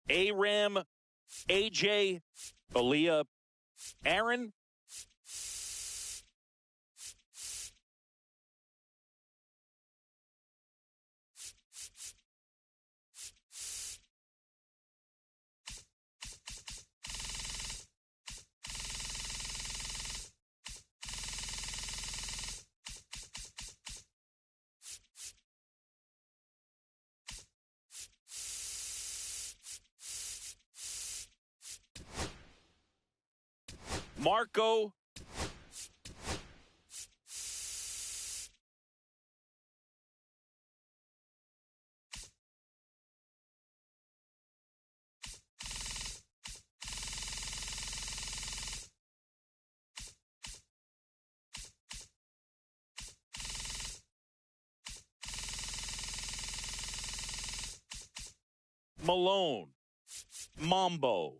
Aram, AJ, Aaliyah, Aaron. Marco. Malone. Mambo.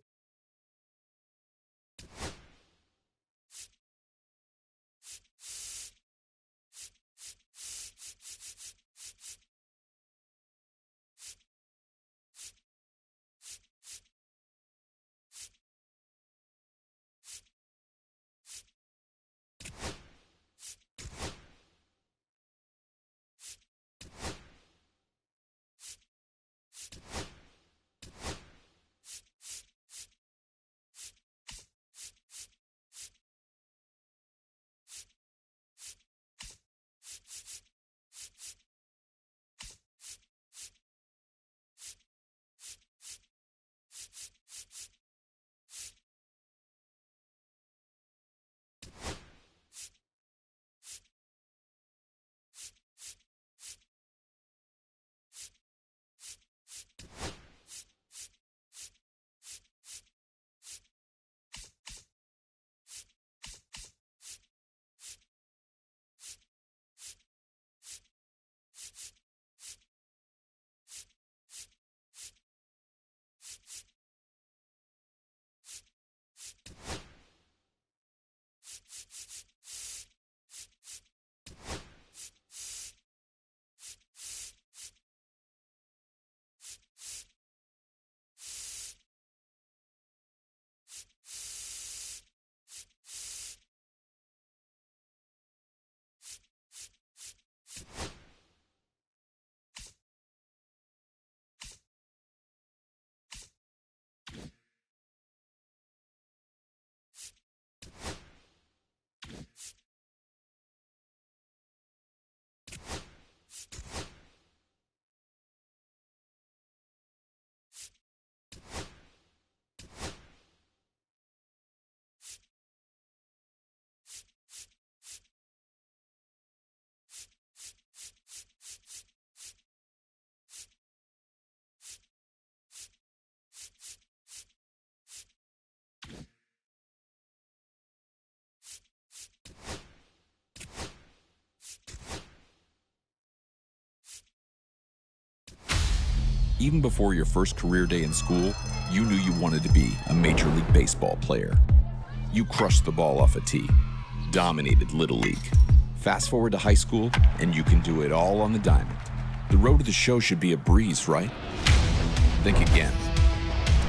Even before your first career day in school, you knew you wanted to be a Major League Baseball player. You crushed the ball off a tee, dominated Little League. Fast forward to high school, and you can do it all on the diamond. The road to the show should be a breeze, right? Think again.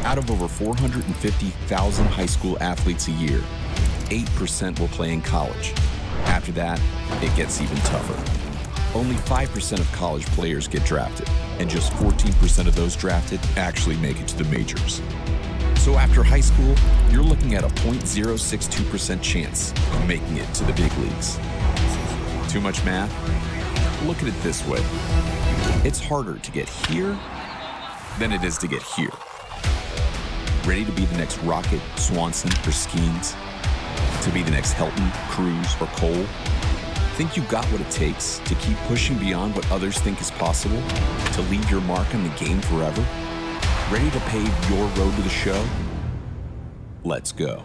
Out of over 450,000 high school athletes a year, 8% will play in college. After that, it gets even tougher. Only 5% of college players get drafted, and just 14% of those drafted actually make it to the majors. So after high school, you're looking at a 0.062% chance of making it to the big leagues. Too much math? Look at it this way. It's harder to get here than it is to get here. Ready to be the next Rocket, Swanson, or Skeens? To be the next Helton, Cruz, or Cole? Think you got what it takes to keep pushing beyond what others think is possible? To leave your mark on the game forever? Ready to pave your road to the show? Let's go.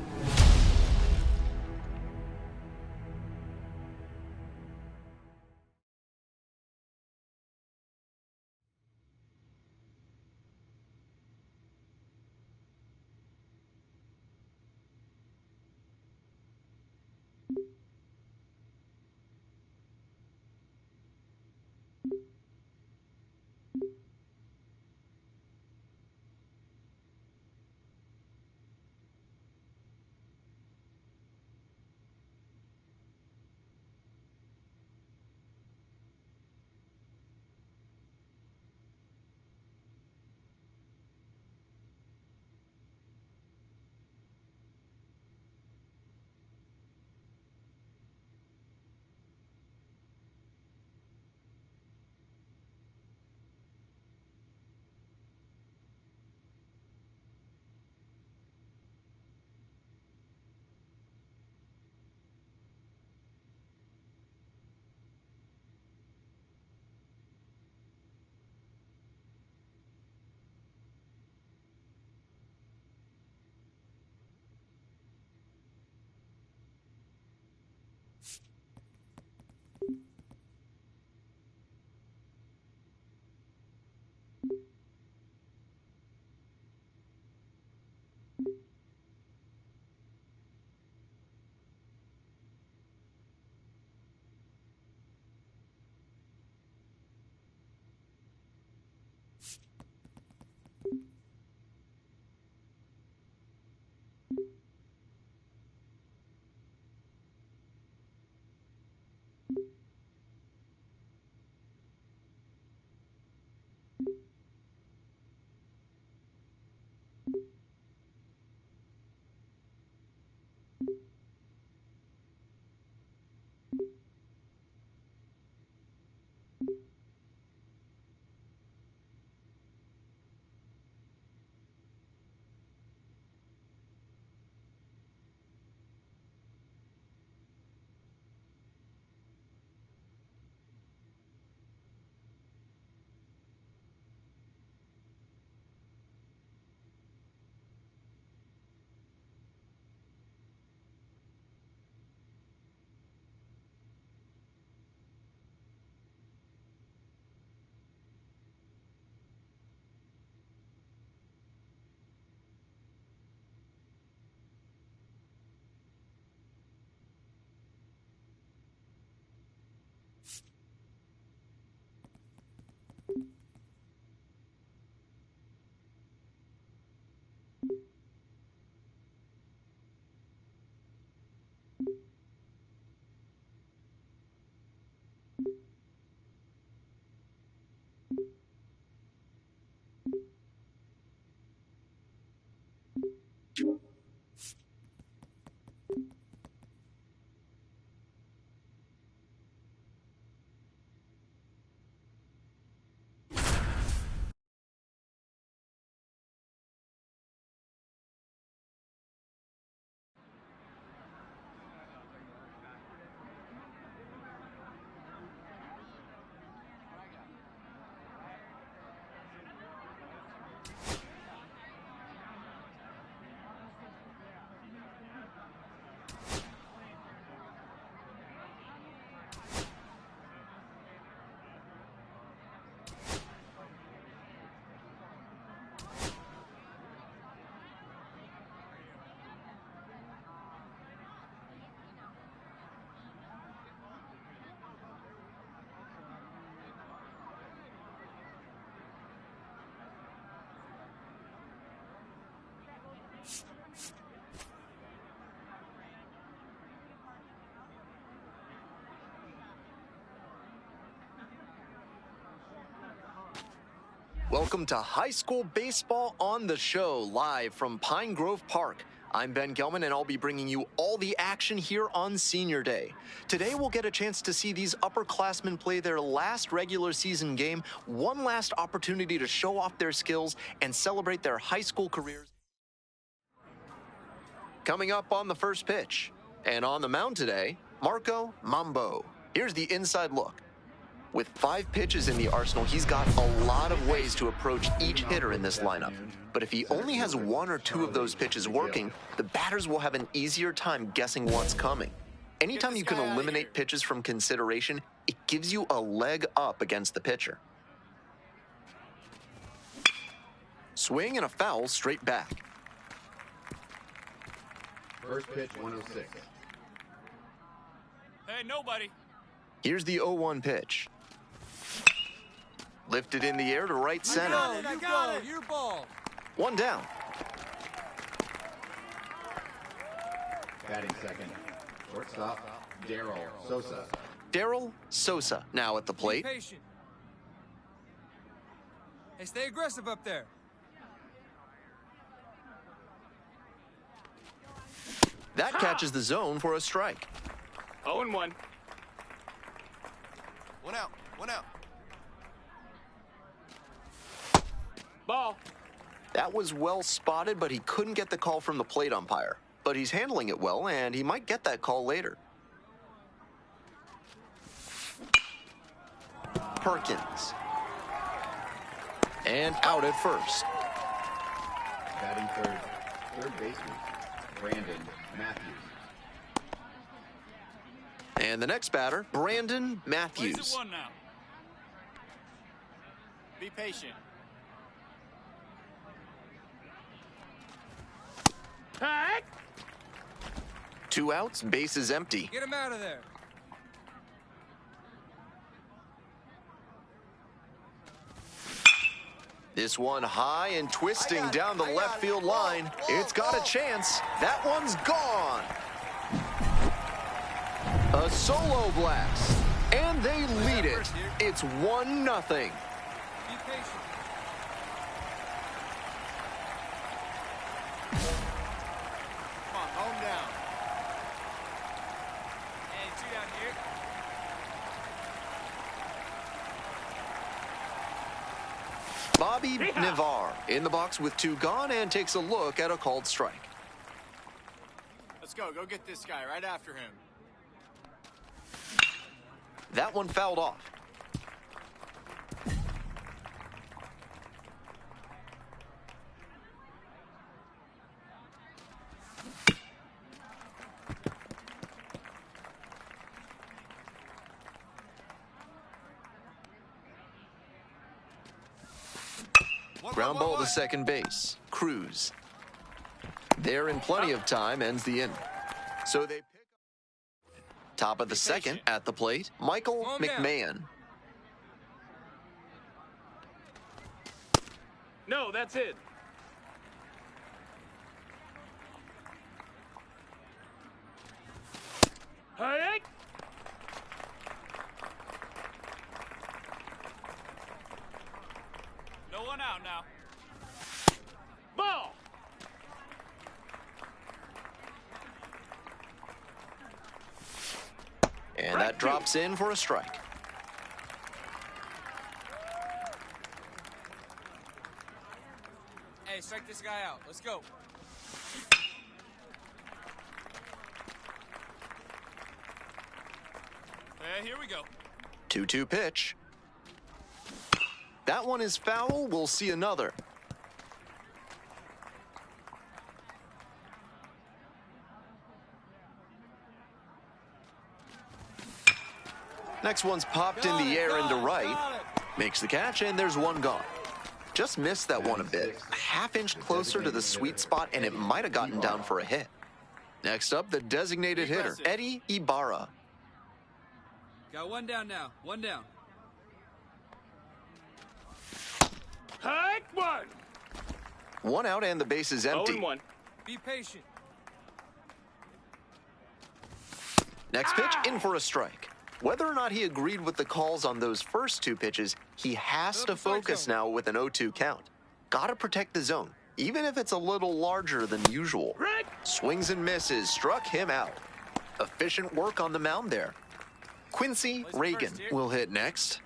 Welcome to High School Baseball on the Show, live from Pine Grove Park. I'm Ben Gelman, and I'll be bringing you all the action here on Senior Day. Today, we'll get a chance to see these upperclassmen play their last regular season game, one last opportunity to show off their skills and celebrate their high school careers. Coming up on the first pitch, And on the mound today, Marco Mambo. Here's the inside look. With 5 pitches in the arsenal, he's got a lot of ways to approach each hitter in this lineup. But if he only has 1 or 2 of those pitches working, the batters will have an easier time guessing what's coming. Anytime you can eliminate pitches from consideration, it gives you a leg up against the pitcher. Swing and a foul straight back. First pitch, 106. Hey, nobody. Here's the 0-1 pitch. Lifted in the air to right center. You got it. Your ball. 1 down. Batting second. Shortstop, Darrell Sosa. Darrell Sosa now at the Be plate. patient. Hey, stay aggressive up there. That catches the zone for a strike. 0-1. 1 out. 1 out. Ball. That was well spotted, but he couldn't get the call from the plate umpire. But he's handling it well, and he might get that call later. Perkins. And out at first. Batting third. Third baseman, Brandon Matthews. And the next batter, Brandon Matthews. Plays at 1 now. Be patient. Hey! 2 outs, bases empty. Get him out of there. This one high and twisting down the left field line. It's got a chance. That one's gone. A solo blast. And they lead it. It's 1-0. Be patient. Come on, home down. Hey, 2 down here. Bobby Navar in the box with 2 gone and takes a look at a called strike. Let's go. Go get this guy right after him. That one fouled off. Ground ball to second base. Cruz. There in plenty of time, ends the inning. So they pick up. Top of the second at the plate, Michael McMahon. No, that's it. Hey! No 1 out now. Ball! And that drops in for a strike. Hey, strike this guy out. Let's go. Here we go. 2-2 pitch. That one is foul. We'll see another. Next one's popped in the air into right. Makes the catch, and there's 1 gone. Just missed that one a bit. A half-inch closer to the sweet spot, and it might have gotten down for a hit. Next up, the designated hitter, Eddie Ibarra. Got 1 down now. 1 down. Hike 1. 1 out, and the base is empty. 0-1. Be patient. Next pitch, in for a strike. Whether or not he agreed with the calls on those first 2 pitches, he has to focus now with an 0-2 count. Gotta protect the zone, even if it's a little larger than usual. Swings and misses, struck him out. Efficient work on the mound there. Quincy Reagan will hit next.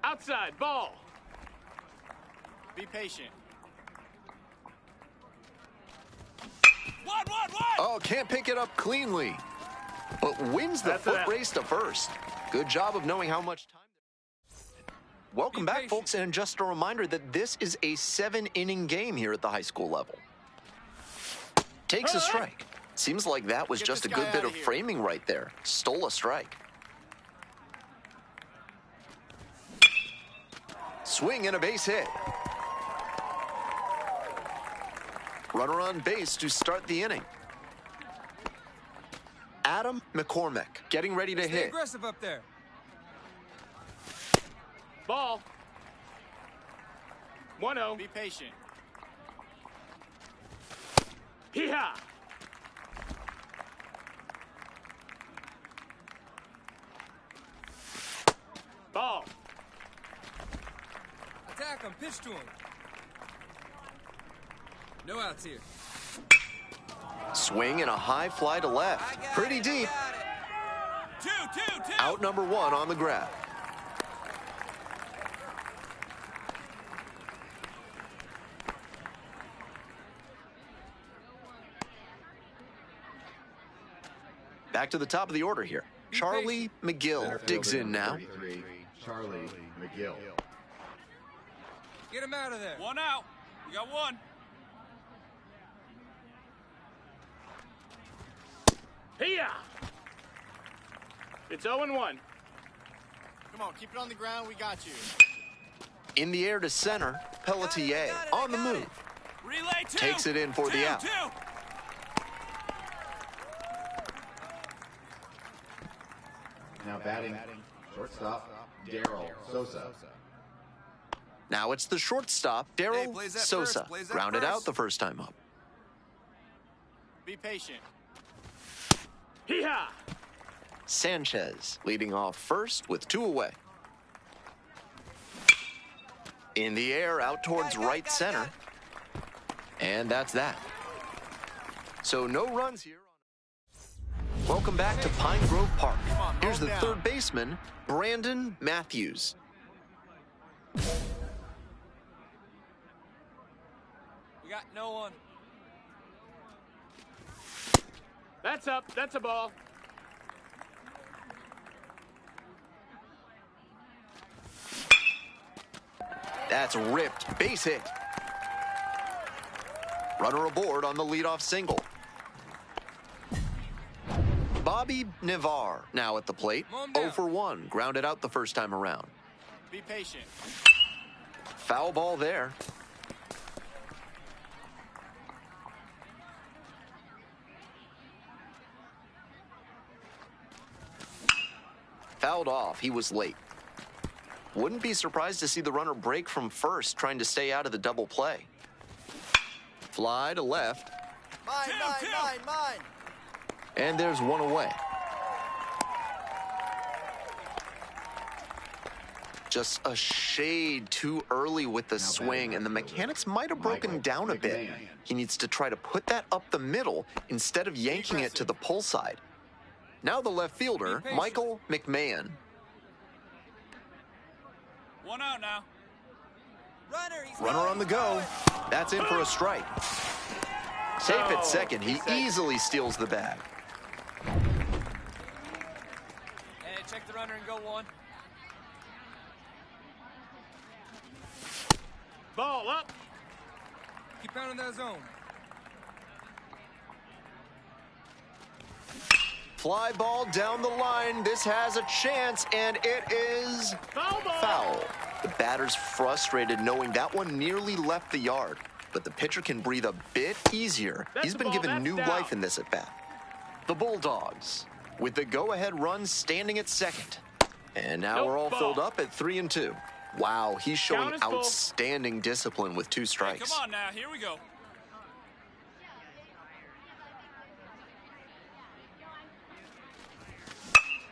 Outside, ball. Be patient. Oh, can't pick it up cleanly, but wins the foot race to first. Good job of knowing how much time. Welcome back, folks, and just a reminder that this is a 7-inning game here at the high school level. Takes a strike. Seems like that was just a good bit of framing right there. Stole a strike. Swing and a base hit. Runner on base to start the inning. Adam McCormick getting ready to hit. Stay aggressive up there. Ball. 1-0. Be patient. Hee-haw. Ball. Attack him. Pitch to him. No outs here. Swing and a high fly to left. Pretty deep. Two. Out number 1 on the grab. Back to the top of the order here. Charlie McGill digs in now. 33, Charlie McGill. Get him out of there. 1 out. We got 1. Hiya! It's 0-1. Come on, keep it on the ground. We got you. In the air to center, Pelletier on the move. Relay 2. Takes it in for the out. 2. Now batting, shortstop, Darrell Sosa. Now it's the shortstop, Darrell Sosa. Grounded out the first time up. Be patient. Hee-haw! Sanchez leading off first with 2 away. In the air, out towards right center. And that's that. So no runs here. Welcome back to Pine Grove Park. Here's the third baseman, Brandon Matthews. We got no one. That's up. That's a ball. That's ripped. Base hit. Runner aboard on the leadoff single. Bobby Navar now at the plate. 0 for 1. Grounded out the first time around. Be patient. Foul ball there. Fouled off. He was late. Wouldn't be surprised to see the runner break from first, trying to stay out of the double play. Fly to left. Mine. And there's 1 away. Just a shade too early with the swing, and the mechanics might have broken down a bit. He needs to try to put that up the middle instead of yanking it to the pull side. Now the left fielder, Michael McMahon. 1 out now. Runner on the go. That's in for a strike. Safe at second. He easily steals the bag. Hey, check the runner and go 1. Ball up. Keep pounding that zone. Fly ball down the line. This has a chance, and it is Foul ball. foul. The batter's frustrated knowing that one nearly left the yard, but the pitcher can breathe a bit easier. That's He's the been ball, given that's new down. life in this at-bat. The Bulldogs with the go-ahead run standing at second. And now Nope, we're all ball. filled up at 3 and 2. Wow, he's showing Count is full. outstanding discipline with 2 Hey, strikes. come on now. Here we go.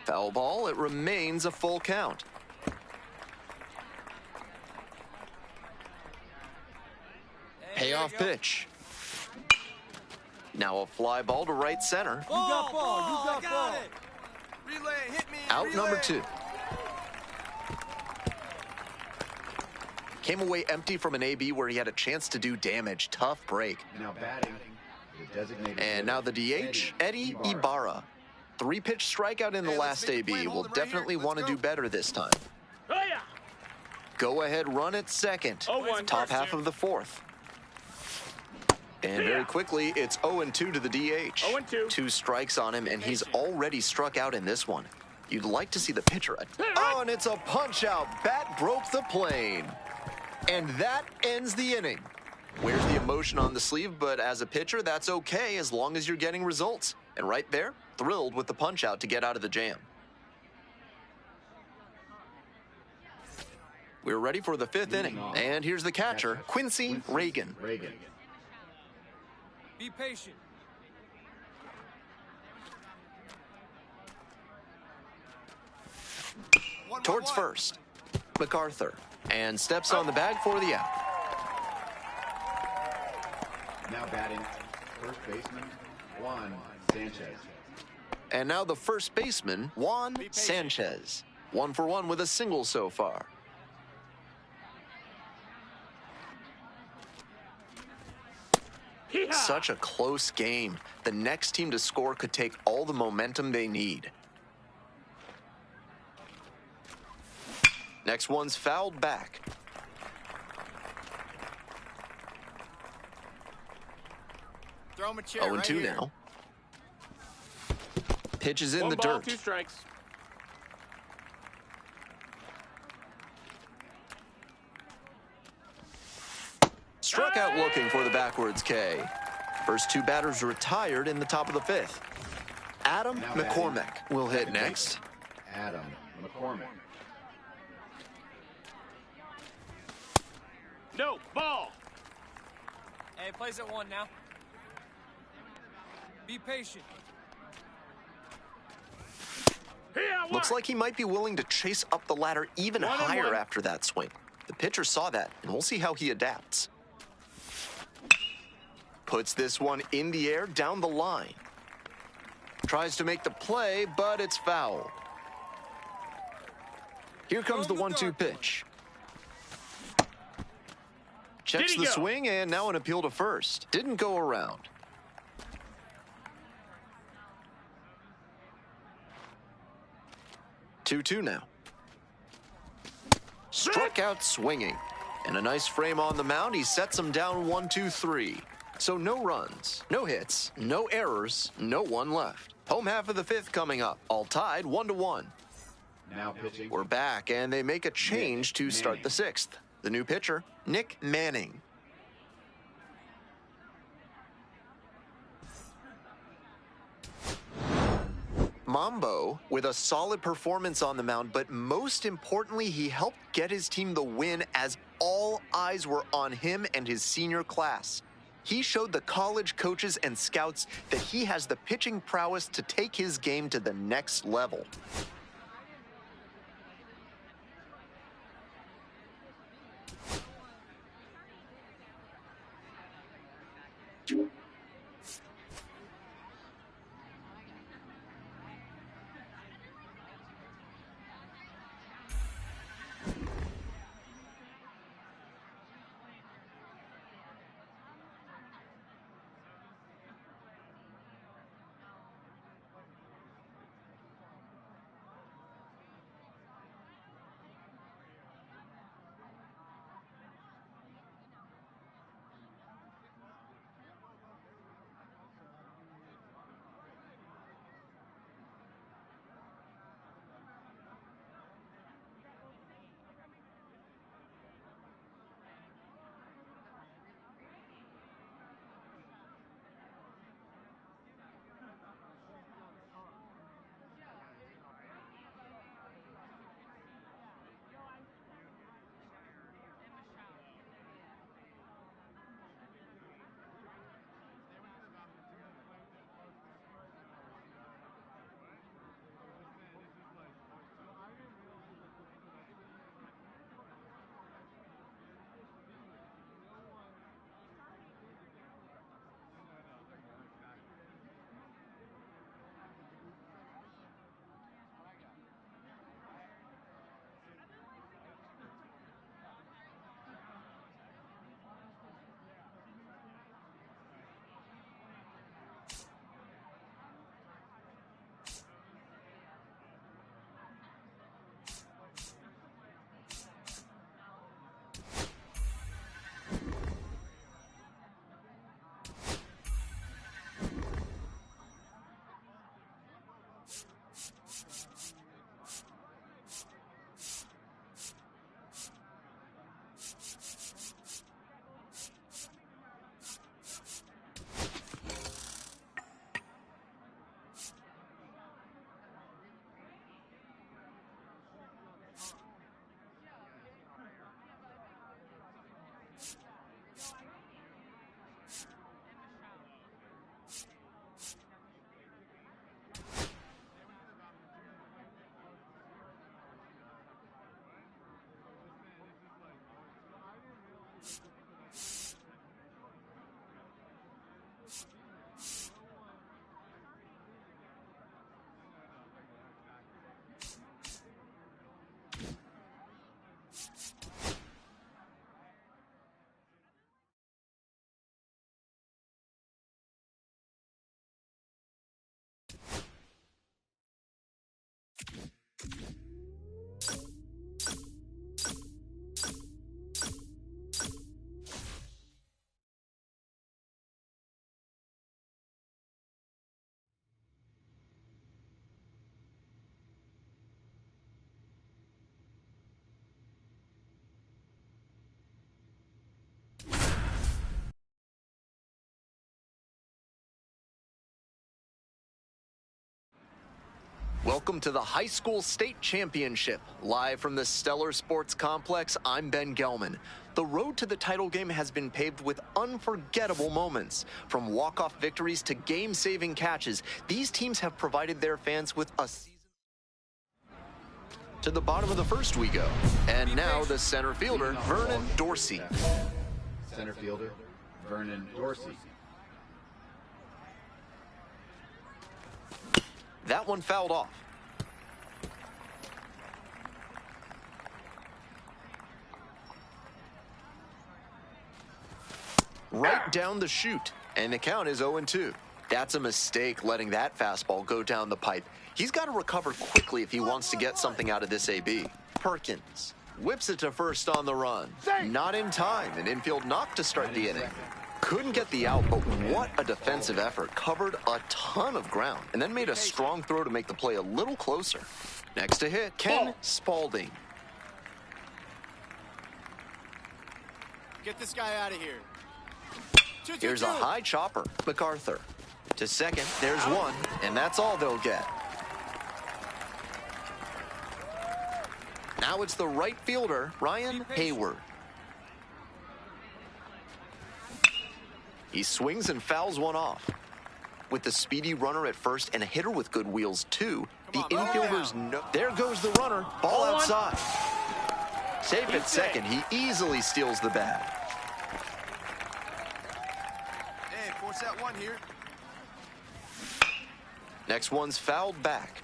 Foul ball, it remains a full count. Payoff pitch. Now a fly ball to right center. You got ball. Relay, hit me. Out number 2. Came away empty from an AB where he had a chance to do damage. Tough break. Now batting, The designated And now the DH, Eddie Ibarra. 3-pitch strikeout in the Hey, let's last make a AB. play, Will hold it right definitely here. want to Let's do go. better this time. Oh, yeah. Go ahead run at second. 0-1. Top half of the fourth. And very quickly, it's 0-2 to the DH. 0-2. 2 strikes on him, and he's already struck out in this one. You'd like to see the pitcher. Oh, and it's a punch out. Bat broke the plane. And that ends the inning. Wears the emotion on the sleeve, but as a pitcher, that's okay as long as you're getting results. And right there, thrilled with the punch out to get out of the jam. We're ready for the 5th inning. And here's the catcher, Quincy Reagan. Be patient. Towards first, MacArthur. And steps on the bag for the out. Now batting, first baseman, Juan Sanchez. And now the first baseman, Juan Sanchez. 1 for 1 with a single so far. Such a close game. The next team to score could take all the momentum they need. Next one's fouled back. Throw him a chair 0-2 right here. now. Pitch is in 1 the ball, dirt. 2 strikes. Struck out looking for the backwards K. First 2 batters retired in the top of the 5th. Adam Now McCormick will hit batting, next. Adam McCormick. No, ball. Hey, plays at 1 now. Be patient. Looks like he might be willing to chase up the ladder even 1-1. higher after that swing. The pitcher saw that, and we'll see how he adapts. Puts this one in the air down the line. Tries to make the play, but it's foul. Here comes the 1-2 pitch. Checks Did he the go? swing, and now an appeal to first. Didn't go around. Two now. Struck out swinging. And a nice frame on the mound. He sets him down 1-2-3. So no runs, no hits, no errors, no one left. Home half of the 5th coming up. All tied 1-1. Now pitching. We're back, and they make a change to start the 6th. The new pitcher, Nick Manning. Mambo with a solid performance on the mound, but most importantly, he helped get his team the win as all eyes were on him and his senior class. He showed the college coaches and scouts that he has the pitching prowess to take his game to the next level. Welcome to the High School State Championship. Live from the Stellar Sports Complex, I'm Ben Gelman. The road to the title game has been paved with unforgettable moments. From walk-off victories to game-saving catches, these teams have provided their fans with a season. To the bottom of the first we go. And now the center fielder, Vernon Dorsey. Center fielder, Vernon Dorsey. That one fouled off. Right down the chute, and the count is 0-2. That's a mistake letting that fastball go down the pipe. He's got to recover quickly if he wants to get something out of this AB. Perkins whips it to first on the run. Not in time, an infield knock to start the inning. Couldn't get the out, but what a defensive effort. Covered a ton of ground and then made a strong throw to make the play a little closer. Next to hit, Ken Spalding. Get this guy out of here. Here's a high chopper, MacArthur. To second, there's one, and that's all they'll get. Now it's the right fielder, Ryan Hayward. He swings and fouls one off. With the speedy runner at first and a hitter with good wheels too, the infielders know. There goes the runner, ball outside. Safe at second, he easily steals the bag. Hey, force that one here. Next one's fouled back.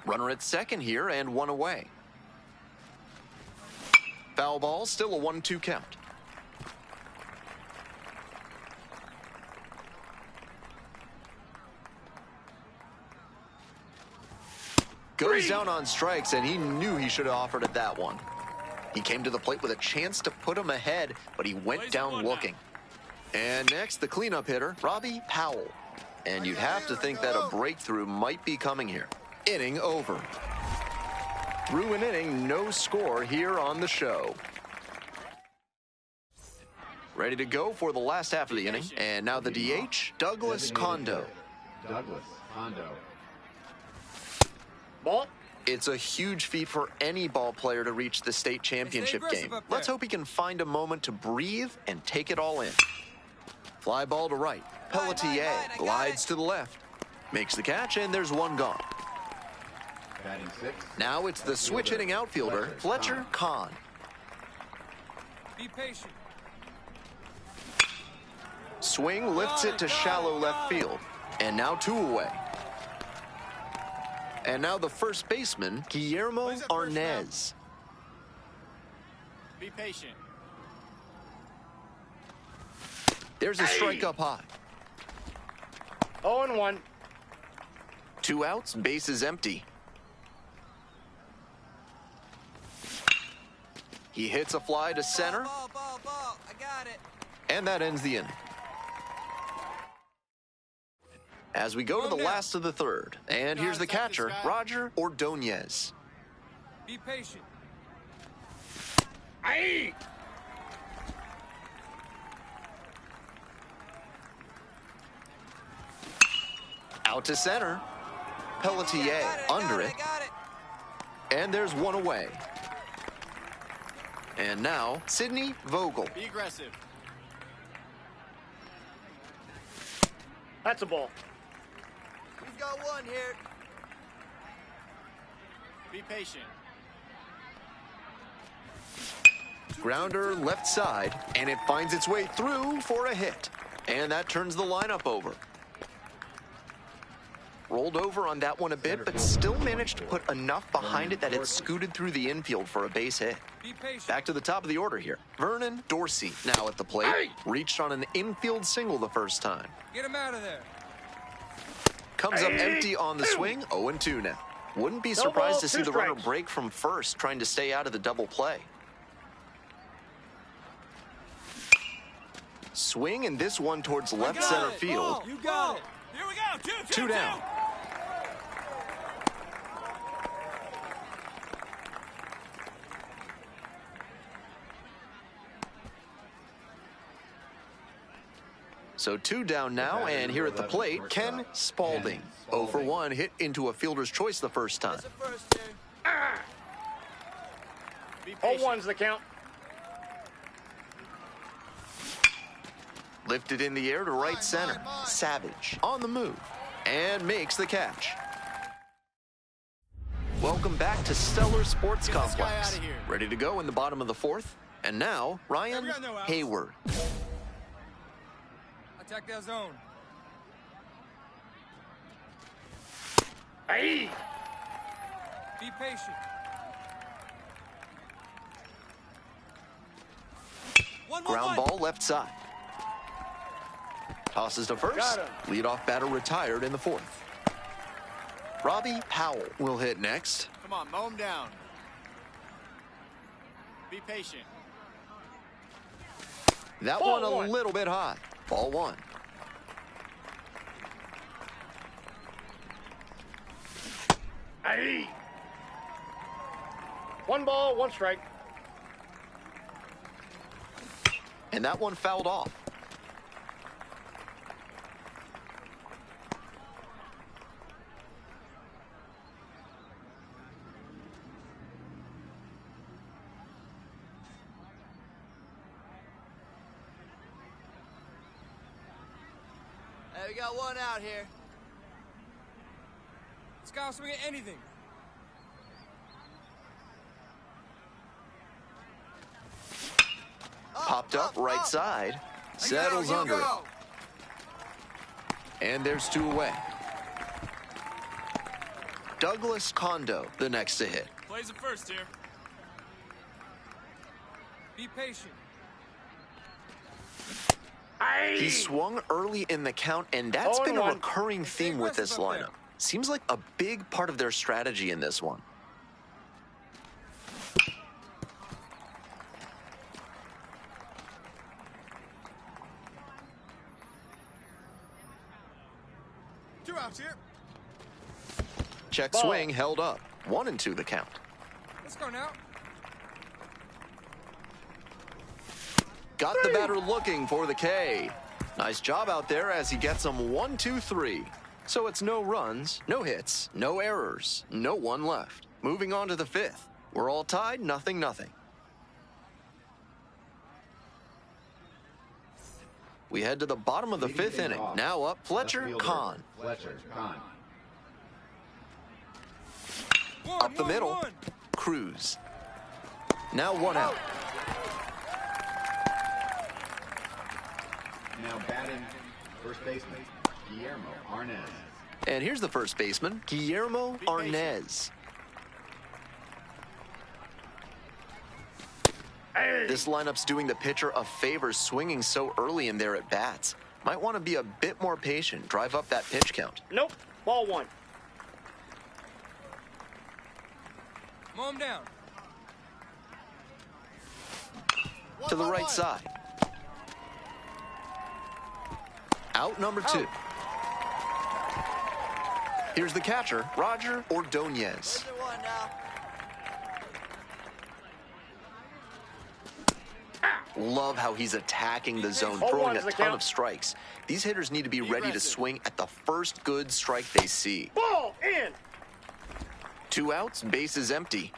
Runner at second here and one away. Foul ball, still a 1-2 count. Goes down on strikes, and he knew he should have offered at that one. He came to the plate with a chance to put him ahead, but he went down looking. And next, the cleanup hitter, Robbie Powell. And you'd have to think that a breakthrough might be coming here. Inning over. Through an inning, no score here on the show. Ready to go for the last half of the inning. And now the DH, Douglas Kondo. Douglas Kondo. Ball. It's a huge feat for any ball player to reach the state championship game. Let's hope he can find a moment to breathe and take it all in. Fly ball to right. Pelletier glides to the left. Makes the catch, and there's one gone. Batting sixth. Now it's the switch hitting outfielder, Fletcher Kahn. Be patient. Swing lifts it to shallow left field. And now two away. And now the first baseman, Guillermo Arnez. Be patient. There's a strike up high. 0-1. 2 outs, bases empty. He hits a fly to center. Ball. I got it. And that ends the inning. As we go to the last of the third. And here's the catcher, Roger Ordonez. Be patient. Aye. Out to center. Pelletier under it. And there's one away. And now, Sidney Vogel. Be aggressive. That's a ball. We've got one here. Be patient. Grounder left side, and it finds its way through for a hit. And that turns the lineup over. Rolled over on that one a bit, but still managed to put enough behind it that it scooted through the infield for a base hit. Be patient. Back to the top of the order here. Vernon Dorsey now at the plate. Reached on an infield single the first time. Get him out of there. Comes up empty on the swing, 0-2 now. Wouldn't be surprised to see the runner break from first, trying to stay out of the double play. Swing, and this one towards left center field. You got it. Here we go. Two down. So 2 down now, and here at the plate, Ken Spalding. 0 for 1, hit into a fielder's choice the first time. That's a first here. Be Oh, patient. 1's the count. Lifted in the air to right center. Savage on the move and makes the catch. Welcome back to Stellar Sports Get this guy Complex. outta here. Ready to go in the bottom of the 4th. And now, Ryan we got no outs. Hayward. Attack that zone. Hey! Be patient. 1-1-1. Ground ball left side. Tosses to first. Got him. Leadoff batter retired in the 4th. Robbie Powell will hit next. Come on, mow him down. Be patient. That Ball one a one. little bit high. Ball 1. Hey! 1 ball, 1 strike. And that one fouled off. Hey, we got one out here. This guy will swing at anything. Popped up right side. Settles under it. And there's 2 away. Douglas Condo, the next to hit. Plays it first here. Be patient. Hey! He swung early in the count, and that's been a 0-1. recurring theme with this aggressive up there. lineup. Seems like a big part of their strategy in this one. Two outs here. Check Ball. swing held up. 1-2 the count. Let's go now. Got the batter looking for the K. Nice job out there as he gets him 1-2-3. So it's no runs, no hits, no errors, no one left. Moving on to the 5th. We're all tied, 0-0. We head to the bottom of the Leading 5th things inning. off. Now up, Fletcher Left fielder, Kahn. Fletcher Kahn. Up the middle, Cruz. Now 1 out. Now batting first baseman, Guillermo Arnez. And here's the first baseman, Guillermo Arnez. This lineup's doing the pitcher a favor swinging so early in there at bats. Might want to be a bit more patient, drive up that pitch count. Nope. Ball 1. Mow him down. To the right side. Out number 2. Here's the catcher, Roger Ordonez. One now. Love how he's attacking the zone, Oh, throwing one's a the ton count. of strikes. These hitters need to be ready to aggressive. swing at the first good strike they see. Ball in! 2 outs, base is empty.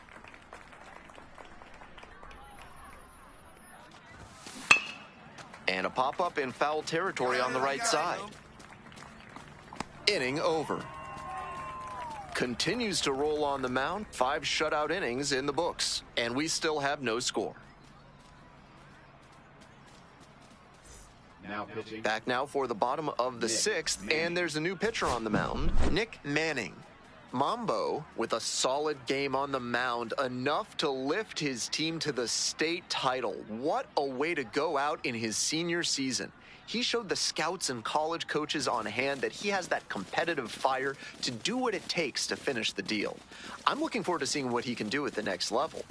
And a pop-up in foul territory on the right side. Inning over. Continues to roll on the mound. 5 shutout innings in the books. And we still have no score. Now pitching. Back now for the bottom of the Nick 6th, Manning. and there's a new pitcher on the mound, Nick Manning. Mambo with a solid game on the mound, enough to lift his team to the state title. What a way to go out in his senior season. He showed the scouts and college coaches on hand that he has that competitive fire to do what it takes to finish the deal. I'm looking forward to seeing what he can do at the next level.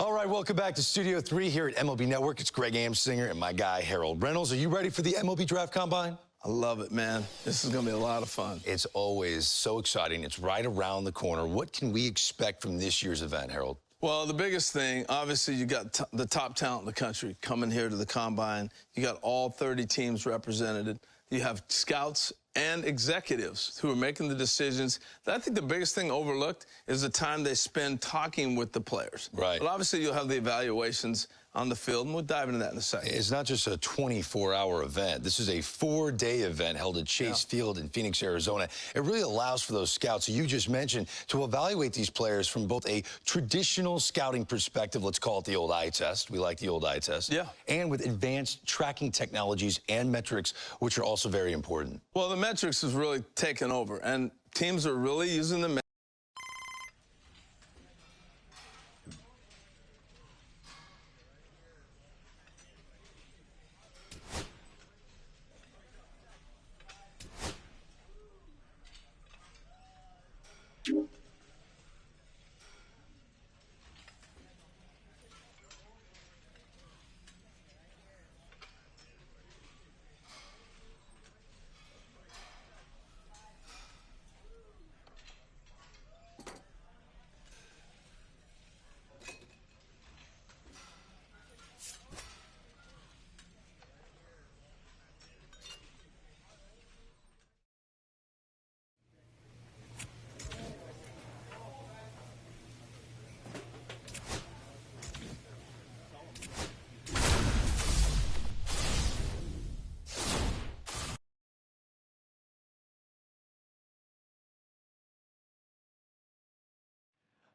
All right, welcome back to Studio 3 here at MLB Network. It's Greg Amsinger and my guy, Harold Reynolds. Are you ready for the MLB Draft Combine? I love it, man. This is going to be a lot of fun. It's always so exciting. It's right around the corner. What can we expect from this year's event, Harold? Well, the biggest thing, obviously, you got the top talent in the country coming here to the Combine. You got all 30 teams represented. You have scouts and executives who are making the decisions. I think the biggest thing overlooked is the time they spend talking with the players. Right. But obviously, you'll have the evaluations on the field, and we'll dive into that in a second. It's not just a 24-hour event. This is a 4-day event held at Chase Field in Phoenix, Arizona. It really allows for those scouts you just mentioned to evaluate these players from both a traditional scouting perspective, let's call it the old eye test. We like the old eye test. Yeah. And with advanced tracking technologies and metrics, which are also very important. Well, the metrics has really taken over, and teams are really using the metrics.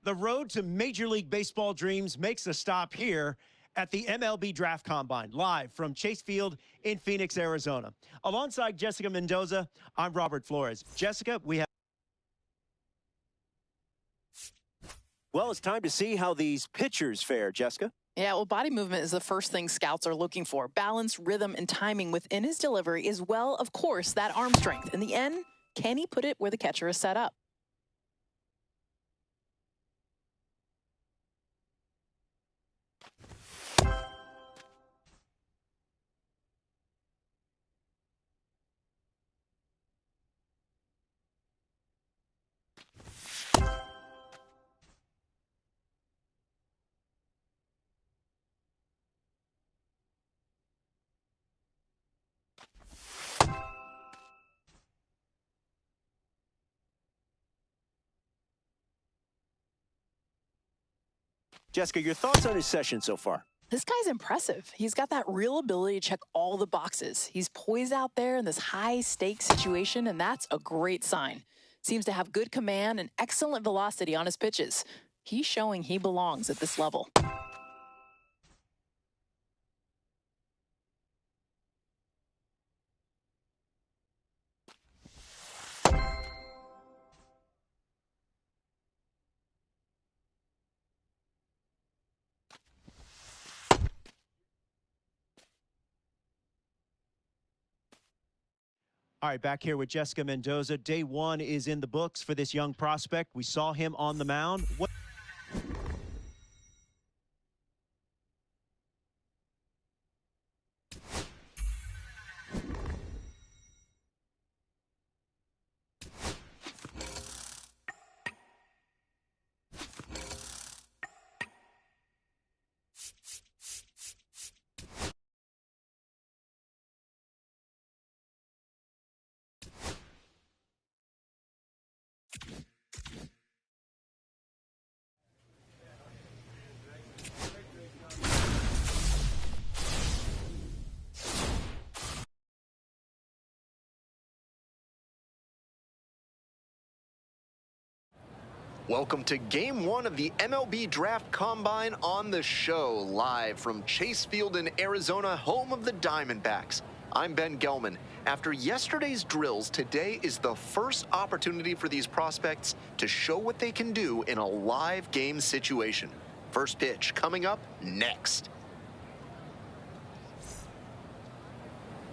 The road to Major League Baseball dreams makes a stop here at the MLB Draft Combine, live from Chase Field in Phoenix, Arizona. Alongside Jessica Mendoza, I'm Robert Flores. Jessica, we have... Well, it's time to see how these pitchers fare, Jessica. Yeah, well, body movement is the first thing scouts are looking for. Balance, rhythm, and timing within his delivery, as well, of course, that arm strength. In the end, can he put it where the catcher is set up? Jessica, your thoughts on his session so far? This guy's impressive. He's got that real ability to check all the boxes. He's poised out there in this high-stakes situation, and that's a great sign. Seems to have good command and excellent velocity on his pitches. He's showing he belongs at this level. All right, back here with Jessica Mendoza. Day one is in the books for this young prospect. We saw him on the mound. Welcome to Game 1 of the MLB Draft Combine on the show, live from Chase Field in Arizona, home of the Diamondbacks. I'm Ben Gelman. After yesterday's drills, today is the first opportunity for these prospects to show what they can do in a live game situation. First pitch coming up next.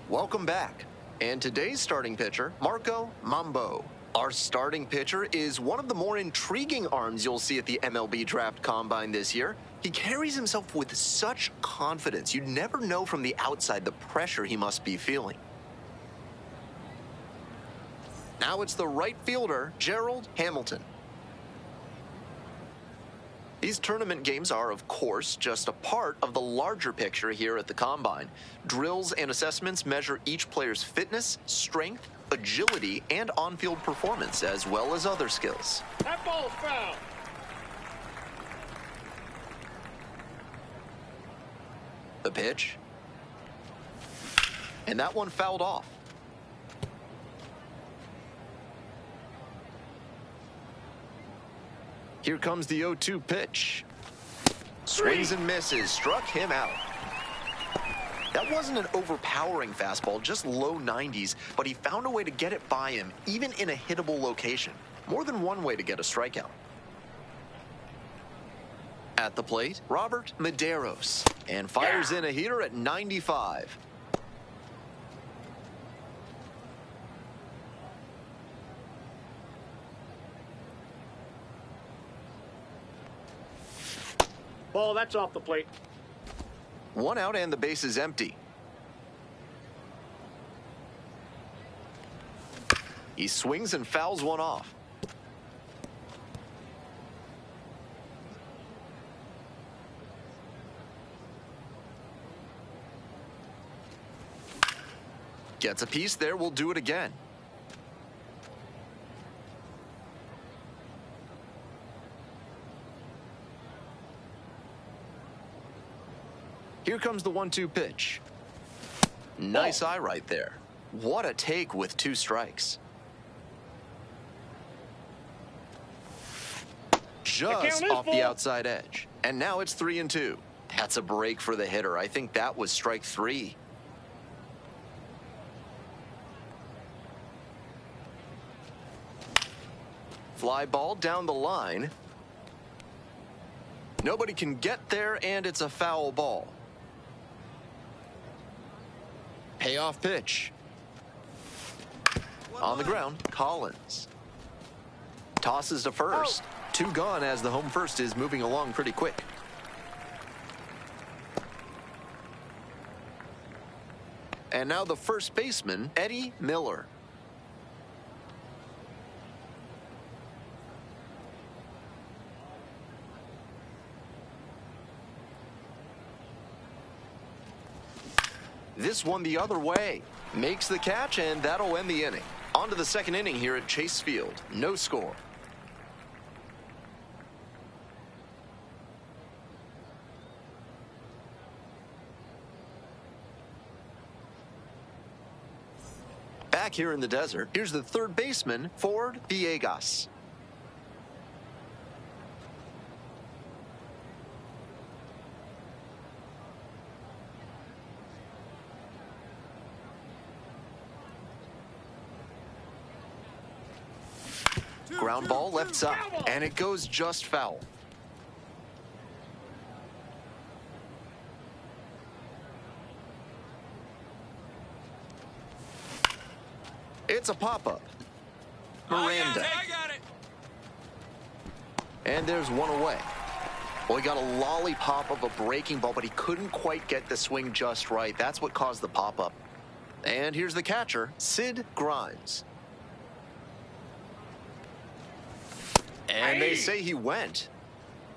Welcome back. And today's starting pitcher, Marco Mambo. Our starting pitcher is one of the more intriguing arms you'll see at the MLB Draft Combine this year. He carries himself with such confidence. You'd never know from the outside the pressure he must be feeling. Now it's the right fielder, Gerald Hamilton. These tournament games are, of course, just a part of the larger picture here at the Combine. Drills and assessments measure each player's fitness, strength, agility, and on-field performance, as well as other skills. That ball's foul. The pitch. And that one fouled off. Here comes the 0-2 pitch. Swings and misses, struck him out. That wasn't an overpowering fastball, just low 90s, but he found a way to get it by him, even in a hittable location. More than one way to get a strikeout. At the plate, Robert Medeiros, and fires in a heater at 95. Ball, that's off the plate. One out and the base is empty. He swings and fouls one off. Gets a piece there, we'll do it again. Here comes the 1-2 pitch. Nice eye right there. What a take with 2 strikes. just off the outside edge. And now it's 3-2. That's a break for the hitter. I think that was strike 3. Fly ball down the line. Nobody can get there, and it's a foul ball. Payoff pitch. On the ground, Collins. Tosses to first. 2 gone as the home first is moving along pretty quick. And now the first baseman, Eddie Miller. This one the other way. Makes the catch, and that'll end the inning. On to the second inning here at Chase Field. No score. Back here in the desert, here's the third baseman, Ford Villegas. Ground ball left side, and it goes just foul. It's a pop-up. Miranda. I got it. And there's one away. Well, he got a lollipop of a breaking ball, but he couldn't quite get the swing just right. That's what caused the pop-up. And here's the catcher, Sid Grimes. And they say he went.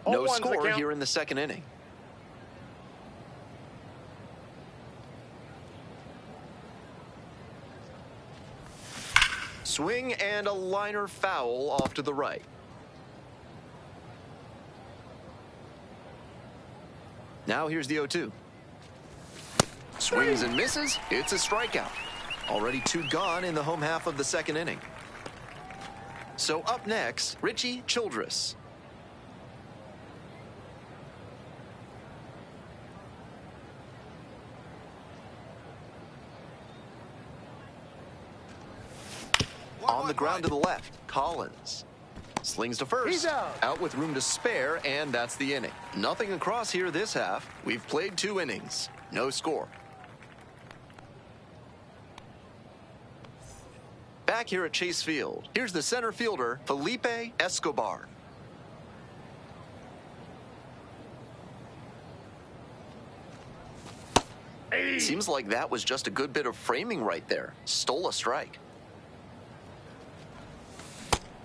No score here in the second inning. Swing and a liner foul off to the right. Now here's the 0-2. Swings and misses. It's a strikeout. Already 2 gone in the home half of the second inning. So up next, Richie Childress. On the ground to the left, Collins. Slings to first. He's out. With room to spare, and that's the inning. Nothing across here this half. We've played 2 innings. No score. Back here at Chase Field, here's the center fielder, Felipe Escobar. Hey. Seems like that was just a good bit of framing right there. Stole a strike.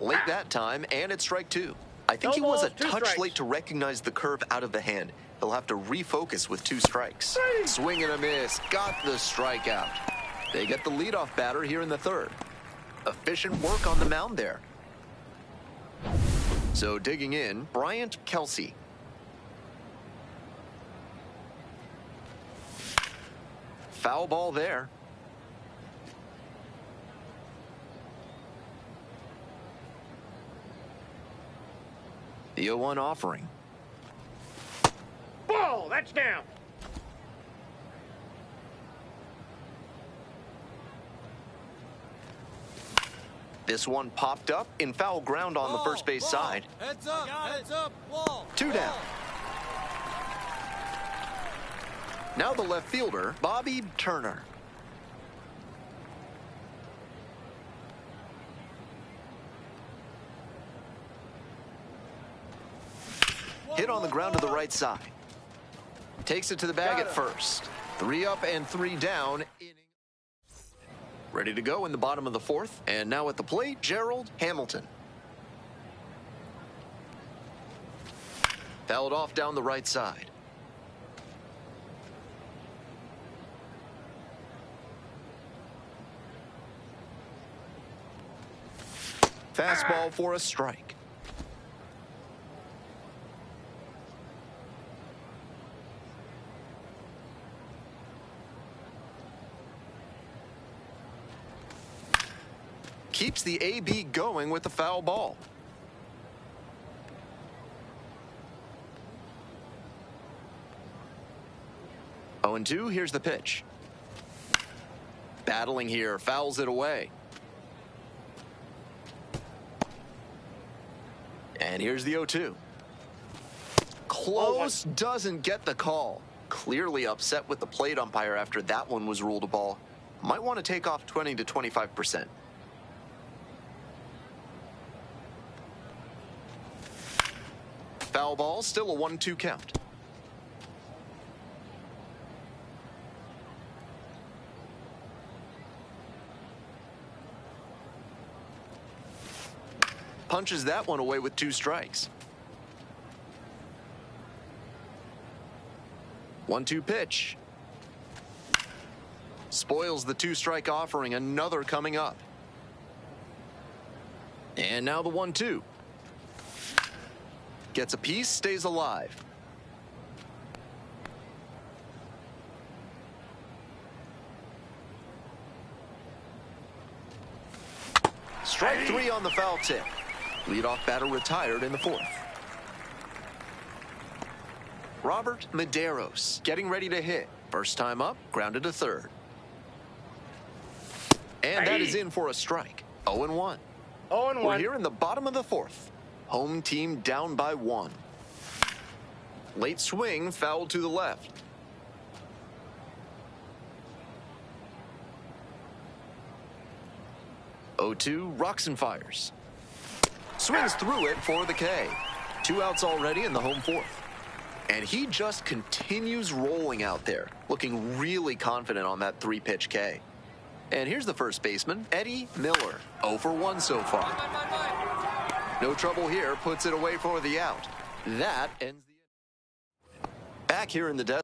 Late that time, and it's strike 2. I think he was a touch late to recognize the curve out of the hand. He'll have to refocus with 2 strikes. Swing and a miss. Got the strikeout. They get the leadoff batter here in the third. Efficient work on the mound there. So digging in, Bryant Kelsey. Foul ball there. The 0-1 offering. Ball, that's down. This one popped up in foul ground on the first base side. Heads up, ball. 2 down. Now the left fielder, Bobby Turner. Hit on the ground to the right side. Takes it to the bag at first. 3 up and 3 down. Ready to go in the bottom of the fourth. And now at the plate, Gerald Hamilton. Fouled off down the right side. Fastball for a strike. Keeps the AB going with the foul ball. 0-2, here's the pitch. Battling here, fouls it away. And here's the 0-2. Close, doesn't get the call. Clearly upset with the plate umpire after that one was ruled a ball. Might want to take off 20 to 25%. Foul ball, still a 1-2 count. Punches that one away with 2 strikes. 1-2 pitch. Spoils the 2-strike offering, another coming up. And now the 1-2. Gets a piece, stays alive. Strike 3 on the foul tip. Leadoff batter retired in the 4th. Robert Medeiros getting ready to hit. First time up, grounded to third. And that is in for a strike. 0-1. 0-1. We're here in the bottom of the 4th. Home team down by 1. Late swing, foul to the left. Oh-2, rocks and fires. Swings through it for the K. 2 outs already in the home 4th. And he just continues rolling out there, looking really confident on that 3-pitch K. And here's the first baseman, Eddie Miller. 0 for 1 so far. No trouble here, puts it away for the out. That ends the inning. Back here in the desert.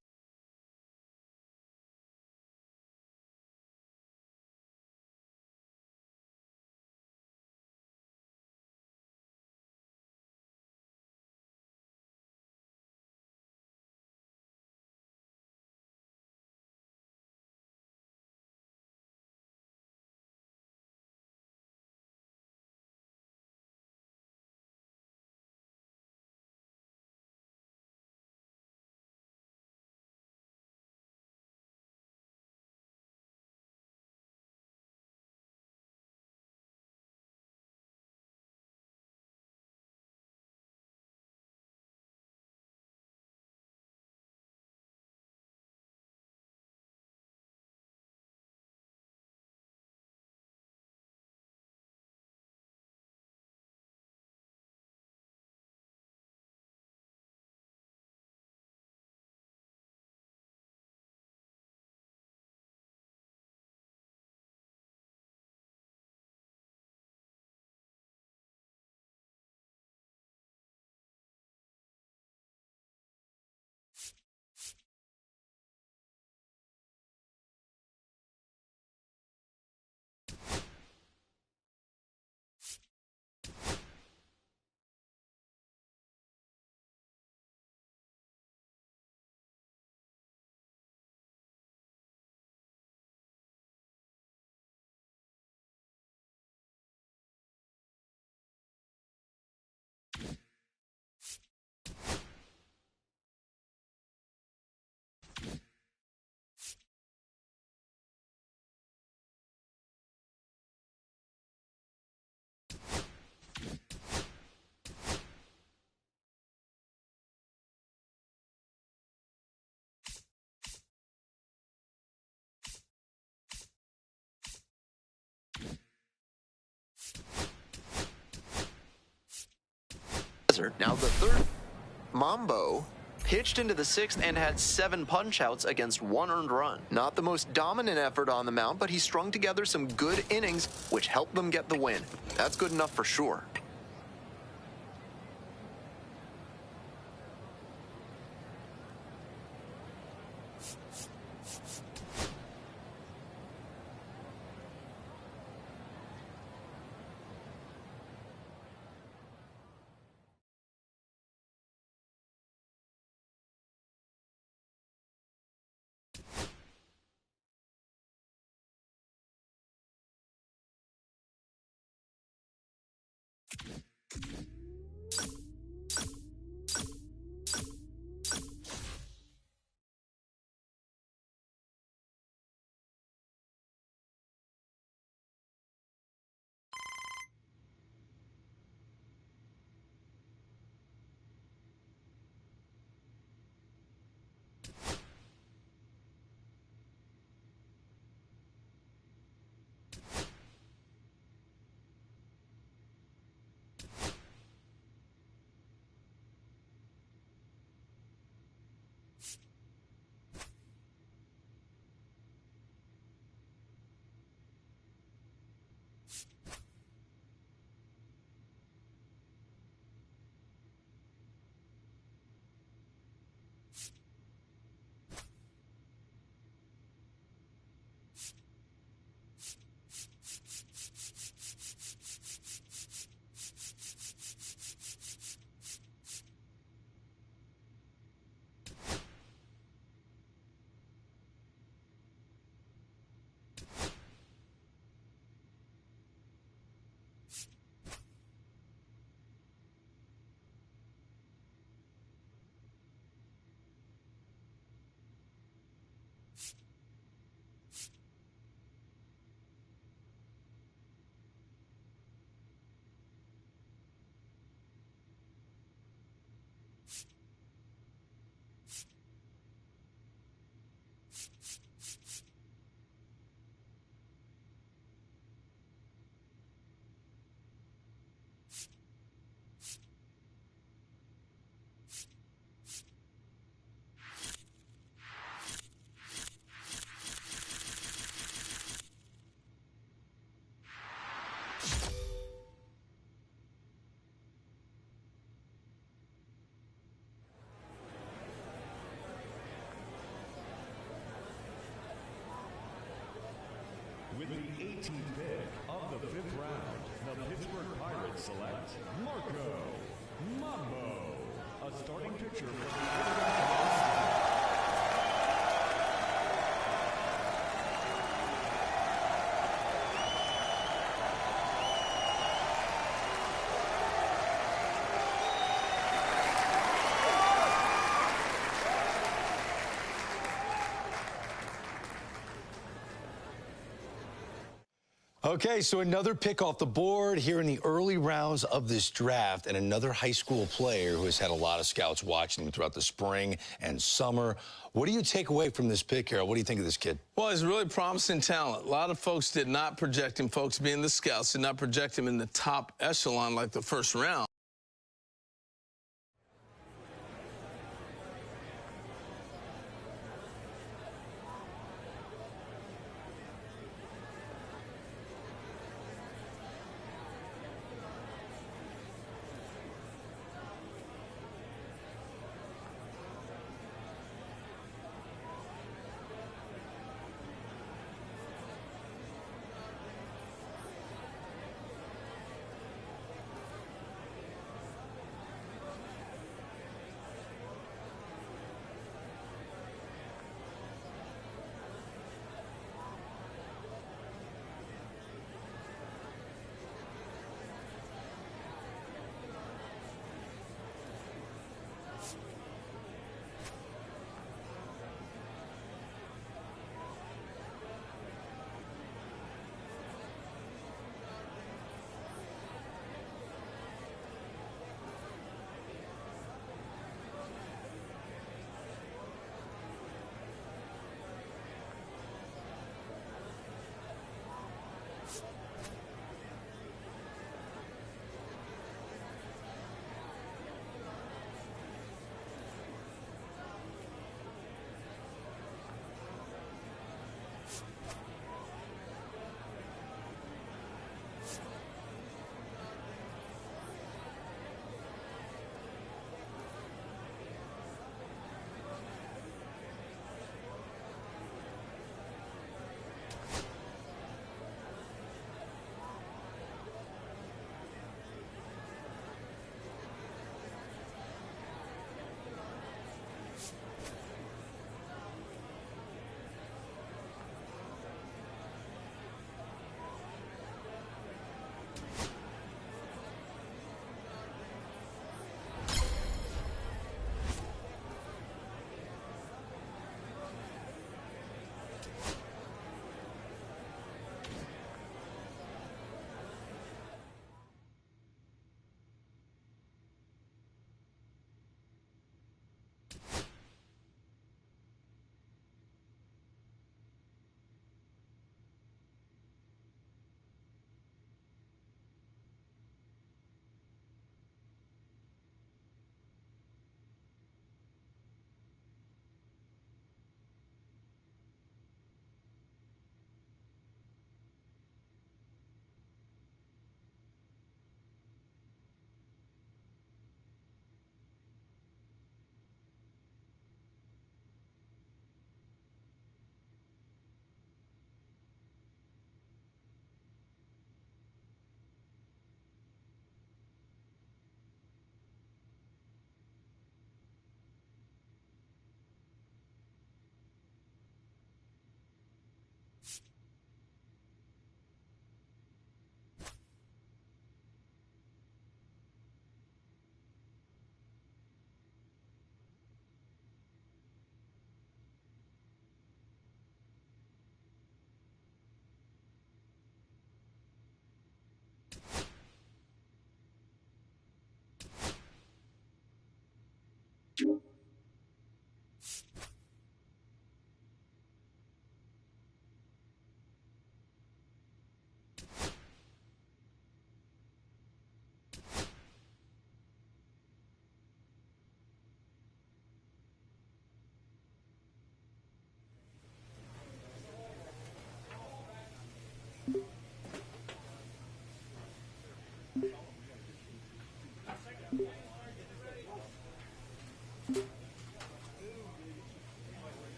Now the third, Mambo, pitched into the 6th and had 7 punch-outs against 1 earned run. Not the most dominant effort on the mound, but he strung together some good innings, which helped them get the win. That's good enough for sure. Okay, so another pick off the board here in the early rounds of this draft, and another high school player who has had a lot of scouts watching him throughout the spring and summer. What do you take away from this pick, Harold? What do you think of this kid? Well, he's really promising talent. A lot of folks did not project him, folks being the scouts, did not project him in the top echelon like the first round.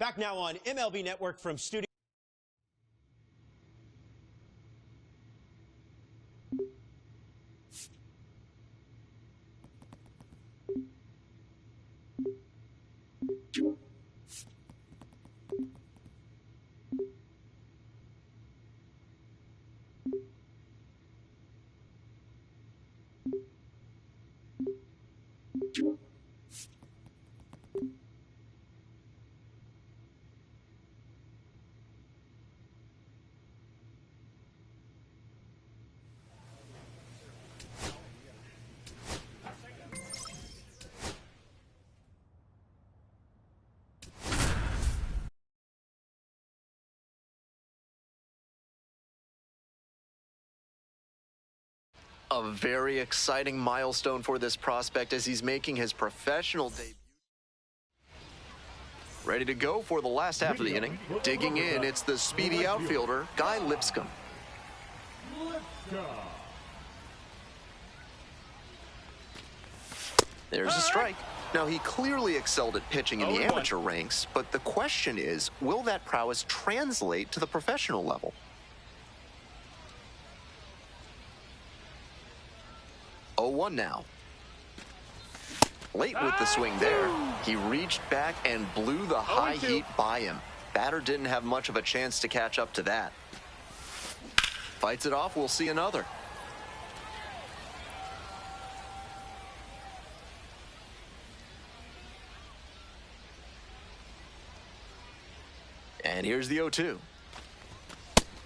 Back now on MLB Network from studio. A very exciting milestone for this prospect as he's making his professional debut. Ready to go for the last half of the inning. Digging in, it's the speedy outfielder, Guy Lipscomb. There's a strike. Now, he clearly excelled at pitching in the amateur ranks, but the question is, will that prowess translate to the professional level? Oh, 1 now. Late with the swing there. He reached back and blew the high heat by him. Batter didn't have much of a chance to catch up to that. Fights it off, we'll see another. And here's the 0-2.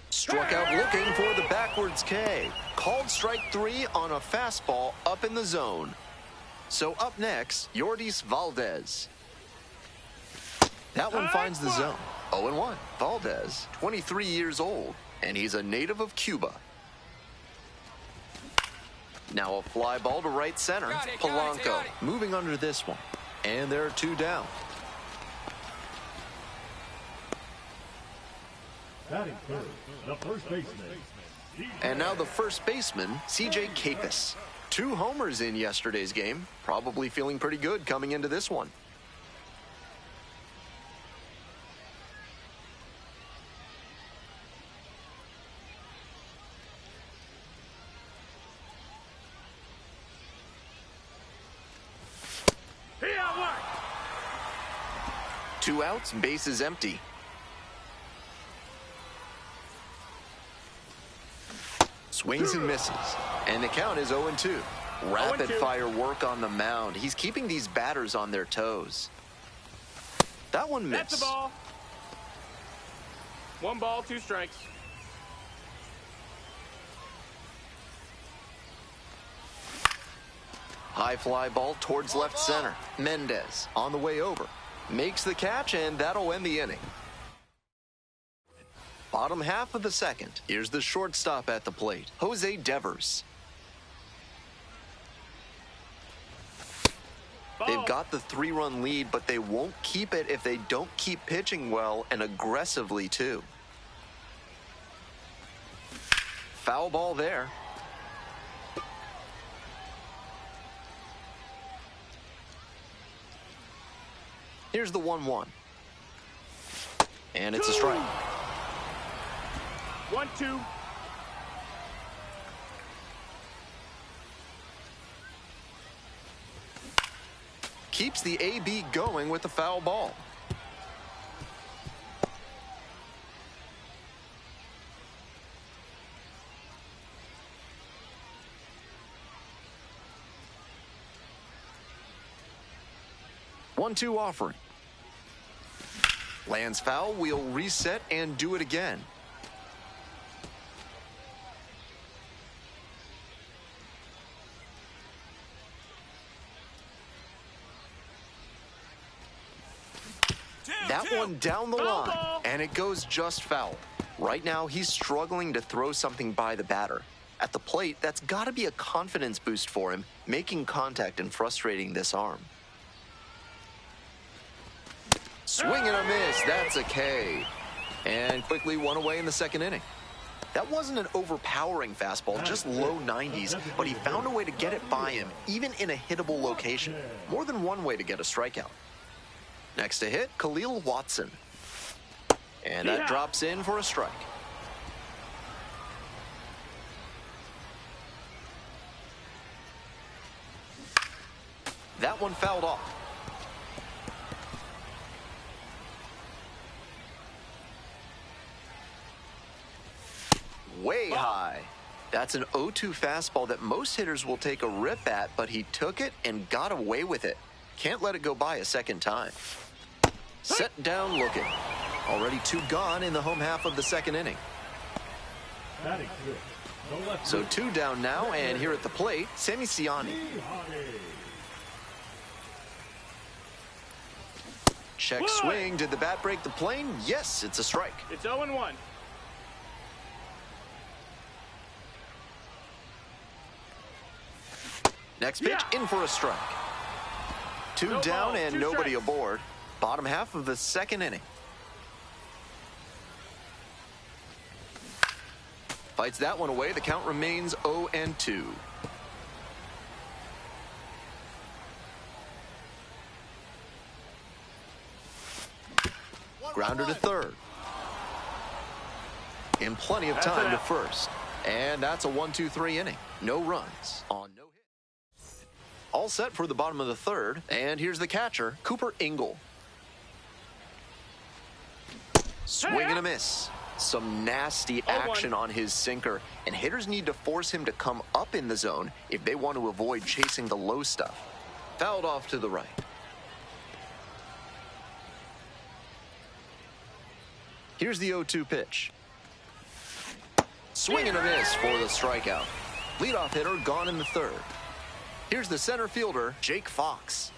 Struck out looking for the backwards K. Called strike 3 on a fastball up in the zone. So up next, Yordis Valdez. That one finds the zone. 0-1. Valdez, 23 years old, and he's a native of Cuba. Now a fly ball to right center. Polanco moving under this one. And there are 2 down. Batting third, the first baseman. And now the first baseman, C.J. Capus. 2 homers in yesterday's game. Probably feeling pretty good coming into this one. Two outs, bases empty. Swings and misses. And the count is 0-2. Rapid fire work on the mound. He's keeping these batters on their toes. That one missed. That's the ball. 1 ball, 2 strikes. High fly ball towards left center. Mendez on the way over. Makes the catch, and that'll end the inning. Bottom half of the second. Here's the shortstop at the plate, Jose Devers. They've got the 3-run lead, but they won't keep it if they don't keep pitching well and aggressively, too. Foul ball there. Here's the 1-1. And it's a strike. 1-2. Keeps the AB going with the foul ball. One-two offering. Lands foul, we'll reset and do it again. That one down the line, and it goes just foul. Right now, he's struggling to throw something by the batter. At the plate, that's got to be a confidence boost for him, making contact and frustrating this arm. Swing and a miss, that's a K. And quickly one away in the second inning. That wasn't an overpowering fastball, just low 90s, but he found a way to get it by him, even in a hittable location. More than one way to get a strikeout. Next to hit, Khalil Watson. And that drops in for a strike. That one fouled off. Way high. That's an 0-2 fastball that most hitters will take a rip at, but he took it and got away with it. Can't let it go by a second time. Set down looking. Already 2 gone in the home half of the second inning. So 2 down now, and here at the plate, Sammy Siani. Check swing. Did the bat break the plane? Yes, it's a strike. It's 0-1. Next pitch, in for a strike. 2 down and nobody aboard. Bottom half of the second inning. Fights that one away. The count remains 0-2. Grounder to third. And plenty of time to first. And that's a 1-2-3 inning. No runs on no hit. All set for the bottom of the third. And here's the catcher, Cooper Ingle. Swing and a miss. Some nasty action on his sinker. And hitters need to force him to come up in the zone if they want to avoid chasing the low stuff. Fouled off to the right. Here's the 0-2 pitch. Swing and a miss for the strikeout. Leadoff hitter gone in the third. Here's the center fielder, Jake Fox.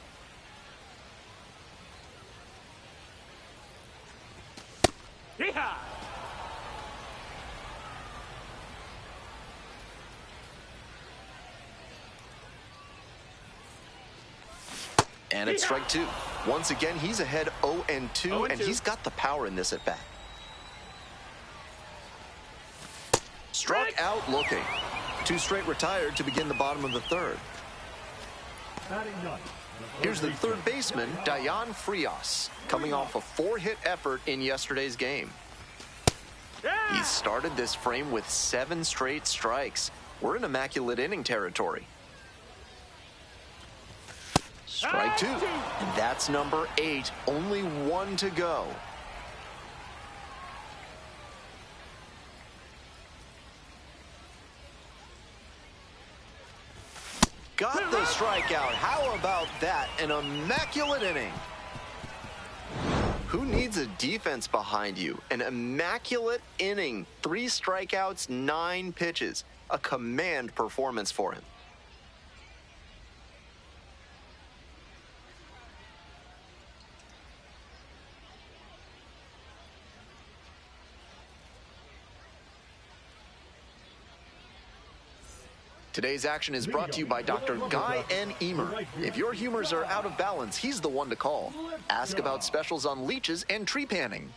Yeehaw! And it's strike 2. Once again, he's ahead 0-2, and he's got the power in this at bat. Struck out looking. 2 straight retired to begin the bottom of the third. Here's the third baseman, Dayan Frias, coming off a 4-hit effort in yesterday's game. He started this frame with 7 straight strikes. We're in immaculate inning territory. Strike 2. And that's number 8. Only 1 to go. Got the strikeout. How about that? An immaculate inning. Who needs a defense behind you? An immaculate inning. 3 strikeouts, 9 pitches. A command performance for him. Today's action is brought to you by Dr. Guy N. Emer. If your humors are out of balance, he's the one to call. Ask about specials on leeches and tree panning.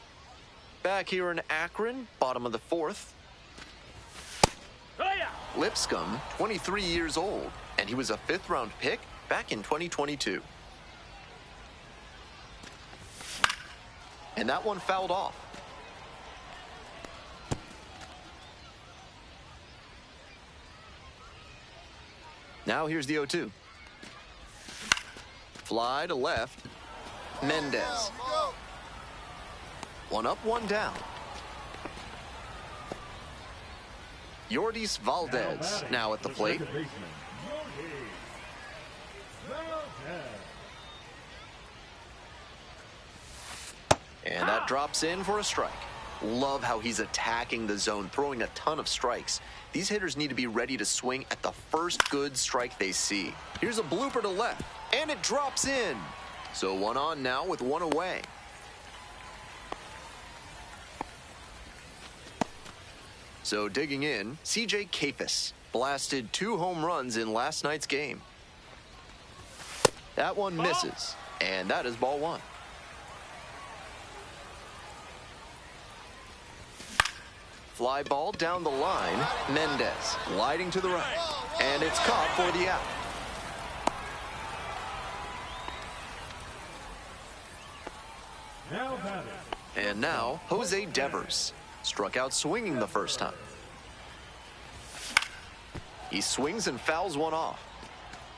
Back here in Akron, bottom of the 4th. Lipscomb, 23 years old, and he was a 5th-round pick back in 2022. And that one fouled off. Now here's the 0-2. Fly to left. Mendez. 1 up, 1 down. Yordis Valdez now at the plate. And that drops in for a strike. Love how he's attacking the zone, throwing a ton of strikes. These hitters need to be ready to swing at the first good strike they see. Here's a blooper to left, and it drops in. So 1 on now with 1 away. So digging in, C.J. Kapis blasted 2 home runs in last night's game. That one misses, and that is ball 1. Fly ball down the line. Mendez gliding to the right. And it's caught for the out. Now batting, And now, Jose Devers. Struck out swinging the first time. He swings and fouls one off.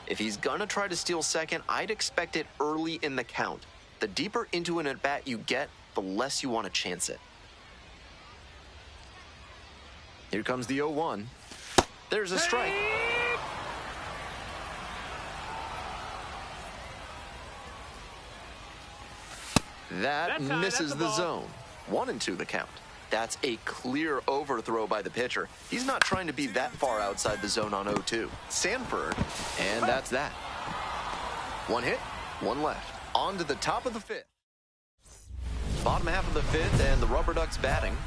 If he's gonna try to steal second, I'd expect it early in the count. The deeper into an at-bat you get, the less you want to chance it. Here comes the 0-1. There's a strike. That misses the zone. 1-2 the count. That's a clear overthrow by the pitcher. He's not trying to be that far outside the zone on 0-2. Sanford, and that's that. One hit, one left. On to the top of the fifth. Bottom half of the fifth, and the Rubber Ducks batting.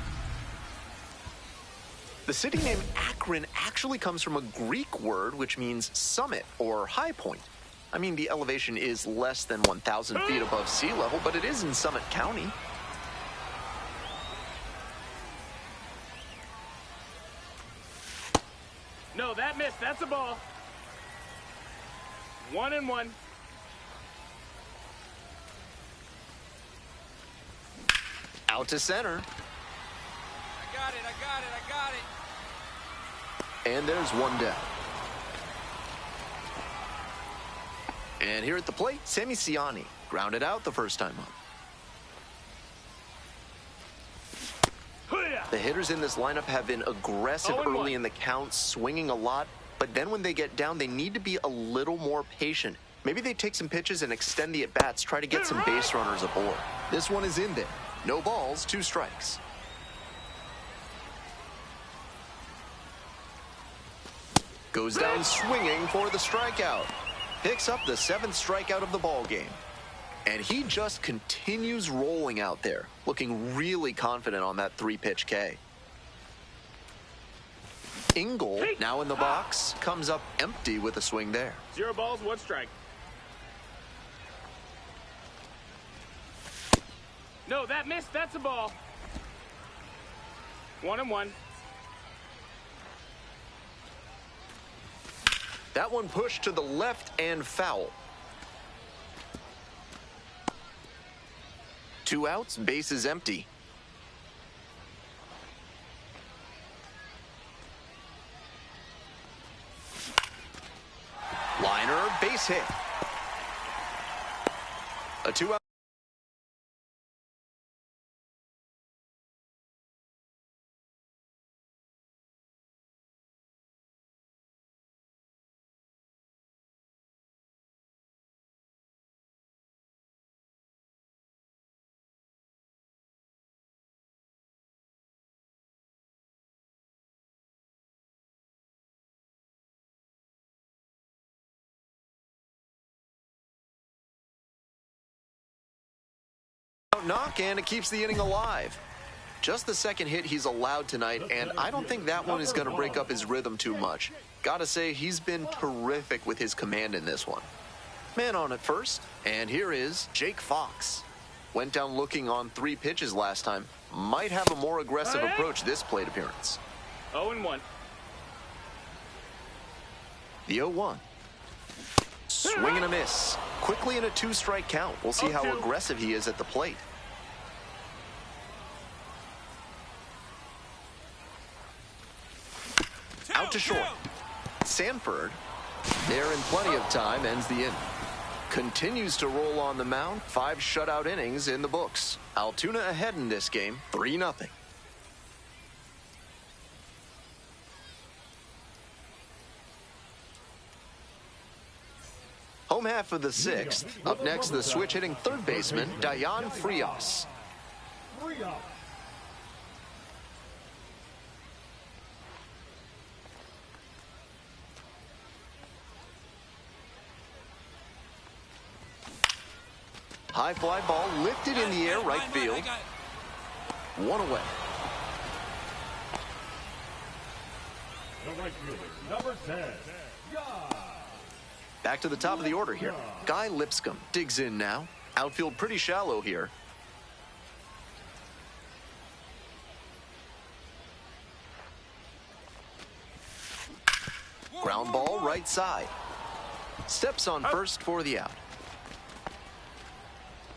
The city name Akron actually comes from a Greek word which means summit or high point. I mean, the elevation is less than 1,000 feet above sea level, but it is in Summit County. No, that missed. That's a ball. 1-1. Out to center. I got it. And there's one down. And here at the plate, Sammy Ciani grounded out the first time up. The hitters in this lineup have been aggressive early in the count, swinging a lot, but then when they get down, they need to be a little more patient. Maybe they take some pitches and extend the at-bats, try to get some base runners aboard. This one is in there. No balls, 2 strikes. Goes down swinging for the strikeout. Picks up the 7th strikeout of the ball game. And he just continues rolling out there, looking really confident on that 3-pitch K. Engel, now in the box, comes up empty with a swing there. 0 balls, 1 strike. No, that missed. That's a ball. 1-1. That one pushed to the left and foul. 2 outs, base is empty. Liner, base hit. A 2-out. Knock, and it keeps the inning alive. Just the 2nd hit he's allowed tonight, and I don't think that one is going to break up his rhythm too much. Gotta say, he's been terrific with his command in this one. Man on at first, and here is Jake Fox. Went down looking on 3 pitches last time. Might have a more aggressive approach this plate appearance. 0-1. The 0-1. Swing and a miss. Quickly in a 2-strike count. We'll see how aggressive he is at the plate. Out to short. Sanford, there in plenty of time, ends the inning. Continues to roll on the mound. 5 shutout innings in the books. Altoona ahead in this game, 3-0. Home half of the 6th. Up next, the switch-hitting 3rd baseman, Dayan Frias. High fly ball lifted in the air, right field. 1 away. The right fielder, number 10, Back to the top of the order here. Guy Lipscomb digs in now. Outfield pretty shallow here. Ground ball right side. Steps on first for the out.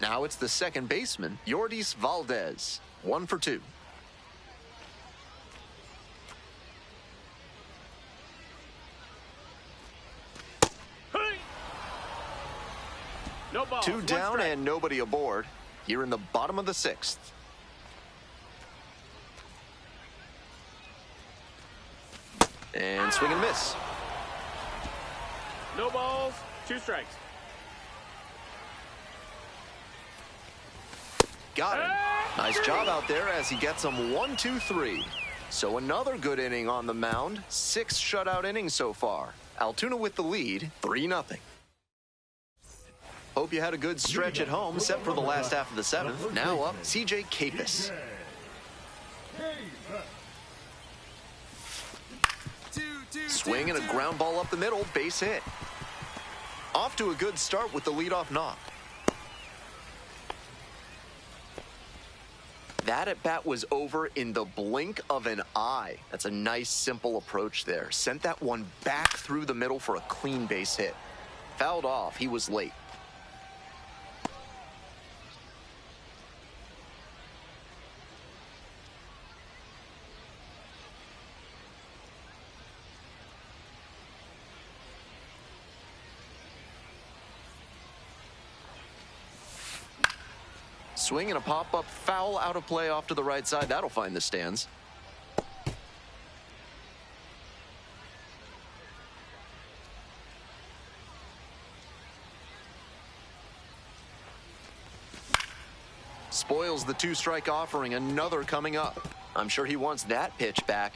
Now it's the second baseman, Yordis Valdez. 1 for 2. No balls. 2 down and nobody aboard. Here in the bottom of the 6th. And swing and miss. No balls. 2 strikes. Got him. Nice job out there as he gets him 1, 2, 3. So another good inning on the mound. 6 shutout innings so far. Altoona with the lead, 3-0. Hope you had a good stretch at home, except for the last half of the 7th. Now up, CJ Capus. Swing and a ground ball up the middle, base hit. Off to a good start with the leadoff knock. That at bat was over in the blink of an eye. That's a nice, simple approach there. Sent that one back through the middle for a clean base hit. Fouled off, he was late. Swing and a pop-up foul out of play off to the right side. That'll find the stands. Spoils the 2-strike offering. Another coming up. I'm sure he wants that pitch back.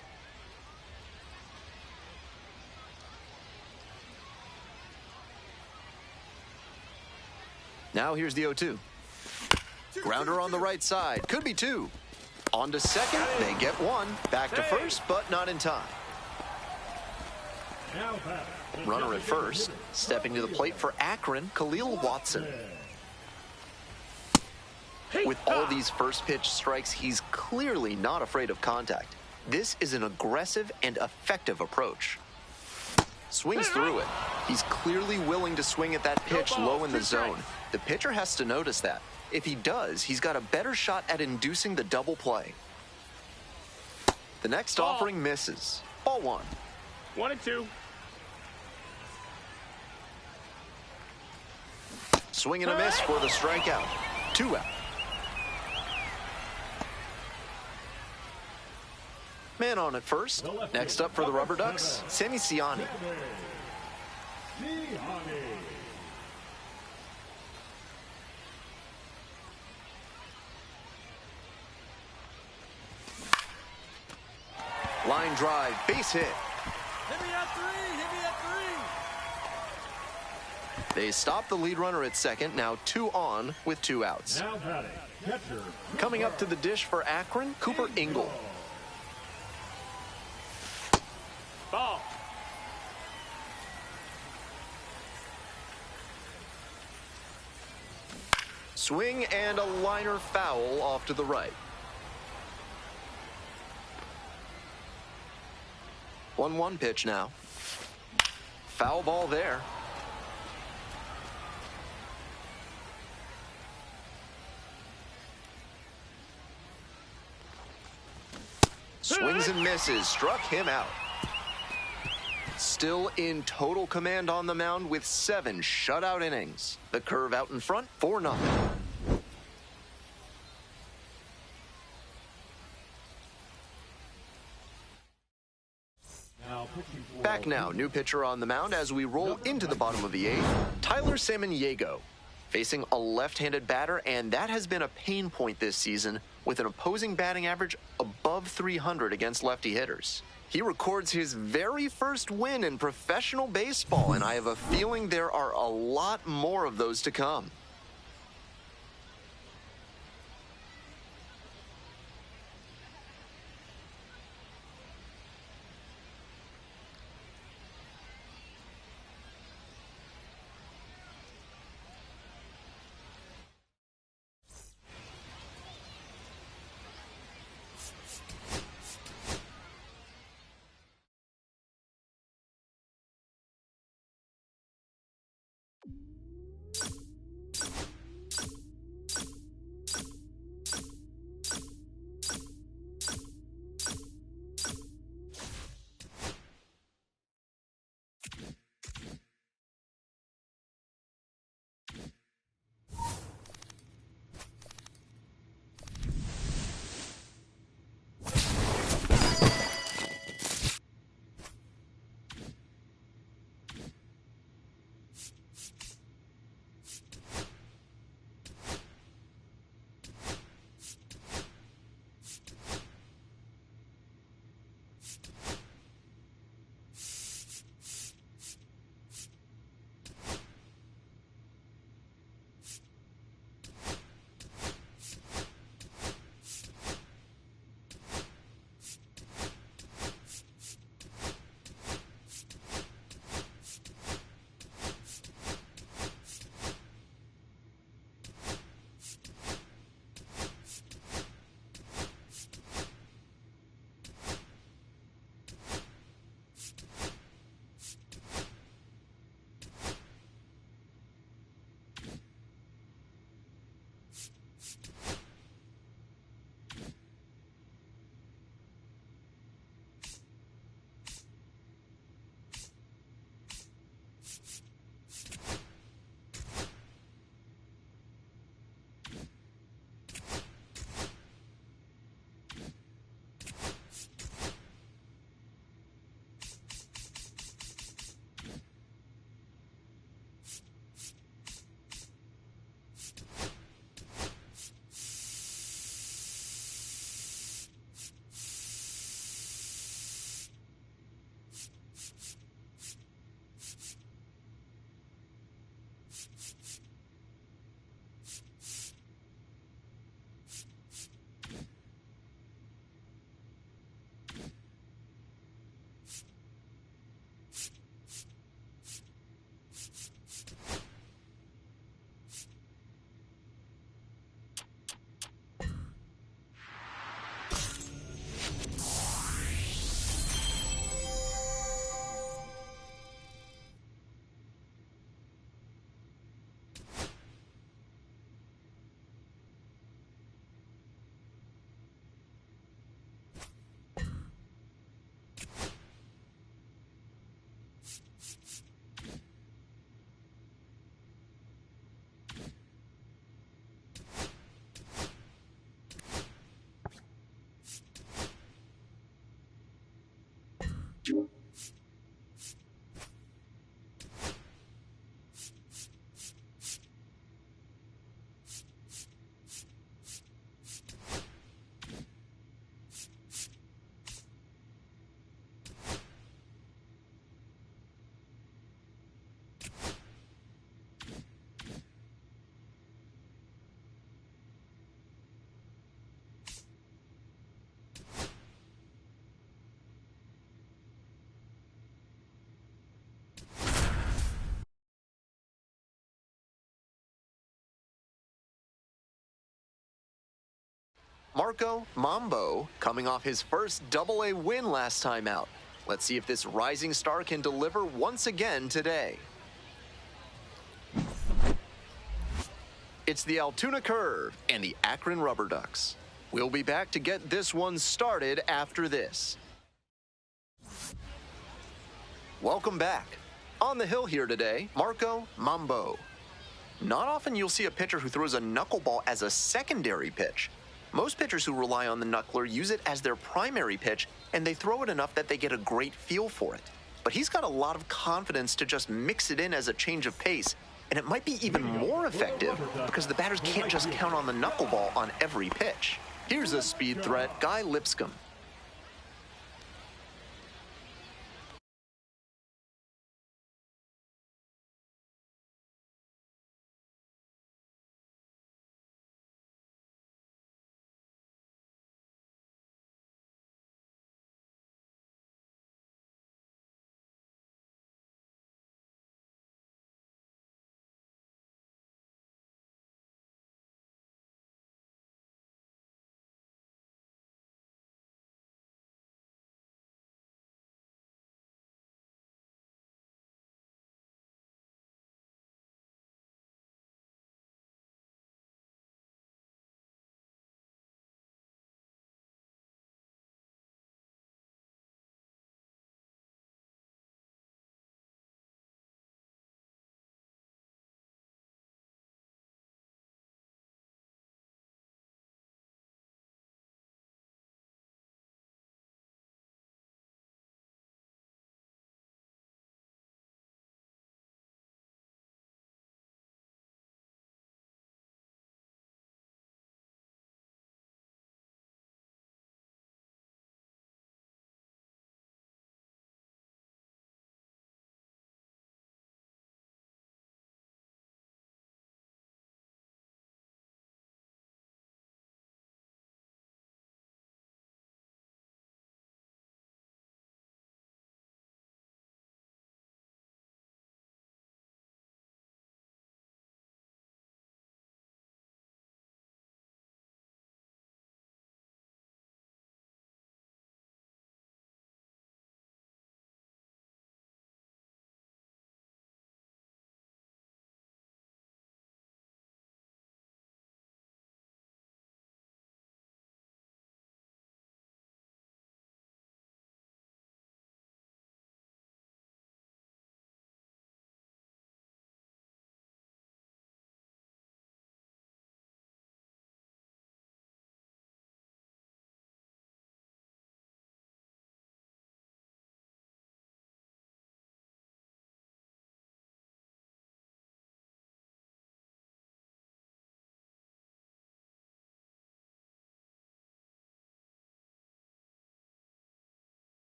Now here's the 0-2. Grounder on the right side. Could be 2. On to second. They get 1. Back to first, but not in time. Runner at first. Stepping to the plate for Akron, Khalil Watson. With all these first pitch strikes, he's clearly not afraid of contact. This is an aggressive and effective approach. Swings through it. He's clearly willing to swing at that pitch low in the zone. The pitcher has to notice that. If he does, he's got a better shot at inducing the double play. The next offering misses. Ball 1. 1 and 2. Swing and a miss for the strikeout. 2 out. Man on at first. Next up for the Rubber Ducks, Sammy Siani. Line drive, base hit. Hit me at 3, hit me at 3. They stop the lead runner at second, now 2 on with 2 outs. Coming up to the dish for Akron, Cooper Ingle. Ball. Swing and a liner foul off to the right. 1-1 pitch now. Foul ball there. Swings and misses, struck him out. Still in total command on the mound with 7 shutout innings. The curve out in front, 4-0. Back now, new pitcher on the mound as we roll into the bottom of the 8th. Tyler Samaniego facing a left-handed batter, and that has been a pain point this season with an opposing batting average above 300 against lefty hitters. He records his very first win in professional baseball, and I have a feeling there are a lot more of those to come. Marco Mambo coming off his first AA win last time out. Let's see if this rising star can deliver once again today. It's the Altoona Curve and the Akron Rubber Ducks. We'll be back to get this one started after this. Welcome back. On the hill here today, Marco Mambo. Not often you'll see a pitcher who throws a knuckleball as a secondary pitch. Most pitchers who rely on the knuckler use it as their primary pitch, and they throw it enough that they get a great feel for it. But he's got a lot of confidence to just mix it in as a change of pace, and it might be even more effective because the batters can't just count on the knuckleball on every pitch. Here's a speed threat, Guy Lipscomb.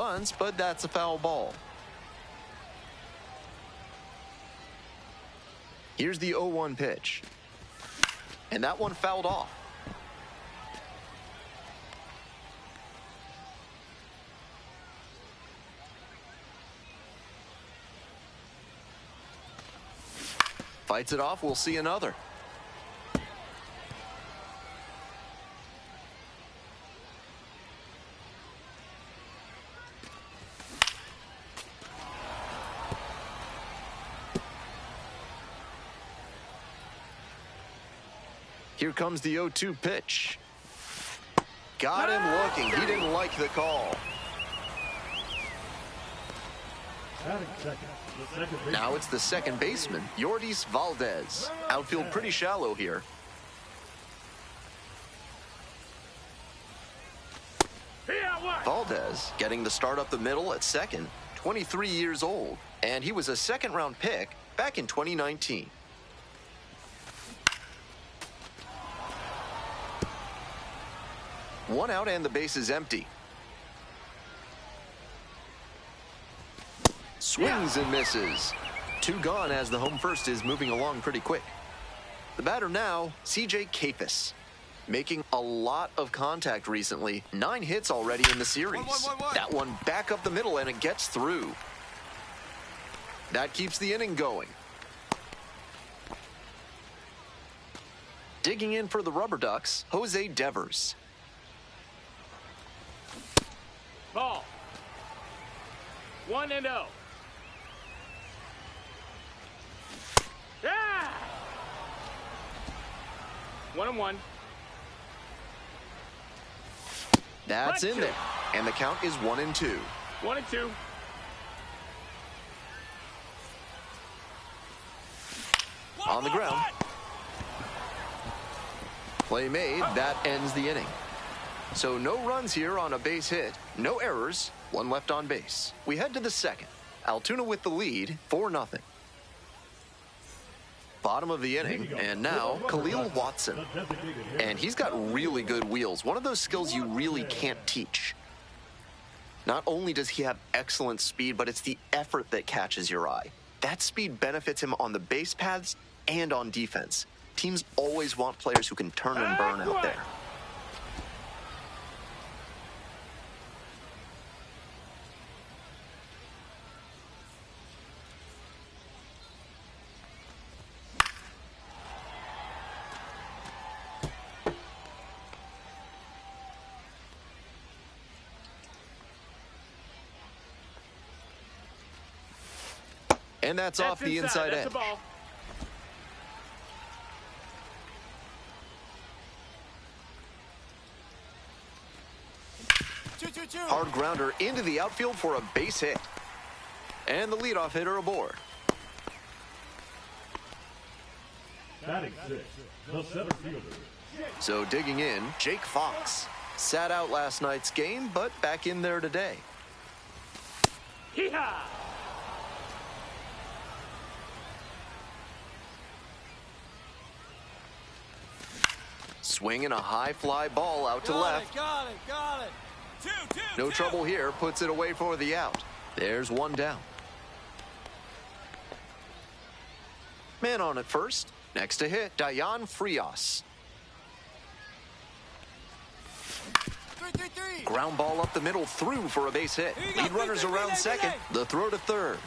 bunts, but that's a foul ball. Here's the 0-1 pitch. And that one fouled off. Fights it off, we'll see another. Here comes the 0-2 pitch. Got him looking. He didn't like the call. Now it's the second baseman, Yordis Valdez. Outfield pretty shallow here. Valdez getting the start up the middle at second, 23 years old, and he was a second-round pick back in 2019. One out and the base is empty. Swings and misses. Two gone as the home first is moving along pretty quick. The batter now, CJ Kapis. Making a lot of contact recently. 9 hits already in the series. That one back up the middle and it gets through. That keeps the inning going. Digging in for the Rubber Ducks, Jose Devers. Ball. 1-0. Yeah! 1-1. That's in there. And the count is 1-2. 1-2. On the ground. Play made. That ends the inning. So no runs here on a base hit, no errors, one left on base. We head to the second. Altoona with the lead, 4-0. Bottom of the inning, and now Khalil Watson. And he's got really good wheels, one of those skills you really can't teach. Not only does he have excellent speed, but it's the effort that catches your eye. That speed benefits him on the base paths and on defense. Teams always want players who can turn and burn out there. And that's off the inside edge. Hard grounder into the outfield for a base hit. And the leadoff hitter aboard. Batting 6, the center fielder. So digging in, Jake Fox. Sat out last night's game, but back in there today. Hee-haw! Swinging a high fly ball out to left. Got it. No trouble here, puts it away for the out. There's one down. Man on at first. Next to hit, Dayan Frias. 3-3-3. Ground ball up the middle, through for a base hit. Lead runners around second. The throw to third.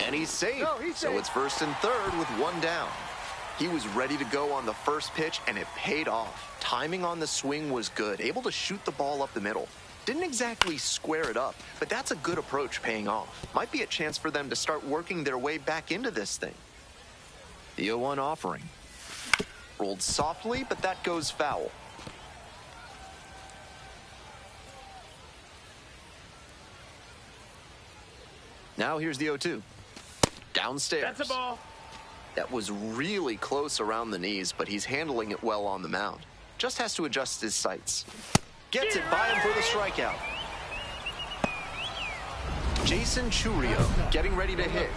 And he's safe. So it's first and third with one down. He was ready to go on the first pitch, and it paid off. Timing on the swing was good, able to shoot the ball up the middle. Didn't exactly square it up, but that's a good approach paying off. Might be a chance for them to start working their way back into this thing. The 0-1 offering. Rolled softly, but that goes foul. Now here's the 0-2. Downstairs. That's a ball. That was really close around the knees, but he's handling it well on the mound. Just has to adjust his sights. Gets it by him for the strikeout. Jason Churio getting ready to hit.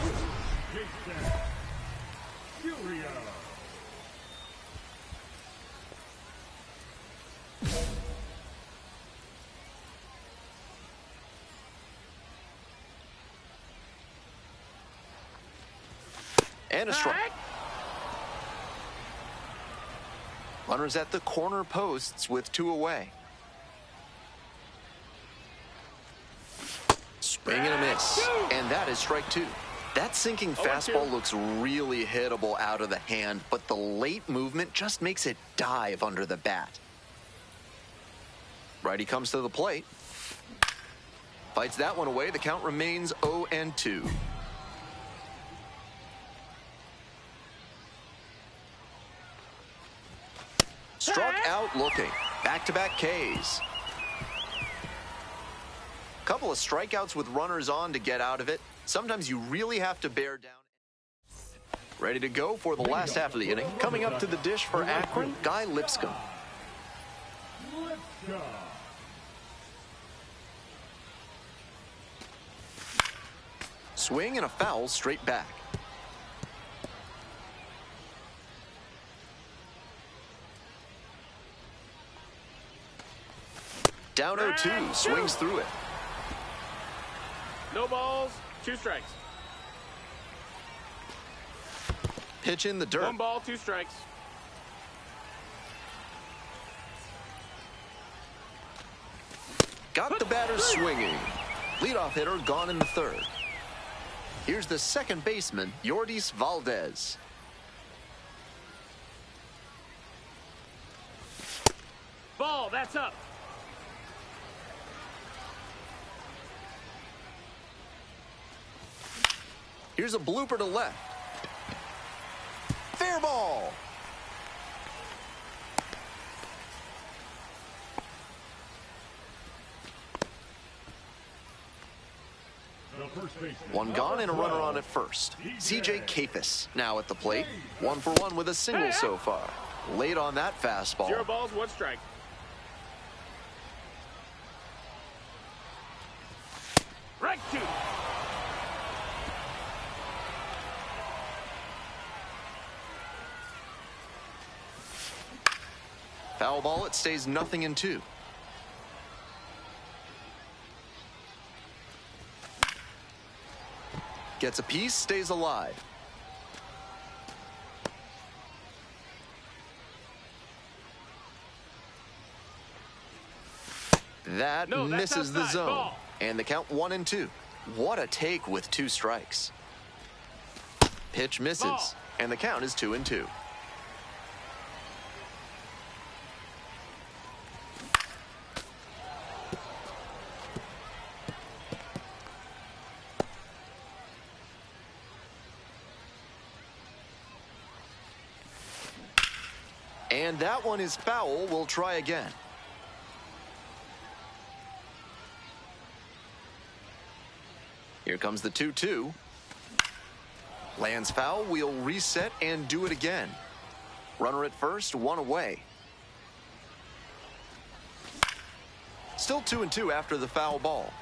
And a strike. Runners at the corner posts with 2 away. Swing and a miss. And that is strike 2. That sinking fastball looks really hittable out of the hand, but the late movement just makes it dive under the bat. Righty comes to the plate. Fights that one away. The count remains 0-2. Struck out looking. Back-to-back Ks. Couple of strikeouts with runners on to get out of it. Sometimes you really have to bear down. Ready to go for the last half of the inning. Coming up to the dish for Akron, Guy Lipscomb. Swing and a foul straight back. Down 0-2, swings through it. No balls, 2 strikes. Pitch in the dirt. 1 ball, 2 strikes. Got the batter swinging. Leadoff hitter gone in the 3rd. Here's the second baseman, Yordis Valdez. Ball, that's up. Here's a blooper to left. Fair ball. One gone and a runner on at first. CJ Kapis now at the plate. 1 for 1 with a single so far. Late on that fastball. 0 balls, 1 strike. Strike 2. Foul ball, it stays 0-2. Gets a piece, stays alive. That misses the zone. Ball. And the count 1-2. What a take with 2 strikes. Pitch misses. Ball. And the count is 2-2. And that one is foul. We'll try again. Here comes the 2-2. Lands foul. We'll reset and do it again. Runner at first, 1 away. Still 2-2 after the foul ball.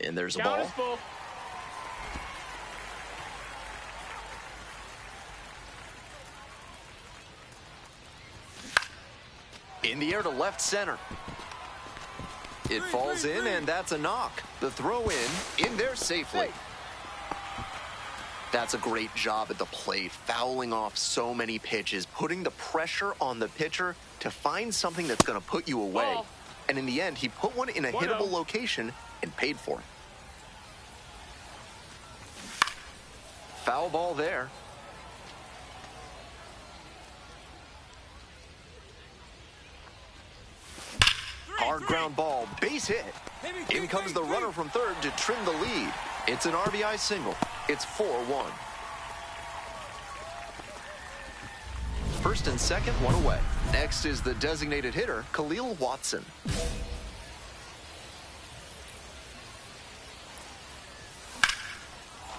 And there's a Count ball. is full. In the air to left center. It falls in, and that's a knock. The throw in there safely. That's a great job at the plate, fouling off so many pitches, putting the pressure on the pitcher to find something that's going to put you away. Ball. And in the end, he put one in a hittable location and paid for it. Foul ball there. Hard ground ball, base hit. In comes the runner from third to trim the lead. It's an RBI single. It's 4-1. First and second, 1 away. Next is the designated hitter, Khalil Watson.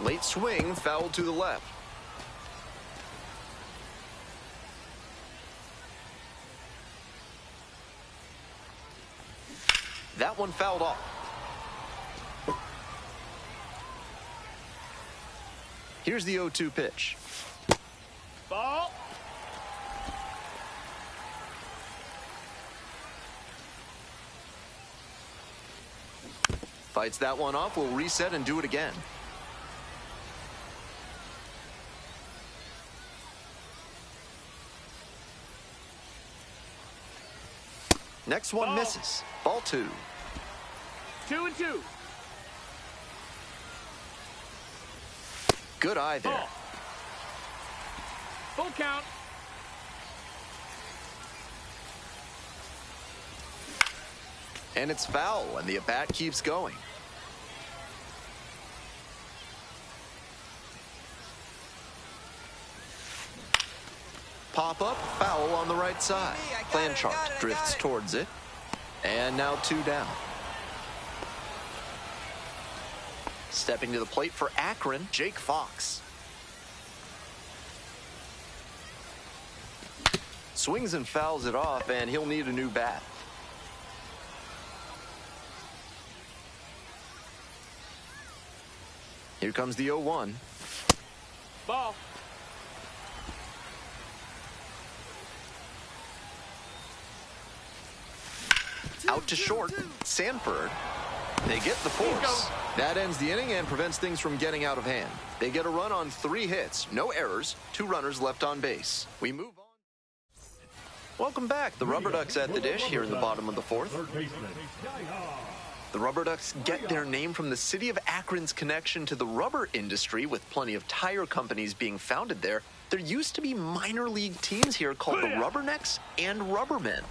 Late swing, foul to the left. That one fouled off. Here's the 0-2 pitch. Ball. Fights that one off, will reset and do it again. Next one misses. Ball 2. 2-2. Good eye there. Ball. Full count. And it's foul, and the at-bat keeps going. Pop up, foul on the right side. Blanchard drifts towards it. And now 2 down. Stepping to the plate for Akron, Jake Fox. Swings and fouls it off, and he'll need a new bat. Here comes the 0-1. Ball. Out to short. Sanford. They get the force. That ends the inning and prevents things from getting out of hand. They get a run on 3 hits, no errors, 2 runners left on base. We move on. Welcome back. The Rubber Ducks at the dish here in the bottom of the 4th. The Rubber Ducks get their name from the city of Akron's connection to the rubber industry, with plenty of tire companies being founded there. There used to be minor league teams here called the Rubbernecks and Rubbermen.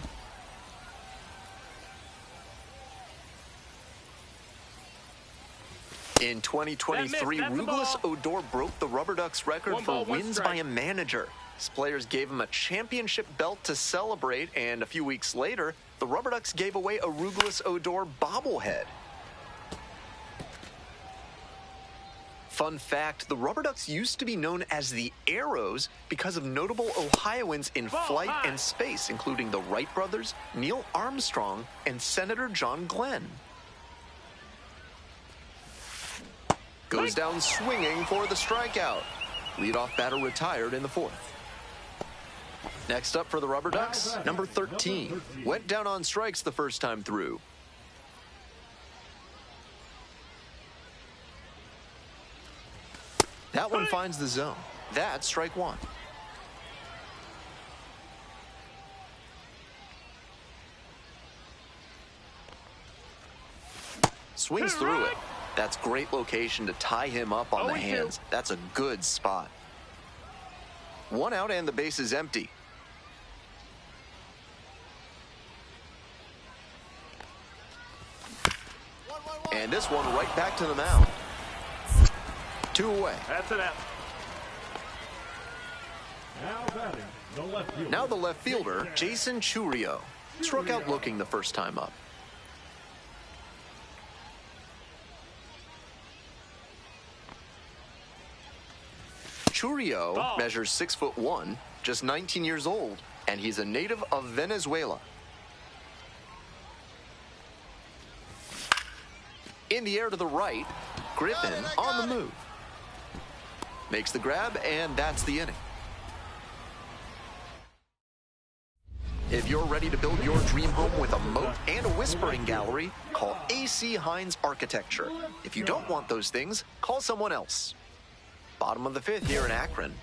In 2023, Rugelis Odor broke the Rubber Ducks record for wins by a manager. His players gave him a championship belt to celebrate, and a few weeks later, the Rubber Ducks gave away a Rugelis Odor bobblehead. Fun fact, the Rubber Ducks used to be known as the Arrows because of notable Ohioans in flight and space, including the Wright brothers, Neil Armstrong, and Senator John Glenn. Goes down swinging for the strikeout. Leadoff batter retired in the 4th. Next up for the Rubber Ducks, number 13. Went down on strikes the first time through. That one finds the zone. That's strike 1. Swings through it. That's great location to tie him up on the hands. That's a good spot. 1 out and the base is empty. And this one right back to the mound. 2 away. That's it out. Now the left fielder, Jason Churio. Struck out looking the first time up. Churio measures 6'1", just 19 years old, and he's a native of Venezuela. In the air to the right, Griffin on the move. Makes the grab, and that's the inning. If you're ready to build your dream home with a moat and a whispering gallery, call AC Hines Architecture. If you don't want those things, call someone else. Bottom of the 5th here in Akron.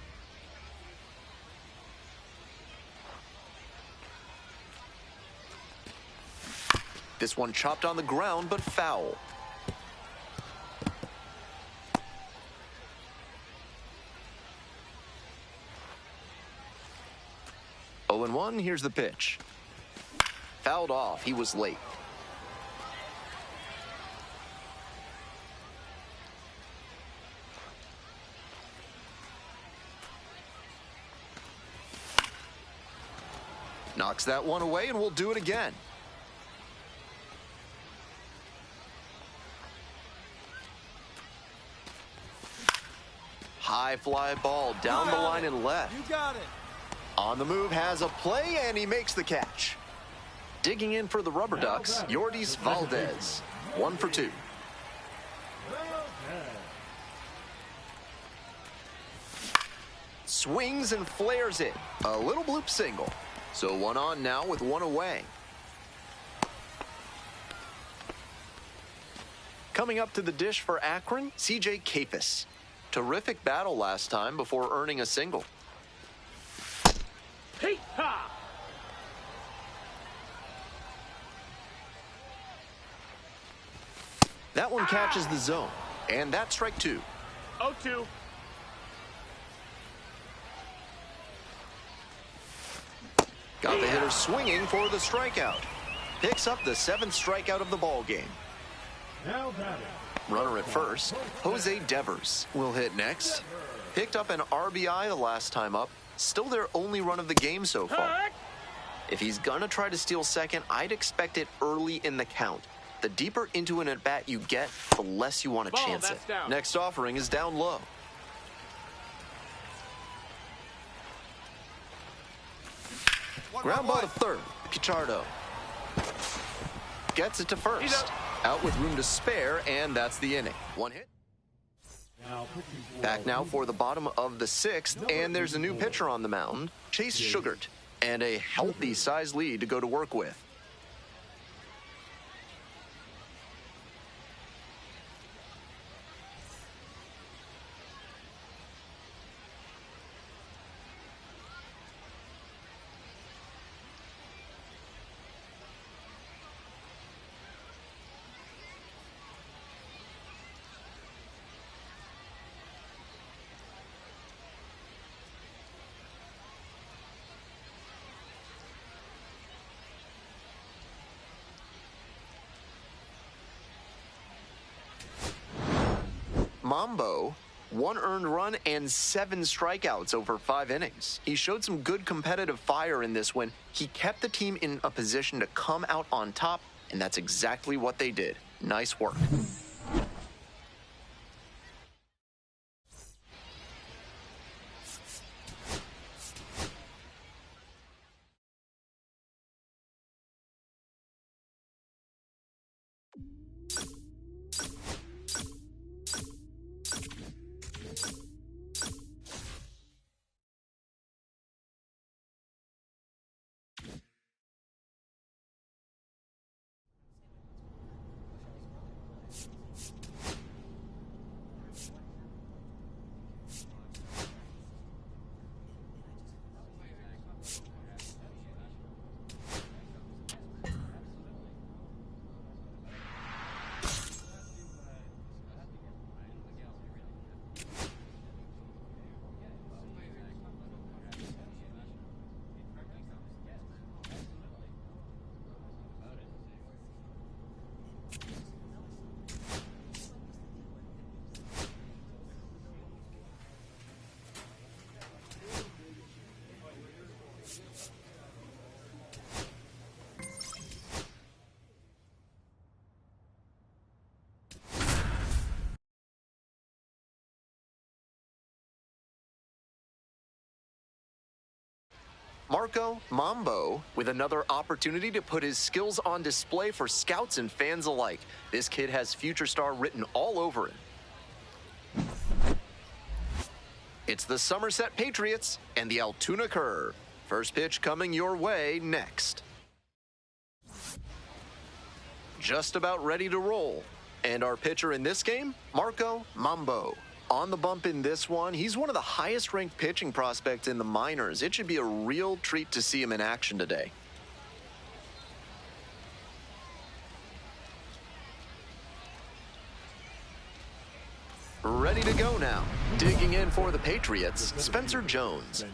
This one chopped on the ground, but foul. Oh and 1, here's the pitch. Fouled off, he was late. Knocks that one away, and we'll do it again. High fly ball down the line and left. You got it. On the move, has a play, and he makes the catch. Digging in for the Rubber Ducks, Yordis Valdez. 1 for 2. Swings and flares it. A little bloop single. So 1 on now with 1 away. Coming up to the dish for Akron, CJ Kapis. Terrific battle last time before earning a single. Hey, ha! That one catches the zone, and that's strike 2. 0-2. Got the hitter swinging for the strikeout. Picks up the 7th strikeout of the ball game. Now batting. Runner at first, Jose Devers will hit next. Picked up an RBI the last time up. Still their only run of the game so far. If he's gonna try to steal second, I'd expect it early in the count. The deeper into an at-bat you get, the less you want to chance it. Down. Next offering is down low. Ground ball to third. Pichardo gets it to first. Out with room to spare, and that's the inning. One hit. Back now for the bottom of the 6th, and there's a new pitcher on the mound, Chase Sugart, and a healthy size lead to go to work with. Mambo, 1 earned run and 7 strikeouts over 5 innings. He showed some good competitive fire in this win. He kept the team in a position to come out on top, and that's exactly what they did. Nice work. Marco Mambo with another opportunity to put his skills on display for scouts and fans alike. This kid has future star written all over him. It's the Somerset Patriots and the Altoona Curve. First pitch coming your way next. Just about ready to roll. And our pitcher in this game, Marco Mambo. On the bump in this one, he's one of the highest ranked pitching prospects in the minors. It should be a real treat to see him in action today. Ready to go now. Digging in for the Patriots, Spencer Jones.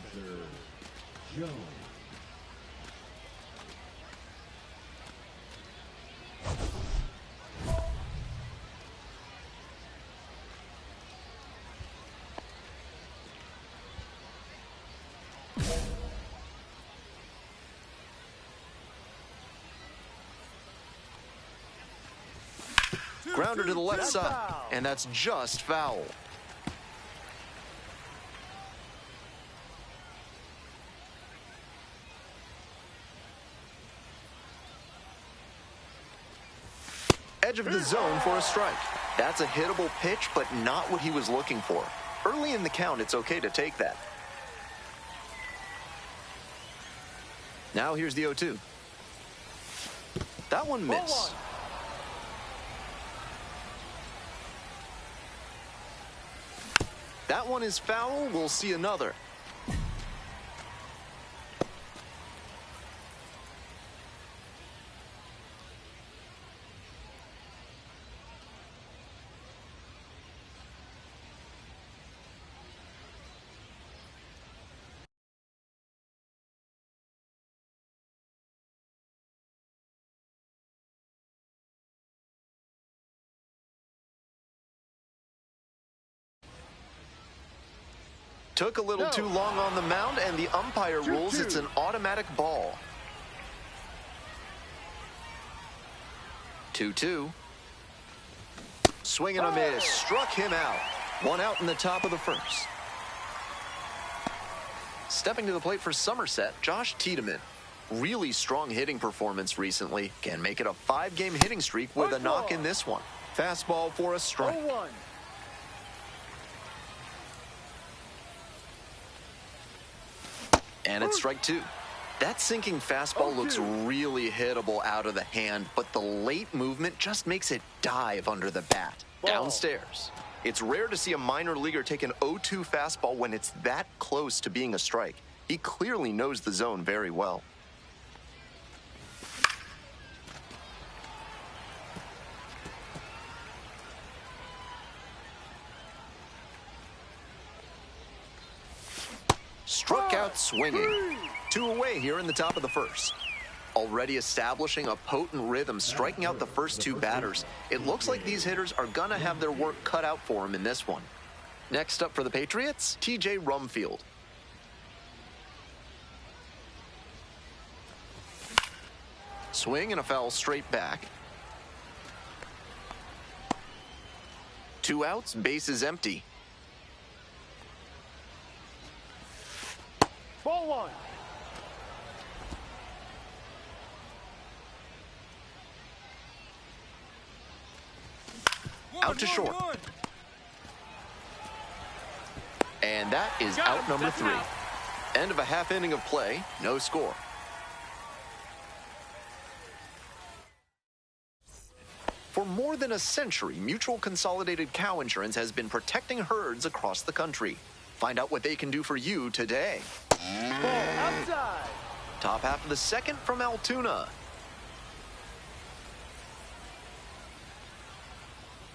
Grounder to the left side, and that's just foul. Edge of the zone for a strike. That's a hittable pitch, but not what he was looking for. Early in the count, it's okay to take that. Now here's the 0-2. That one missed. That one is foul. We'll see another. Took a little too long on the mound, and the umpire rules it's an automatic ball. 2-2. Swing and a miss. Struck him out. One out in the top of the first. Stepping to the plate for Somerset, Josh Tiedemann. Really strong hitting performance recently. Can make it a 5-game hitting streak with a knock in this one. Fastball for a strike. 0-1. And it's strike 2. That sinking fastball looks really hittable out of the hand, but the late movement just makes it dive under the bat. Downstairs. It's rare to see a minor leaguer take an 0-2 fastball when it's that close to being a strike. He clearly knows the zone very well. Struck out swinging. 2 away here in the top of the first. Already establishing a potent rhythm, striking out the first 2 batters. It looks like these hitters are going to have their work cut out for them in this one. Next up for the Patriots, TJ Rumfield. Swing and a foul straight back. 2 outs, bases empty. Ball 1. Out to short. And that is out number 3. End of a half inning of play, no score. For more than a century, Mutual Consolidated Cow Insurance has been protecting herds across the country. Find out what they can do for you today. Ball outside. Top half of the second from Altoona.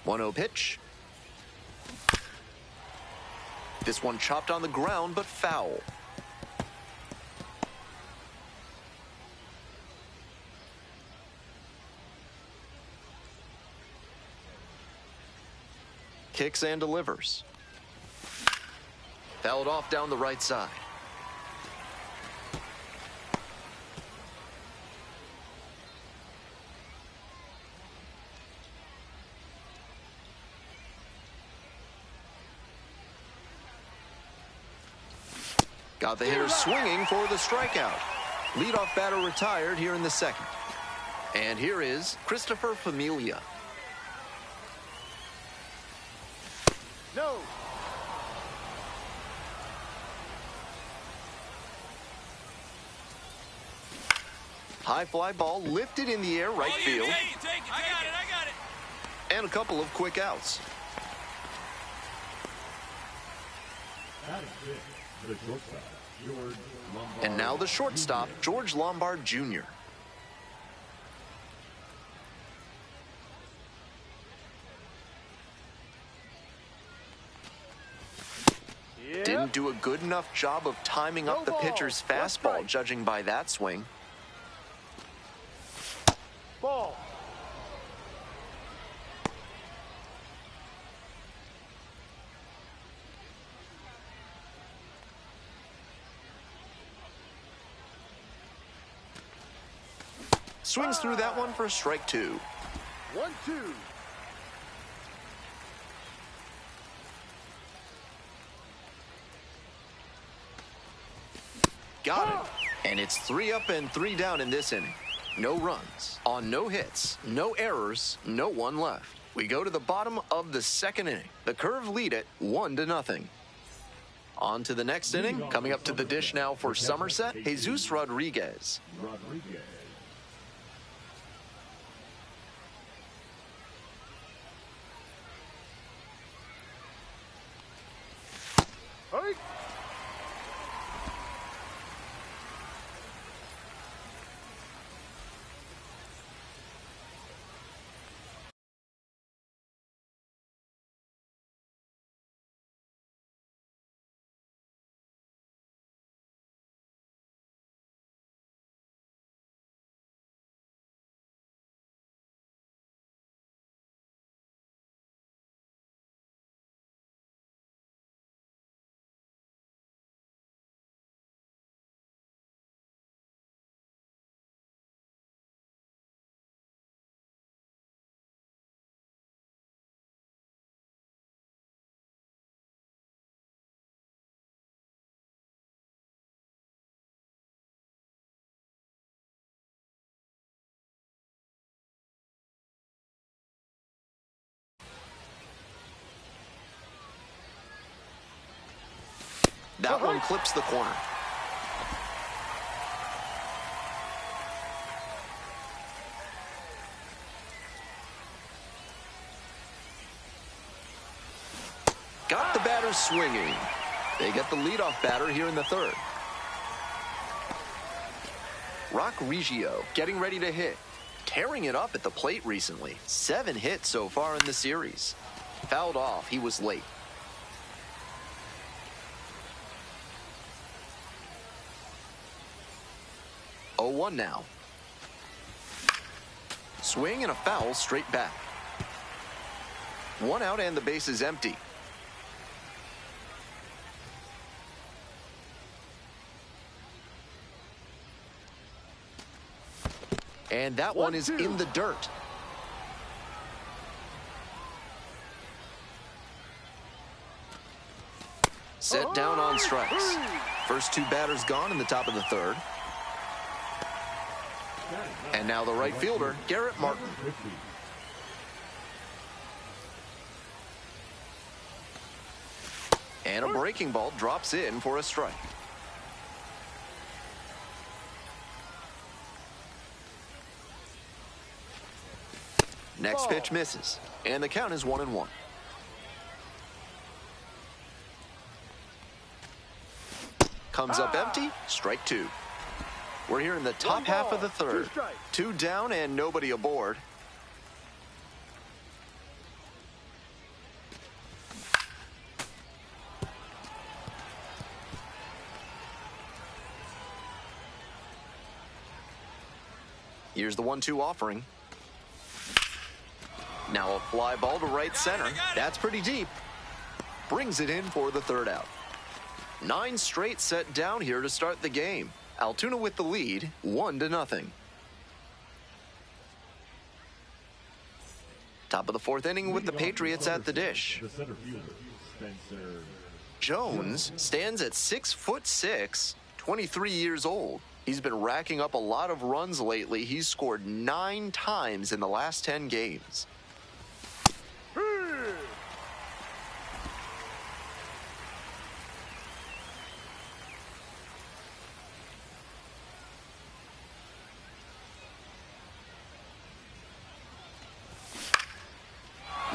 1-0 pitch. This one chopped on the ground, but foul. Kicks and delivers. Fouled off down the right side. Got the hitter swinging for the strikeout. Leadoff batter retired here in the second. And here is Christopher Familia. No. High fly ball lifted in the air right field. Take it. I got it. And a couple of quick outs. And now the shortstop, George Lombard Jr. Didn't do a good enough job of timing up the pitcher's fastball, judging by that swing. Ball. Swings through that one for strike 2. 1-2. Got it. And it's 3 up and 3 down in this inning. No runs on no hits, no errors, no one left. We go to the bottom of the second inning. The Curve lead it 1-0. On to the next inning. Coming up to the dish now for Somerset, Jesus Rodriguez. Hey. That one clips the corner. Got the batter swinging. They get the leadoff batter here in the third. Rock Reggio getting ready to hit. Tearing it up at the plate recently. 7 hits so far in the series. Fouled off. He was late. Oh, 1 now. Swing and a foul straight back. 1 out and the base is empty. And that one is in the dirt. Set down on strikes. First 2 batters gone in the top of the third. And now the right fielder, Garrett Martin. And a breaking ball drops in for a strike. Next pitch misses, and the count is 1-1. Comes up empty, strike 2. We're here in the top half of the third. 2 down and nobody aboard. Here's the 1-2 offering. Now a fly ball to right center. That's pretty deep. Brings it in for the third out. 9 straight set down here to start the game. Altoona with the lead, 1-0. Top of the 4th inning with the Patriots at the dish. Jones stands at 6'6", 23 years old. He's been racking up a lot of runs lately. He's scored 9 times in the last 10 games.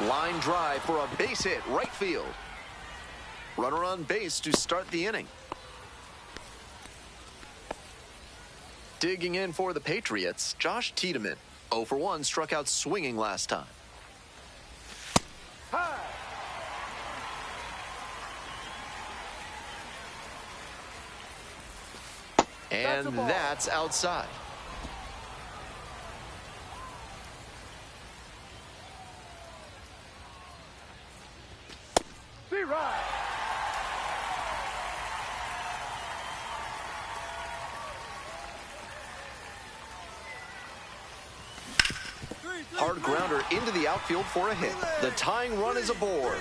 Line drive for a base hit, right field. Runner on base to start the inning. Digging in for the Patriots, Josh Tiedemann. 0 for 1, struck out swinging last time. And that's outside. Hard grounder into the outfield for a hit. The tying run is aboard.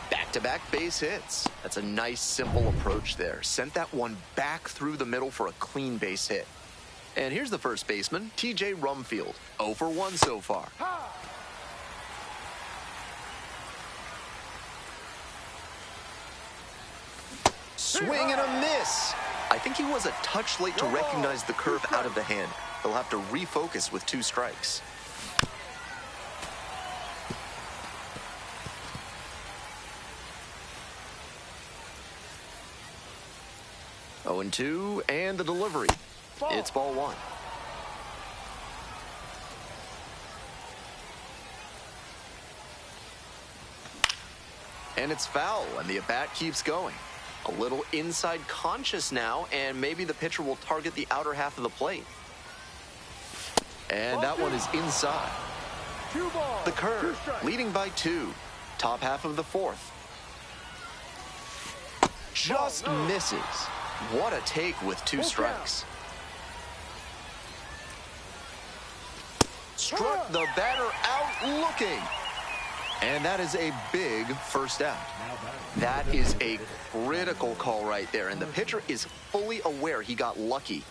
Back-to-back base hits. That's a nice, simple approach there. Sent that one back through the middle for a clean base hit. And here's the first baseman, T.J. Rumfield. 0 for 1 so far. Swing and a miss. I think he was a touch late to recognize the curve out of the hand. He'll have to refocus with 2 strikes. 0-2, and the delivery. It's ball one. And it's foul, and the at-bat keeps going. A little inside conscious now, and maybe the pitcher will target the outer half of the plate. And that one is inside. The curve, leading by 2. Top half of the fourth. Just misses. What a take with 2 strikes. Struck the batter out looking. And that is a big first out. That is a critical call right there. And the pitcher is fully aware he got lucky.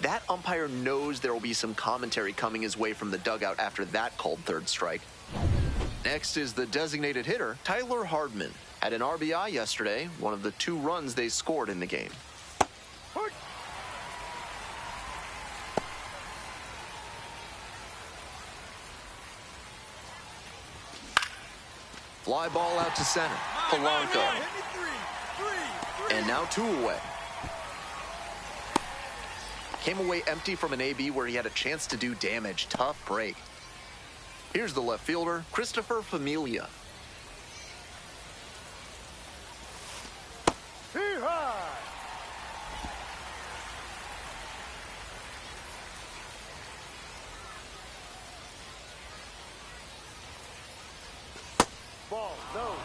That umpire knows there will be some commentary coming his way from the dugout after that called third strike. Next is the designated hitter, Tyler Hardman. Had an RBI yesterday, one of the 2 runs they scored in the game. Fly ball out to center. Polanco. And now 2 away. Came away empty from an AB where he had a chance to do damage. Tough break. Here's the left fielder, Christopher Familia. Ball, no.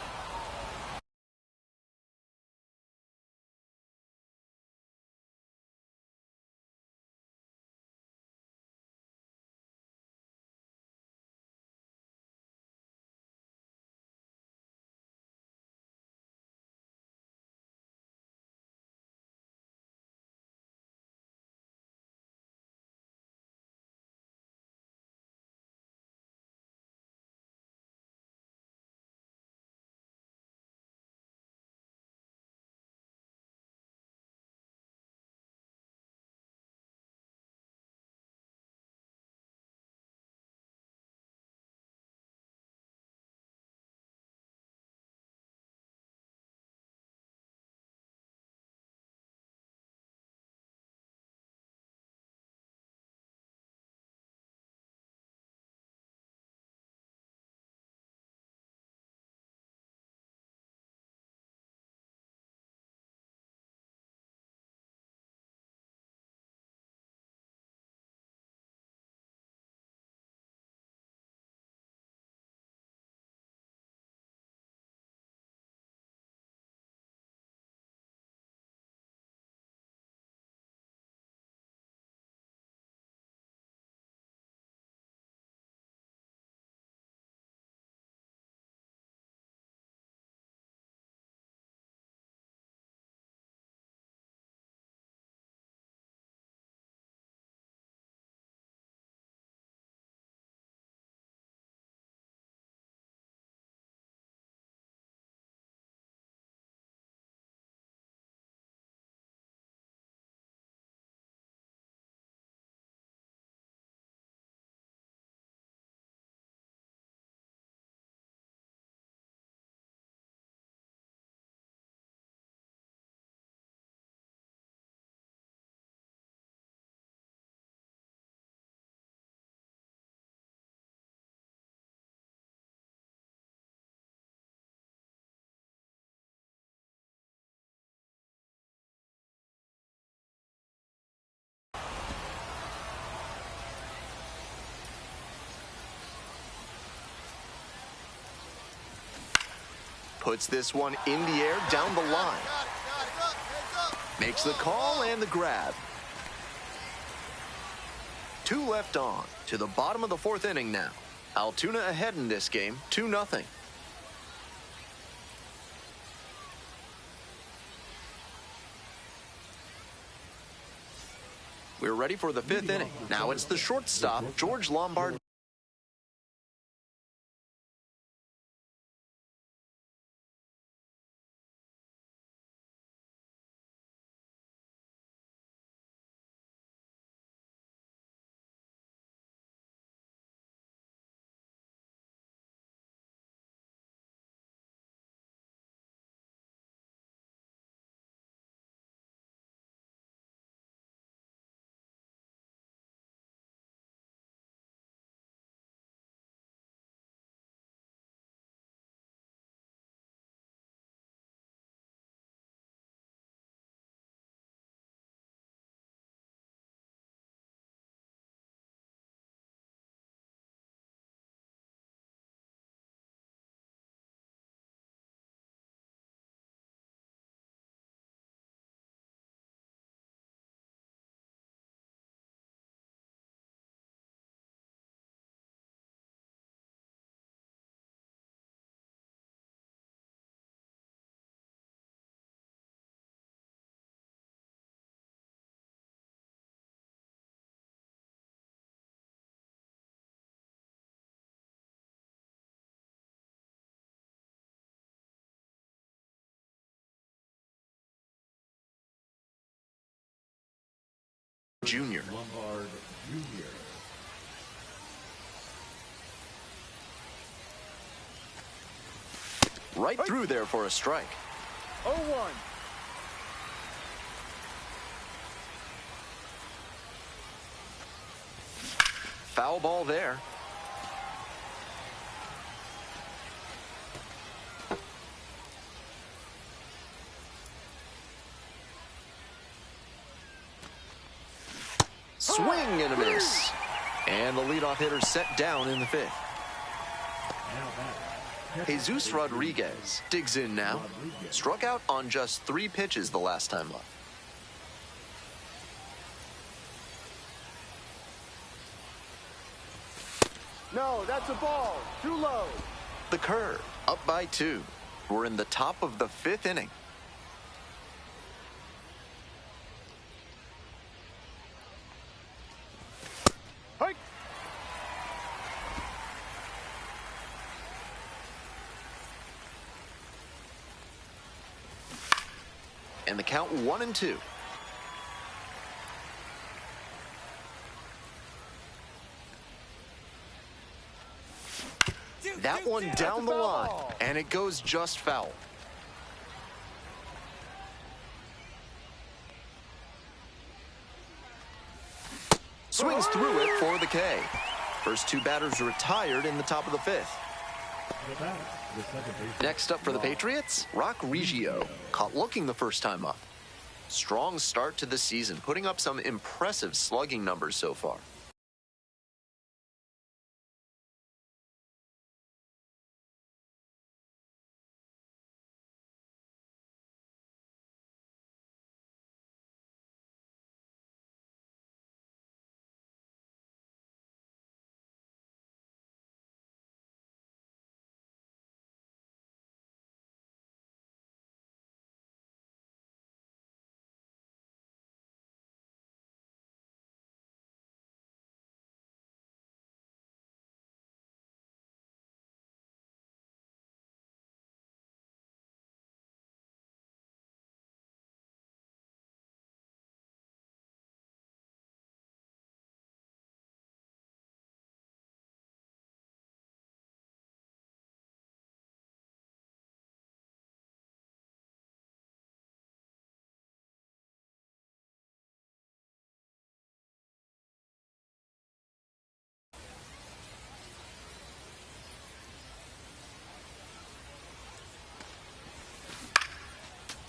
Puts this one in the air down the line. Makes the call and the grab. 2 left on to the bottom of the 4th inning now. Altoona ahead in this game, 2-0. We're ready for the 5th inning. Now it's the shortstop, George Lombard. Jr. Lombard Jr. Right through there for a strike. 0-1. Foul ball there. Swing and a miss. And the leadoff hitter set down in the fifth. Jesus Rodriguez digs in now. Struck out on just 3 pitches the last time up. No, that's a ball. Too low. The curve, up by 2. We're in the top of the 5th inning. Hike. And the count 1-2. That one down the line, and it goes just foul. Swings through it for the K. First 2 batters retired in the top of the 5th. Next up for the Patriots, Rock Reggio, caught looking the first time up. Strong start to the season, putting up some impressive slugging numbers so far.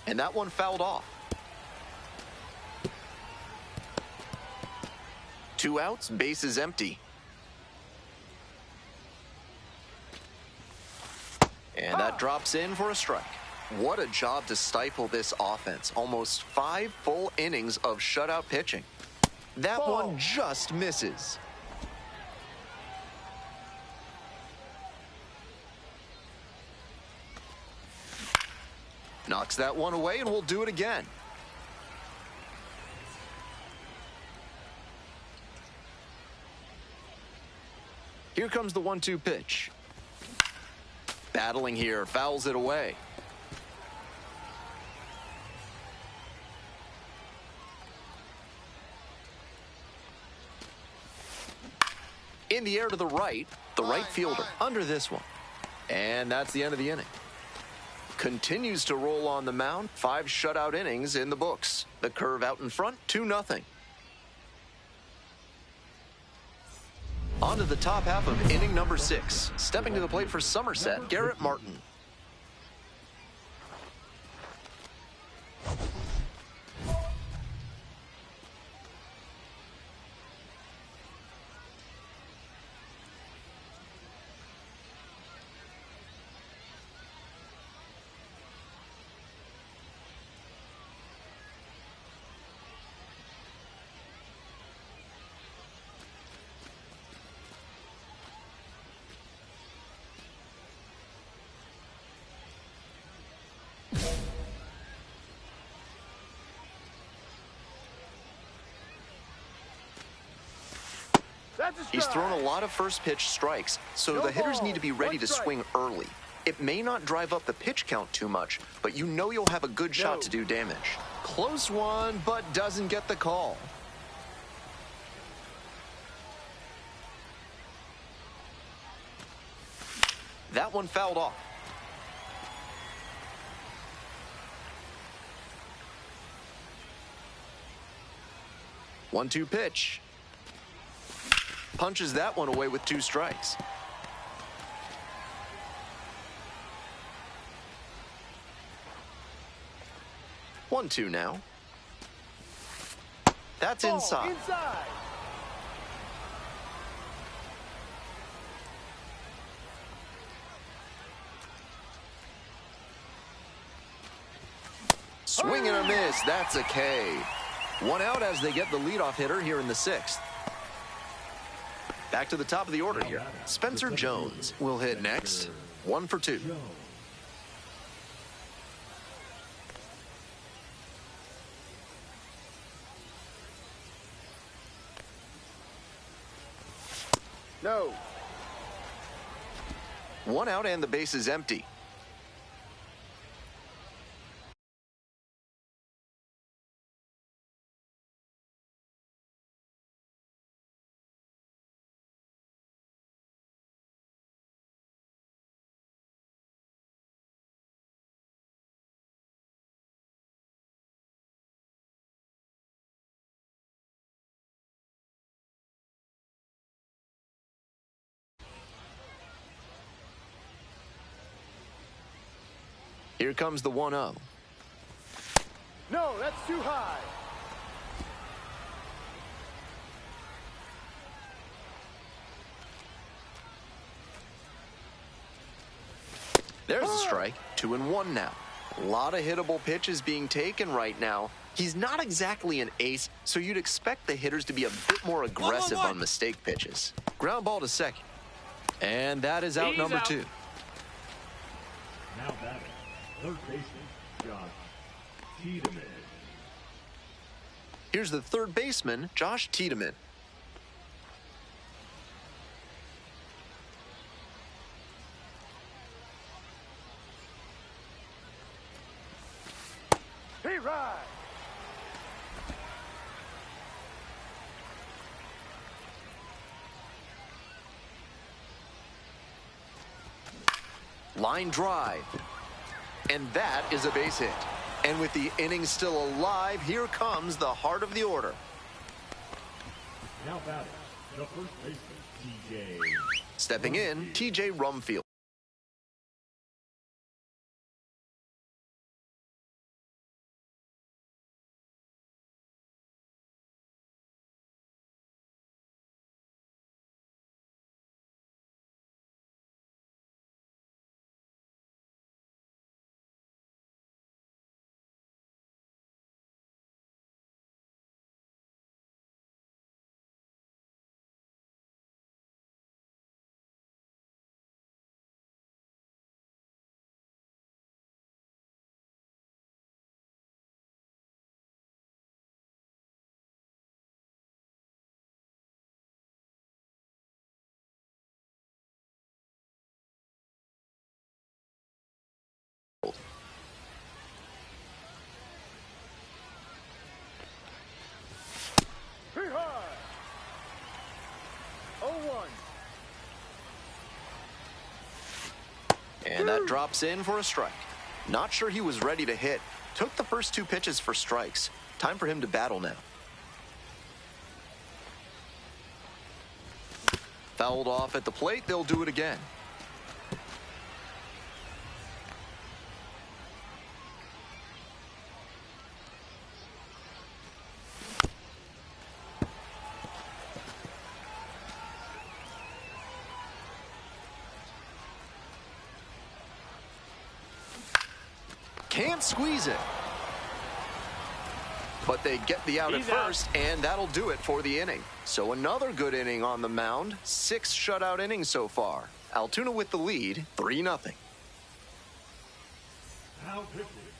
And that one fouled off. 2 outs, bases empty. And that drops in for a strike. What a job to stifle this offense. Almost 5 full innings of shutout pitching. That one just misses. Knocks that one away, and we'll do it again. Here comes the 1-2 pitch. Battling here, fouls it away. In the air to the right fielder under this one. And that's the end of the inning. Continues to roll on the mound. 5 shutout innings in the books. The curve out in front, 2-0. On to the top half of inning number 6. Stepping to the plate for Somerset, Garrett Martin. He's thrown a lot of first pitch strikes, so the hitters need to be ready to swing early. It may not drive up the pitch count too much, but you know you'll have a good shot to do damage. Close one, but doesn't get the call. That one fouled off. One-two pitch. Punches that one away with 2 strikes. 1-2 now. That's inside. Swing and a miss. That's a K. 1 out as they get the leadoff hitter here in the 6th. Back to the top of the order here. Spencer Jones will hit next. 1 for 2. No. 1 out and the base is empty. Here comes the 1-0. No, that's too high. There's the strike. 2-1 now. A lot of hittable pitches being taken right now. He's not exactly an ace, so you'd expect the hitters to be a bit more aggressive on mistake pitches. Ground ball to second. And that is out. He's number out. 2. Now batting, third baseman, Josh Tiedemann. Here's the third baseman, Josh Tiedemann. Hey, ride. Line drive. And that is a base hit. And with the inning still alive, here comes the heart of the order. Now batting, the first baseman, TJ. Stepping in, TJ Rumfield. Hey, high. 0-1. And that drops in for a strike. Not sure he was ready to hit. Took the first 2 pitches for strikes. Time for him to battle now. Fouled off at the plate. They'll do it again. Can't squeeze it. But they get the out at first, and that'll do it for the inning. So another good inning on the mound. 6 shutout innings so far. Altoona with the lead, 3-0.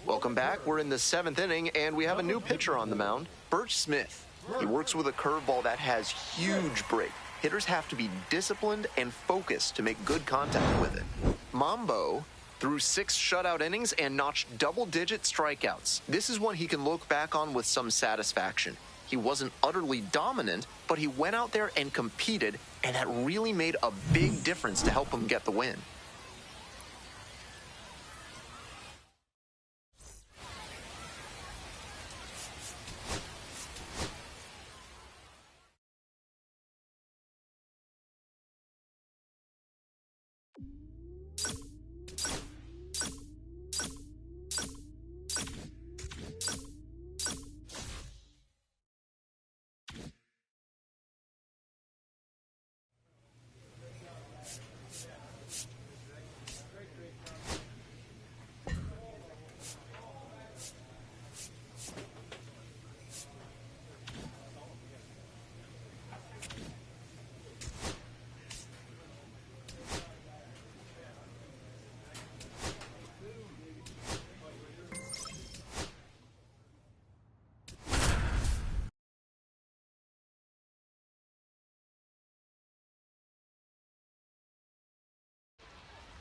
Welcome back. We're in the 7th inning, and we have a new pitcher on the mound, Birch Smith. He works with a curveball that has huge break. Hitters have to be disciplined and focused to make good contact with it. Mambo threw 6 shutout innings and notched double-digit strikeouts. This is one he can look back on with some satisfaction. He wasn't utterly dominant, but he went out there and competed, and that really made a big difference to help him get the win.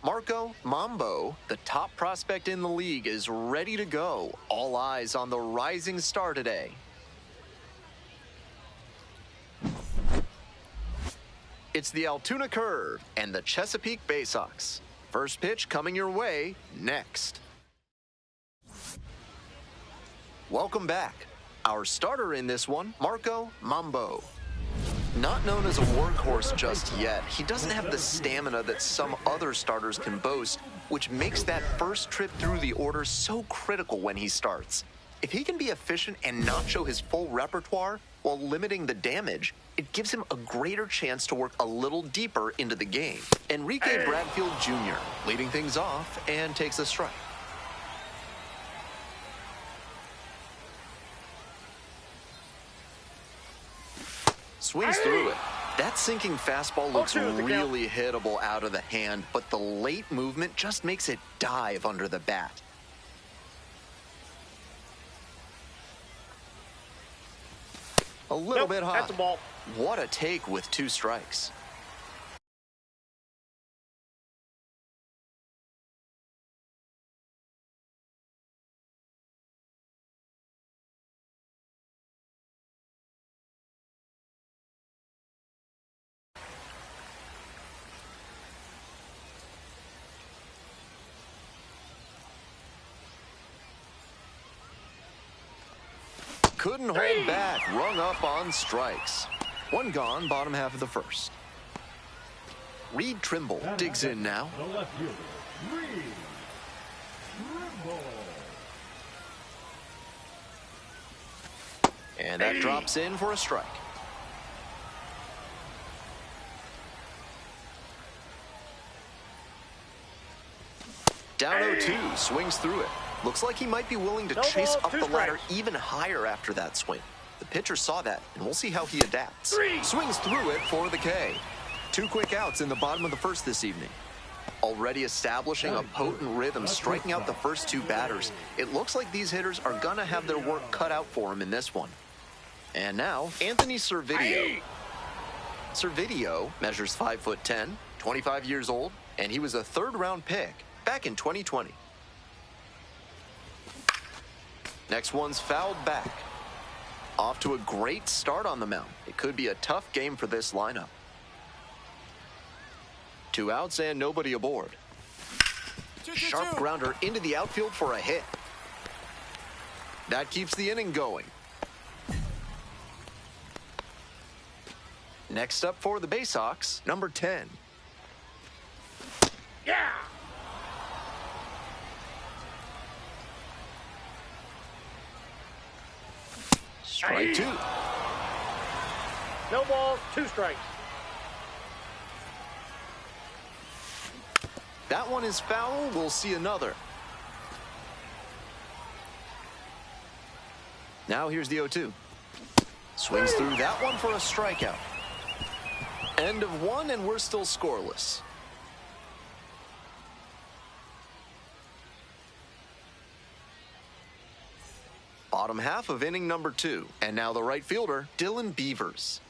Marco Mambo, the top prospect in the league, is ready to go. All eyes on the rising star today. It's the Altoona Curve and the Chesapeake Bay Sox. First pitch coming your way next. Welcome back. Our starter in this one, Marco Mambo. Not known as a workhorse just yet, he doesn't have the stamina that some other starters can boast, which makes that first trip through the order so critical when he starts. If he can be efficient and not show his full repertoire while limiting the damage, it gives him a greater chance to work a little deeper into the game. Enrique Bradfield Jr. leading things off and takes a strike. Swings through it. That sinking fastball looks really hittable out of the hand, but the late movement just makes it dive under the bat. A little bit hot. That's a ball. What a take with 2 strikes. Couldn't hold back, rung up on strikes. 1 gone, bottom half of the first. Reed Trimble digs in now. The left fielder, Reed Trimble. And that drops in for a strike. Down 0-2, swings through it. Looks like he might be willing to chase up the ladder even higher after that swing. The pitcher saw that, and we'll see how he adapts. Swings through it for the K. 2 quick outs in the bottom of the first this evening. Already establishing a potent rhythm, striking out the first 2 batters. It looks like these hitters are going to have their work cut out for him in this one. And now, Anthony Servideo. Servideo measures 5'10", 25 years old, and he was a 3rd-round pick back in 2020. Next one's fouled back. Off to a great start on the mound. It could be a tough game for this lineup. 2 outs and nobody aboard. Sharp grounder into the outfield for a hit. That keeps the inning going. Next up for the Bay Sox, number 10. Yeah! Strike 2. No balls, 2 strikes. That one is foul. We'll see another. Now here's the 0-2. Swings through that one for a strikeout. End of 1, and we're still scoreless. Bottom half of inning number 2. And now the right fielder, Dylan Beavers.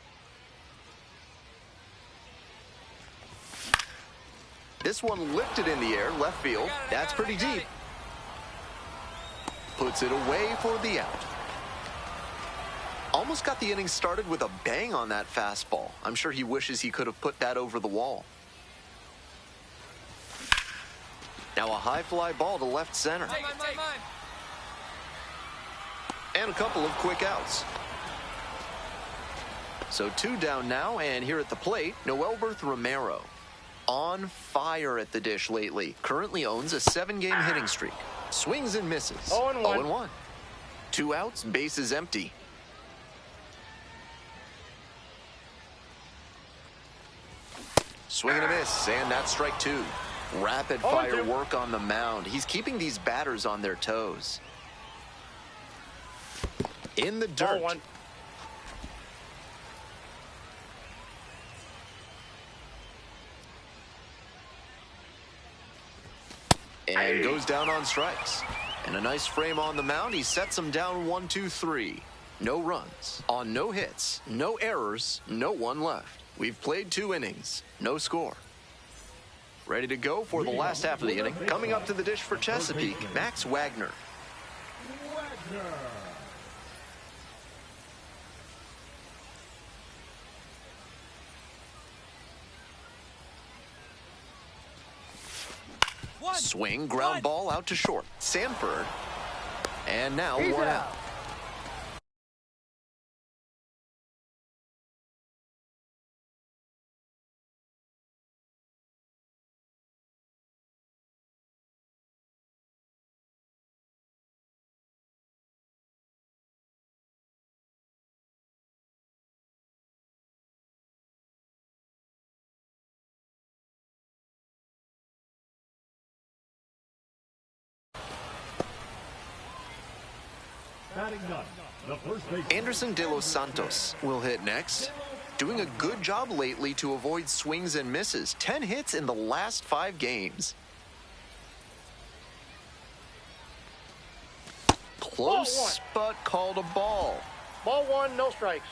This one lifted in the air, left field. That's pretty deep. Puts it away for the out. Almost got the inning started with a bang on that fastball. I'm sure he wishes he could have put that over the wall. Now a high fly ball to left center. And a couple of quick outs. So 2 down now, and here at the plate, Noelberth Romero. On fire at the dish lately. Currently owns a 7-game hitting streak. Swings and misses. 0-1. 2 outs, bases empty. Swing and a miss, and that's strike 2. Rapid fire work on the mound. He's keeping these batters on their toes. In the dirt. And goes down on strikes. And a nice frame on the mound. He sets them down 1-2-3. No runs on no hits, no errors, no one left. We've played 2 innings, no score. Ready to go for the last half of the inning. Coming up to the dish for Chesapeake, Max Wagner. Swing, ground ball out to short. Sanford. And now one out. Anderson de los Santos will hit next. Doing a good job lately to avoid swings and misses. 10 hits in the last 5 games. Close, but called a ball. Ball 1, no strikes.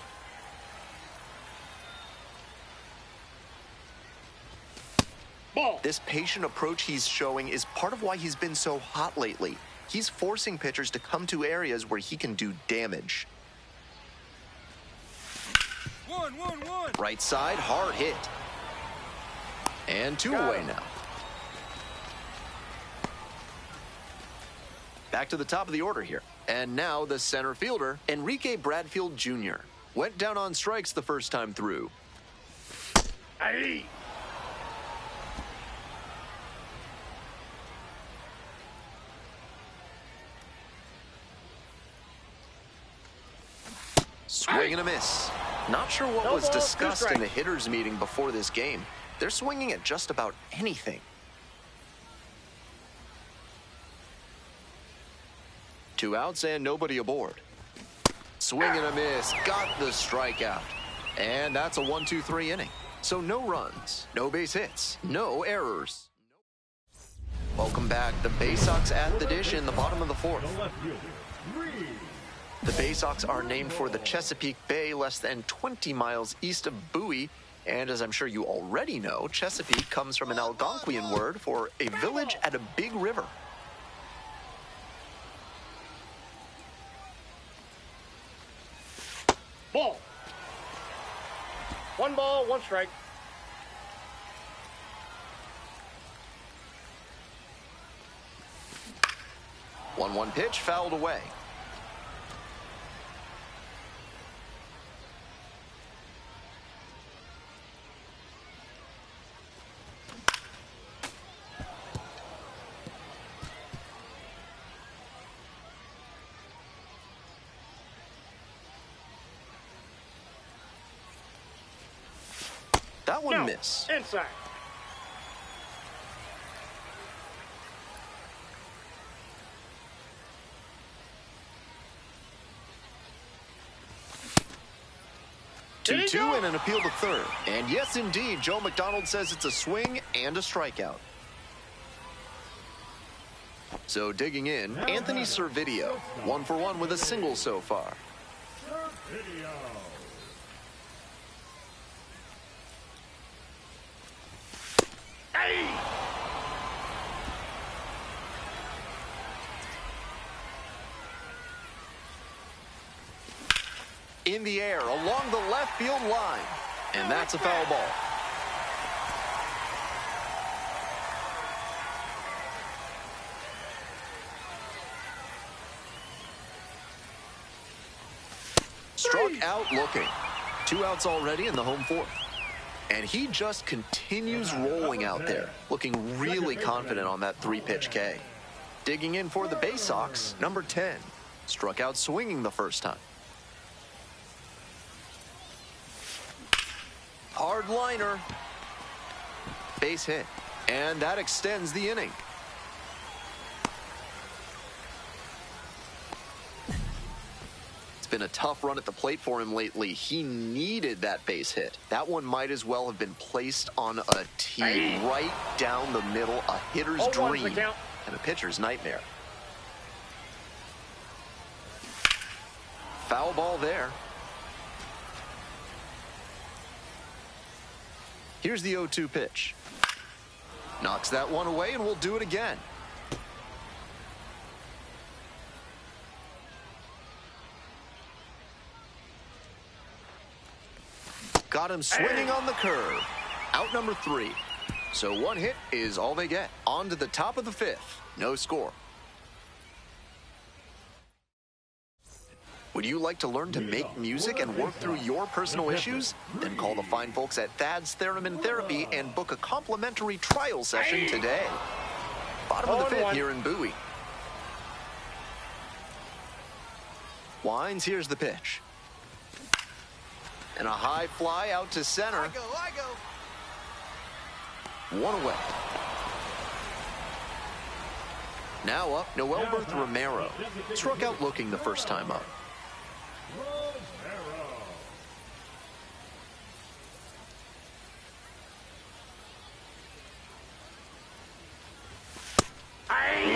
Ball. This patient approach he's showing is part of why he's been so hot lately. He's forcing pitchers to come to areas where he can do damage. 1-1-1. Right side, hard hit. And 2 away now. Back to the top of the order here. And now the center fielder, Enrique Bradfield Jr. Went down on strikes the first time through. Aye. Swing and a miss. Not sure what was discussed in the hitters meeting before this game. They're swinging at just about anything. 2 outs and nobody aboard. Swing and a miss. Got the strikeout. And that's a 1-2-3 inning. So no runs, no base hits, no errors. Welcome back. The Bay Sox at the dish in the bottom of the 4th. The Bay Sox are named for the Chesapeake Bay, less than 20 miles east of Bowie. And as I'm sure you already know, Chesapeake comes from an Algonquian word for a village at a big river. Ball. 1 ball, 1 strike. One pitch, fouled away. That one missed. Inside. Two and an appeal to third. And yes, indeed, Joe McDonald says it's a swing and a strikeout. So digging in, Anthony Servideo, 1 for 1 with a single so far. In the air, along the left field line. And that's a foul ball. Struck out looking. 2 outs already in the home 4th. And he just continues rolling out there, looking really confident on that 3-pitch K. Digging in for the Bay Sox, number 10. Struck out swinging the first time. Hard liner. Base hit. And that extends the inning. It's been a tough run at the plate for him lately. He needed that base hit. That one might as well have been placed on a tee right down the middle. A hitter's dream and a pitcher's nightmare. Foul ball there. Here's the 0-2 pitch. Knocks that one away, and we'll do it again. Got him swinging on the curve. Out number 3. So one hit is all they get. On to the top of the 5th. No score. Would you like to learn to make music and work through your personal issues? Then call the fine folks at Thad's Theremin Therapy and book a complimentary trial session today. Bottom of the 5th here in Bowie. Wines, here's the pitch. And a high fly out to center. I go. One away. Now up, Noel Berth Romero. Struck out looking the first time up.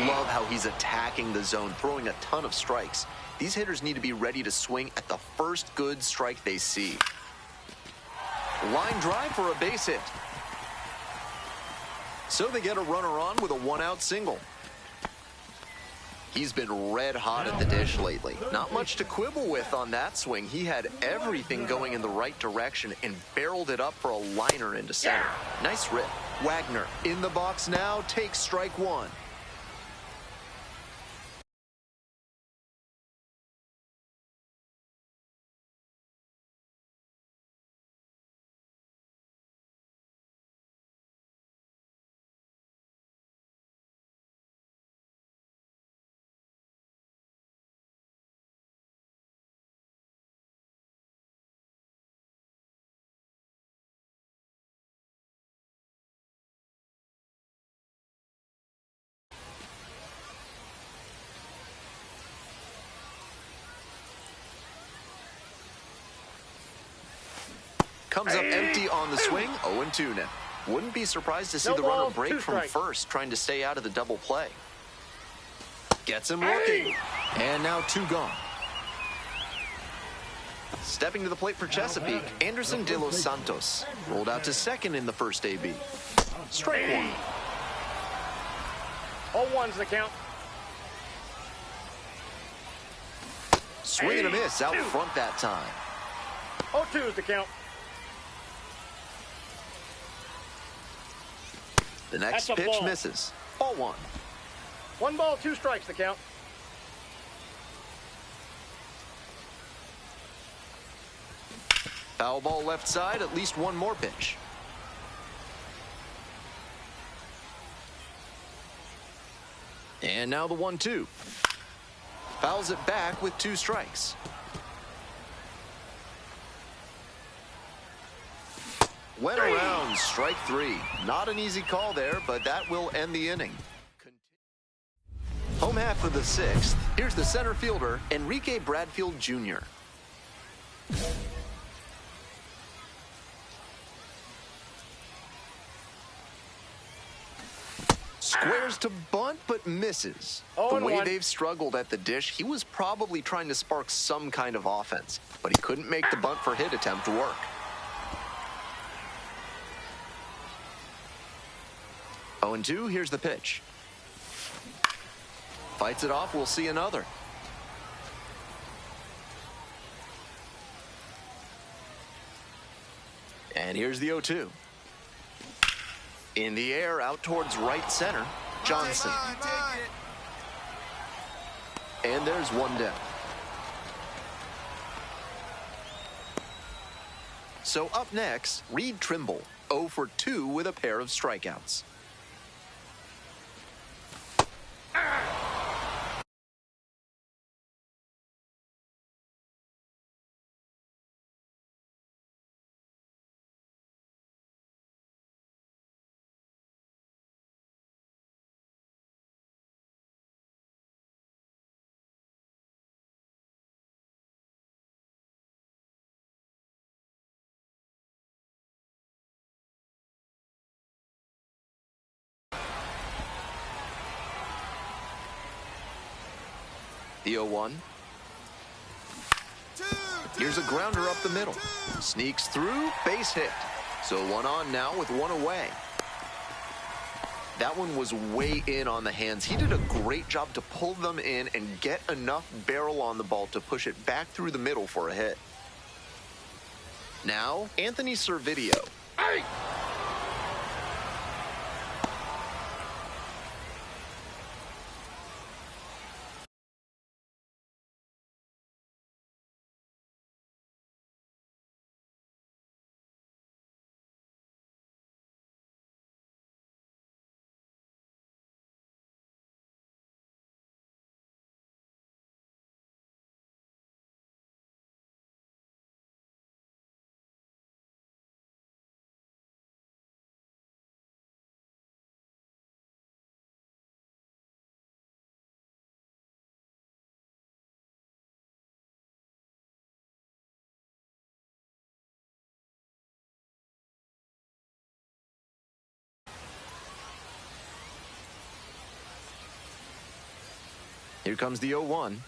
Love how he's attacking the zone, throwing a ton of strikes. These hitters need to be ready to swing at the first good strike they see. Line drive for a base hit. So they get a runner on with a 1-out single. He's been red hot at the dish lately. Not much to quibble with on that swing. He had everything going in the right direction and barreled it up for a liner into center. Nice rip. Wagner in the box now, takes strike 1. Comes up empty on the swing, 0-2 now. Wouldn't be surprised to see the runner break from first, trying to stay out of the double play. Gets him looking. And now 2 gone. Stepping to the plate for Chesapeake, Anderson de los Santos. Rolled out to second in the first AB. Strike 1. All one's the count. Swing and a miss out front that time. 0-2 is the count. The next pitch misses. Ball 1. 1 ball, 2 strikes, the count. Foul ball left side, at least one more pitch. And now the 1-2. Fouls it back with 2 strikes. Went around, strike 3. Not an easy call there, but that will end the inning. Home half of the 6th. Here's the center fielder, Enrique Bradfield Jr. Squares to bunt, but misses. The way they've struggled at the dish, he was probably trying to spark some kind of offense, but he couldn't make the bunt for hit attempt work. 0-2, here's the pitch. Fights it off, we'll see another. And here's the 0-2. In the air, out towards right center, Johnson. And there's one down. So up next, Reed Trimble, 0 for 2 with a pair of strikeouts. The 0-1. Here's a grounder up the middle. Sneaks through, base hit. So 1 on now with 1 away. That one was way in on the hands. He did a great job to pull them in and get enough barrel on the ball to push it back through the middle for a hit. Now, Anthony Servideo. Hey! Here comes the 0-1.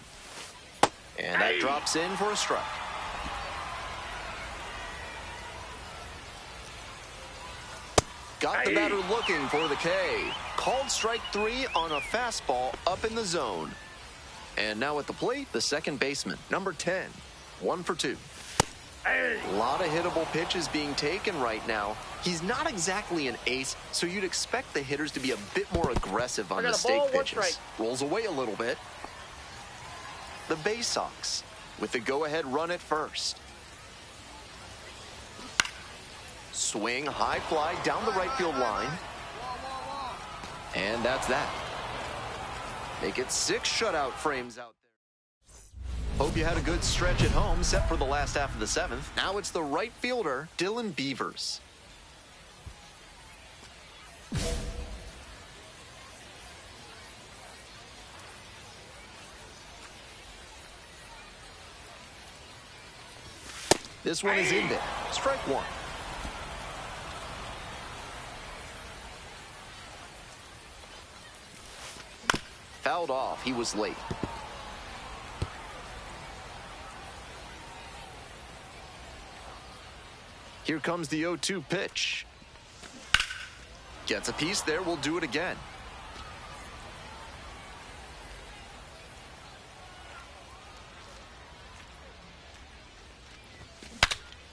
And that drops in for a strike. Got the batter looking for the K. Called strike 3 on a fastball up in the zone. And now at the plate, the second baseman, number 10. 1 for 2. A lot of hittable pitches being taken right now. He's not exactly an ace, so you'd expect the hitters to be a bit more aggressive on mistake pitches. Rolls away a little bit. The Bay Sox with the go-ahead run at first. Swing, high fly down the right field line. And that's that. Make it 6 shutout frames out there. Hope you had a good stretch at home, set for the last half of the 7th. Now it's the right fielder, Dylan Beavers. This one is in there. Strike 1. Fouled off. He was late. Here comes the 0-2 pitch. Gets a piece there. We'll do it again.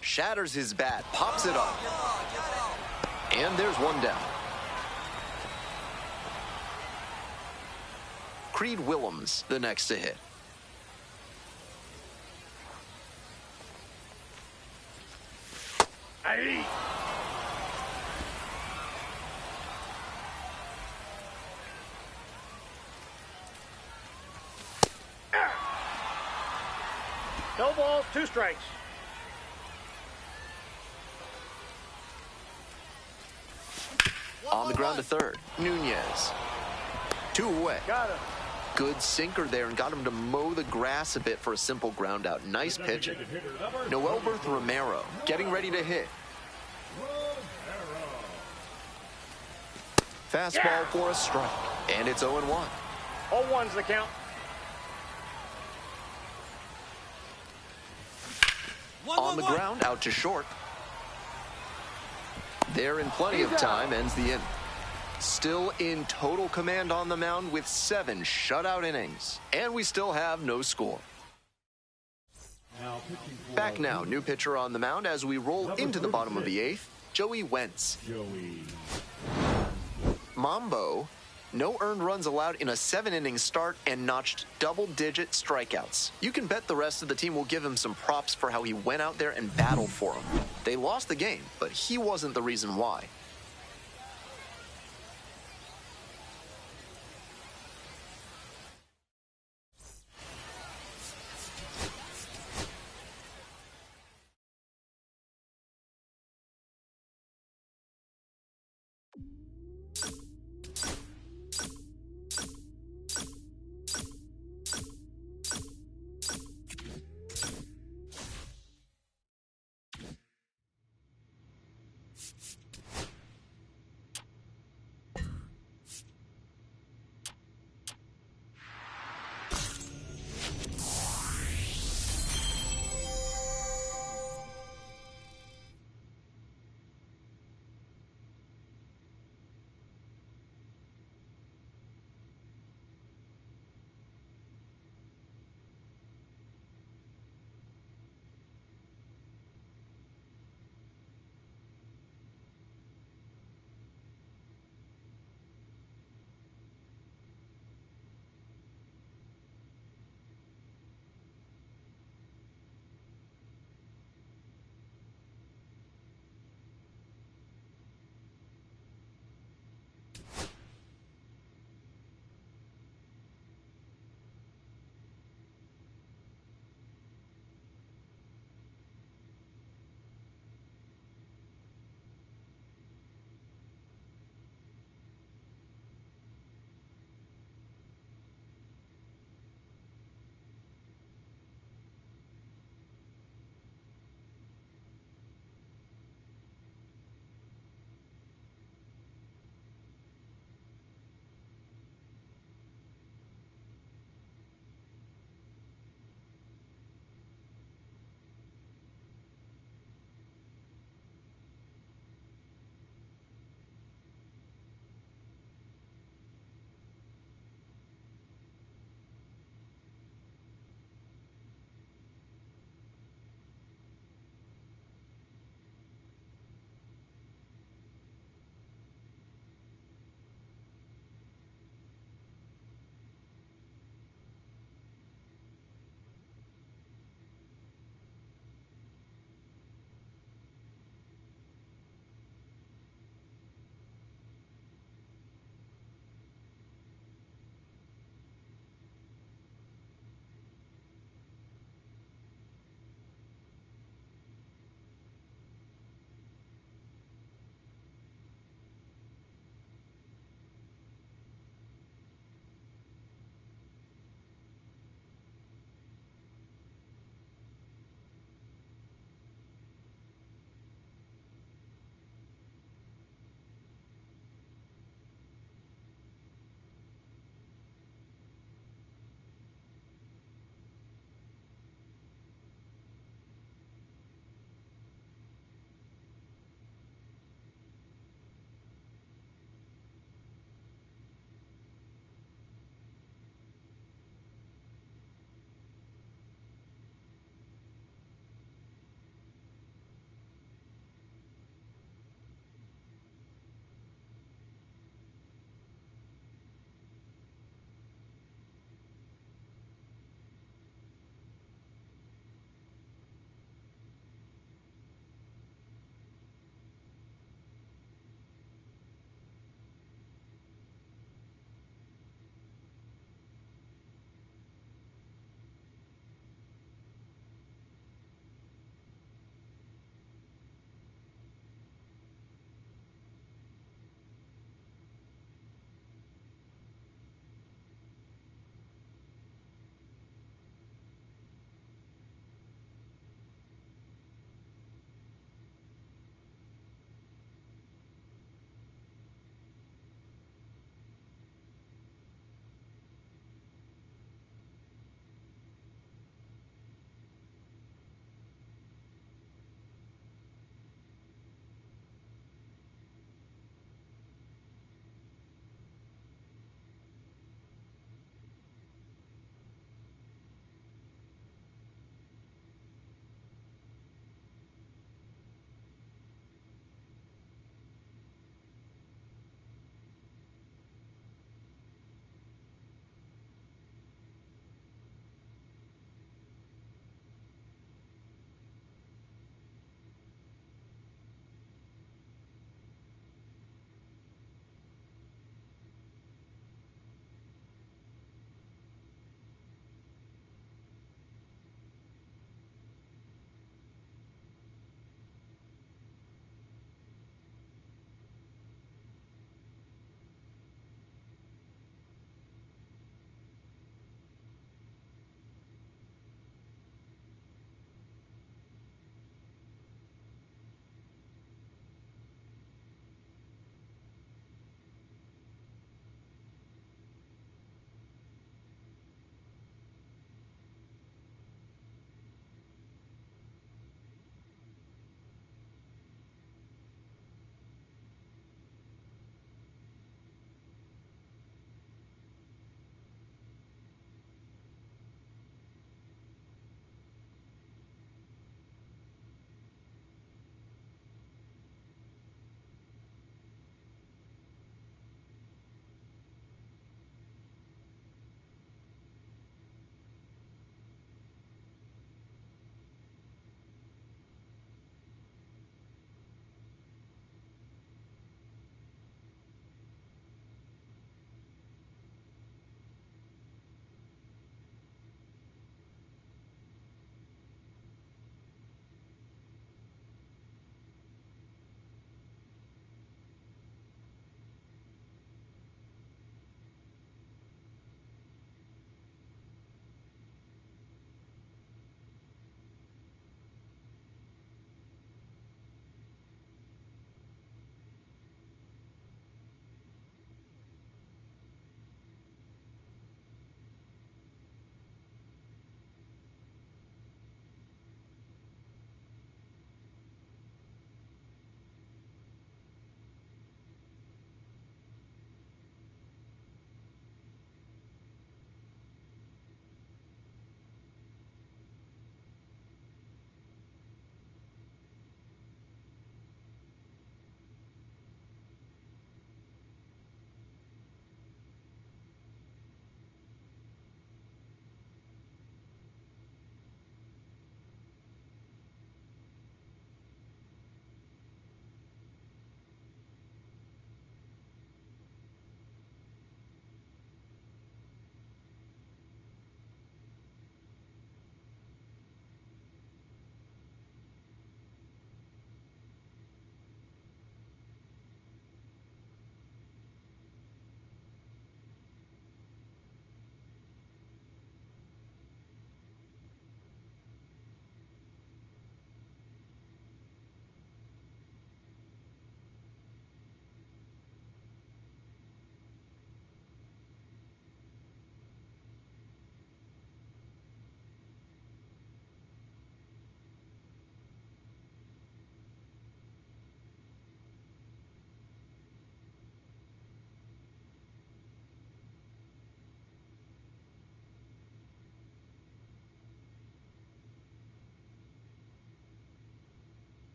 Shatters his bat. Pops it up. And there's one down. Creed Willems, the next to hit. Aye. No balls, 2 strikes. On the ground to third. Nunez. 2 away. Got him. Good sinker there and got him to mow the grass a bit for a simple ground out. Nice pitching. Noelberth Romero getting ready to hit. Fastball for a strike. And it's 0-1. 0-1's the count. On the ground, out to short. There in plenty of time, ends the inning. Still in total command on the mound with 7 shutout innings. And we still have no score. Back now, new pitcher on the mound as we roll into the bottom of the 8th, Joey Wentz. Mambo, no earned runs allowed in a 7-inning start and notched double-digit strikeouts. You can bet the rest of the team will give him some props for how he went out there and battled for them. They lost the game, but he wasn't the reason why.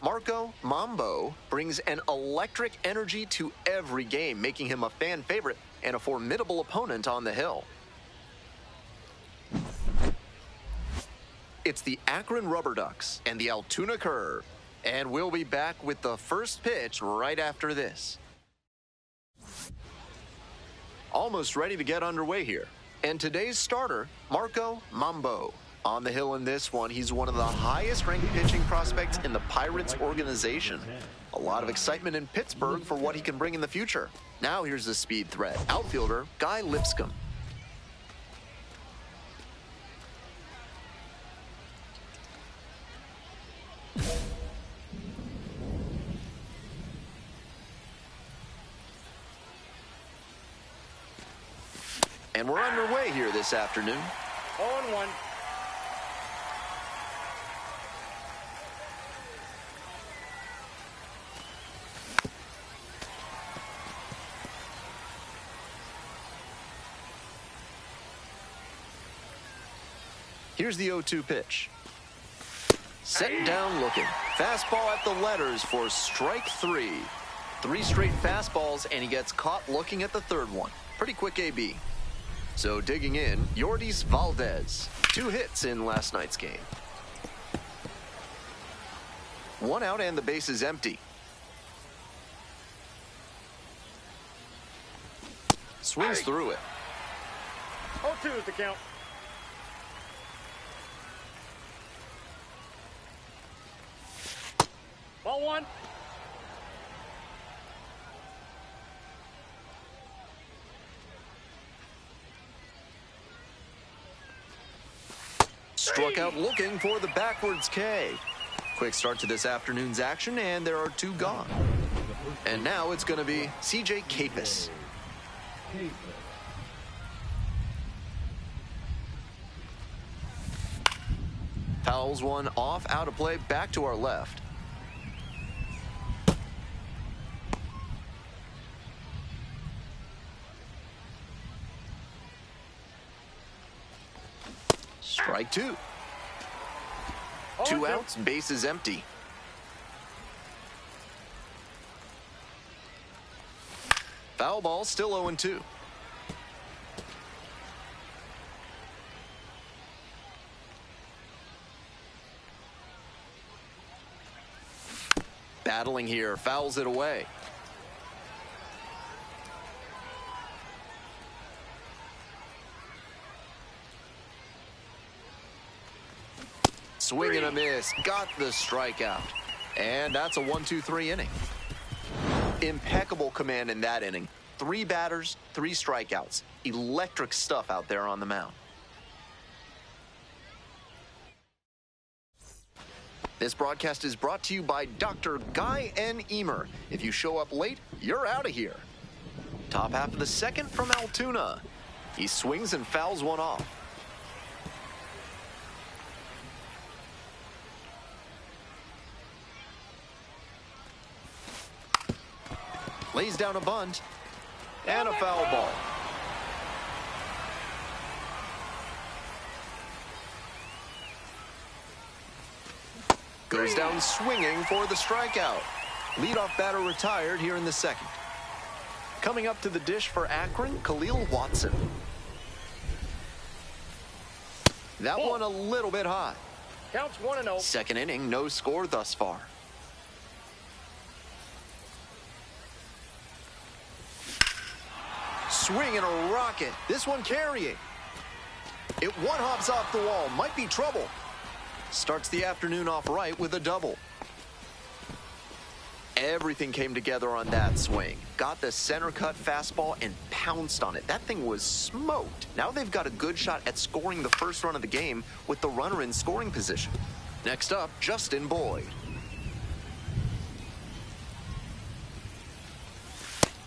Marco Mambo brings an electric energy to every game, making him a fan favorite and a formidable opponent on the hill. It's the Akron Rubber Ducks and the Altoona Curve. And we'll be back with the first pitch right after this. Almost ready to get underway here. And today's starter, Marco Mambo. On the hill in this one, he's one of the highest-ranked pitching prospects in the Pirates organization. A lot of excitement in Pittsburgh for what he can bring in the future. Now here's the speed threat. Outfielder, Guy Lipscomb. And we're underway here this afternoon. 0-1. Here's the 0-2 pitch. Set down looking. Fastball at the letters for strike 3. 3 straight fastballs, and he gets caught looking at the third one. Pretty quick AB. So digging in, Yordis Valdez. 2 hits in last night's game. 1 out and the base is empty. Swings through it. 0-2 is the count. Ball 1. Struck out looking for the backwards K. Quick start to this afternoon's action, and there are 2 gone. And now it's going to be CJ Capus. Fouls one off, out of play, back to our left. Strike 2. 2 outs, base is empty. Foul ball, still 0-2. Battling here, fouls it away. Swing and a miss, got the strikeout. And that's a 1-2-3 inning. Impeccable command in that inning. 3 batters, 3 strikeouts. Electric stuff out there on the mound. This broadcast is brought to you by Dr. Guy N. Emer. If you show up late, you're out of here. Top half of the second from Altoona. He swings and fouls one off. Lays down a bunt, and a foul ball. Goes down swinging for the strikeout. Leadoff batter retired here in the second. Coming up to the dish for Akron, Khalil Watson. That one a little bit high. Counts 1-0. Second inning, no score thus far. Swing and a rocket. This one carrying. It one hops off the wall. Might be trouble. Starts the afternoon off right with a double. Everything came together on that swing. Got the center cut fastball and pounced on it. That thing was smoked. Now they've got a good shot at scoring the first run of the game with the runner in scoring position. Next up, Justin Boyd.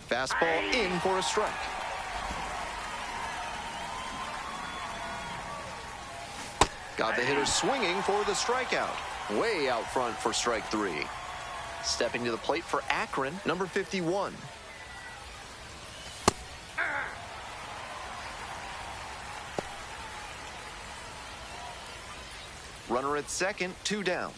Fastball in for a strike. Got the hitter swinging for the strikeout. Way out front for strike 3. Stepping to the plate for Akron, number 51. Runner at second, 2 down.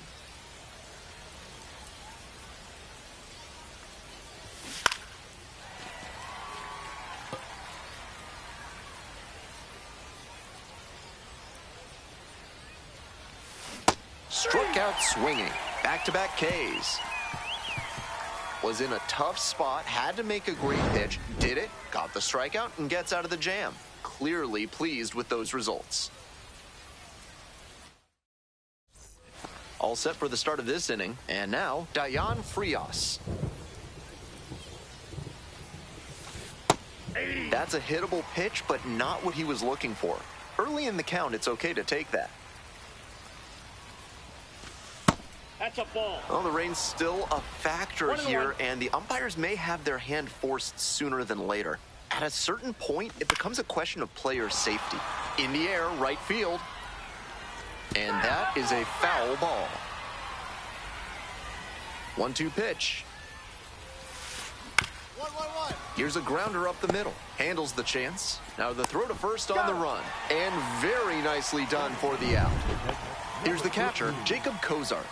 Struck out swinging. Back-to-back Ks. Was in a tough spot, had to make a great pitch, did it, got the strikeout, and gets out of the jam. Clearly pleased with those results. All set for the start of this inning, and now Dayan Frias. That's a hittable pitch, but not what he was looking for. Early in the count, it's okay to take that. That's a ball. Well, the rain's still a factor here, and the umpires may have their hand forced sooner than later. At a certain point, it becomes a question of player safety. In the air, right field. And that is a foul ball. 1-2 pitch. Here's a grounder up the middle. Handles the chance. Now the throw to first on the run. And very nicely done for the out. Here's the catcher, Jacob Kozart.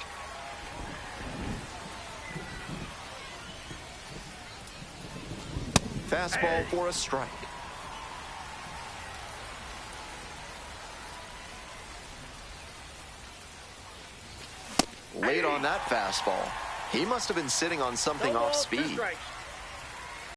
Fastball for a strike. Late on that fastball. He must have been sitting on something off speed.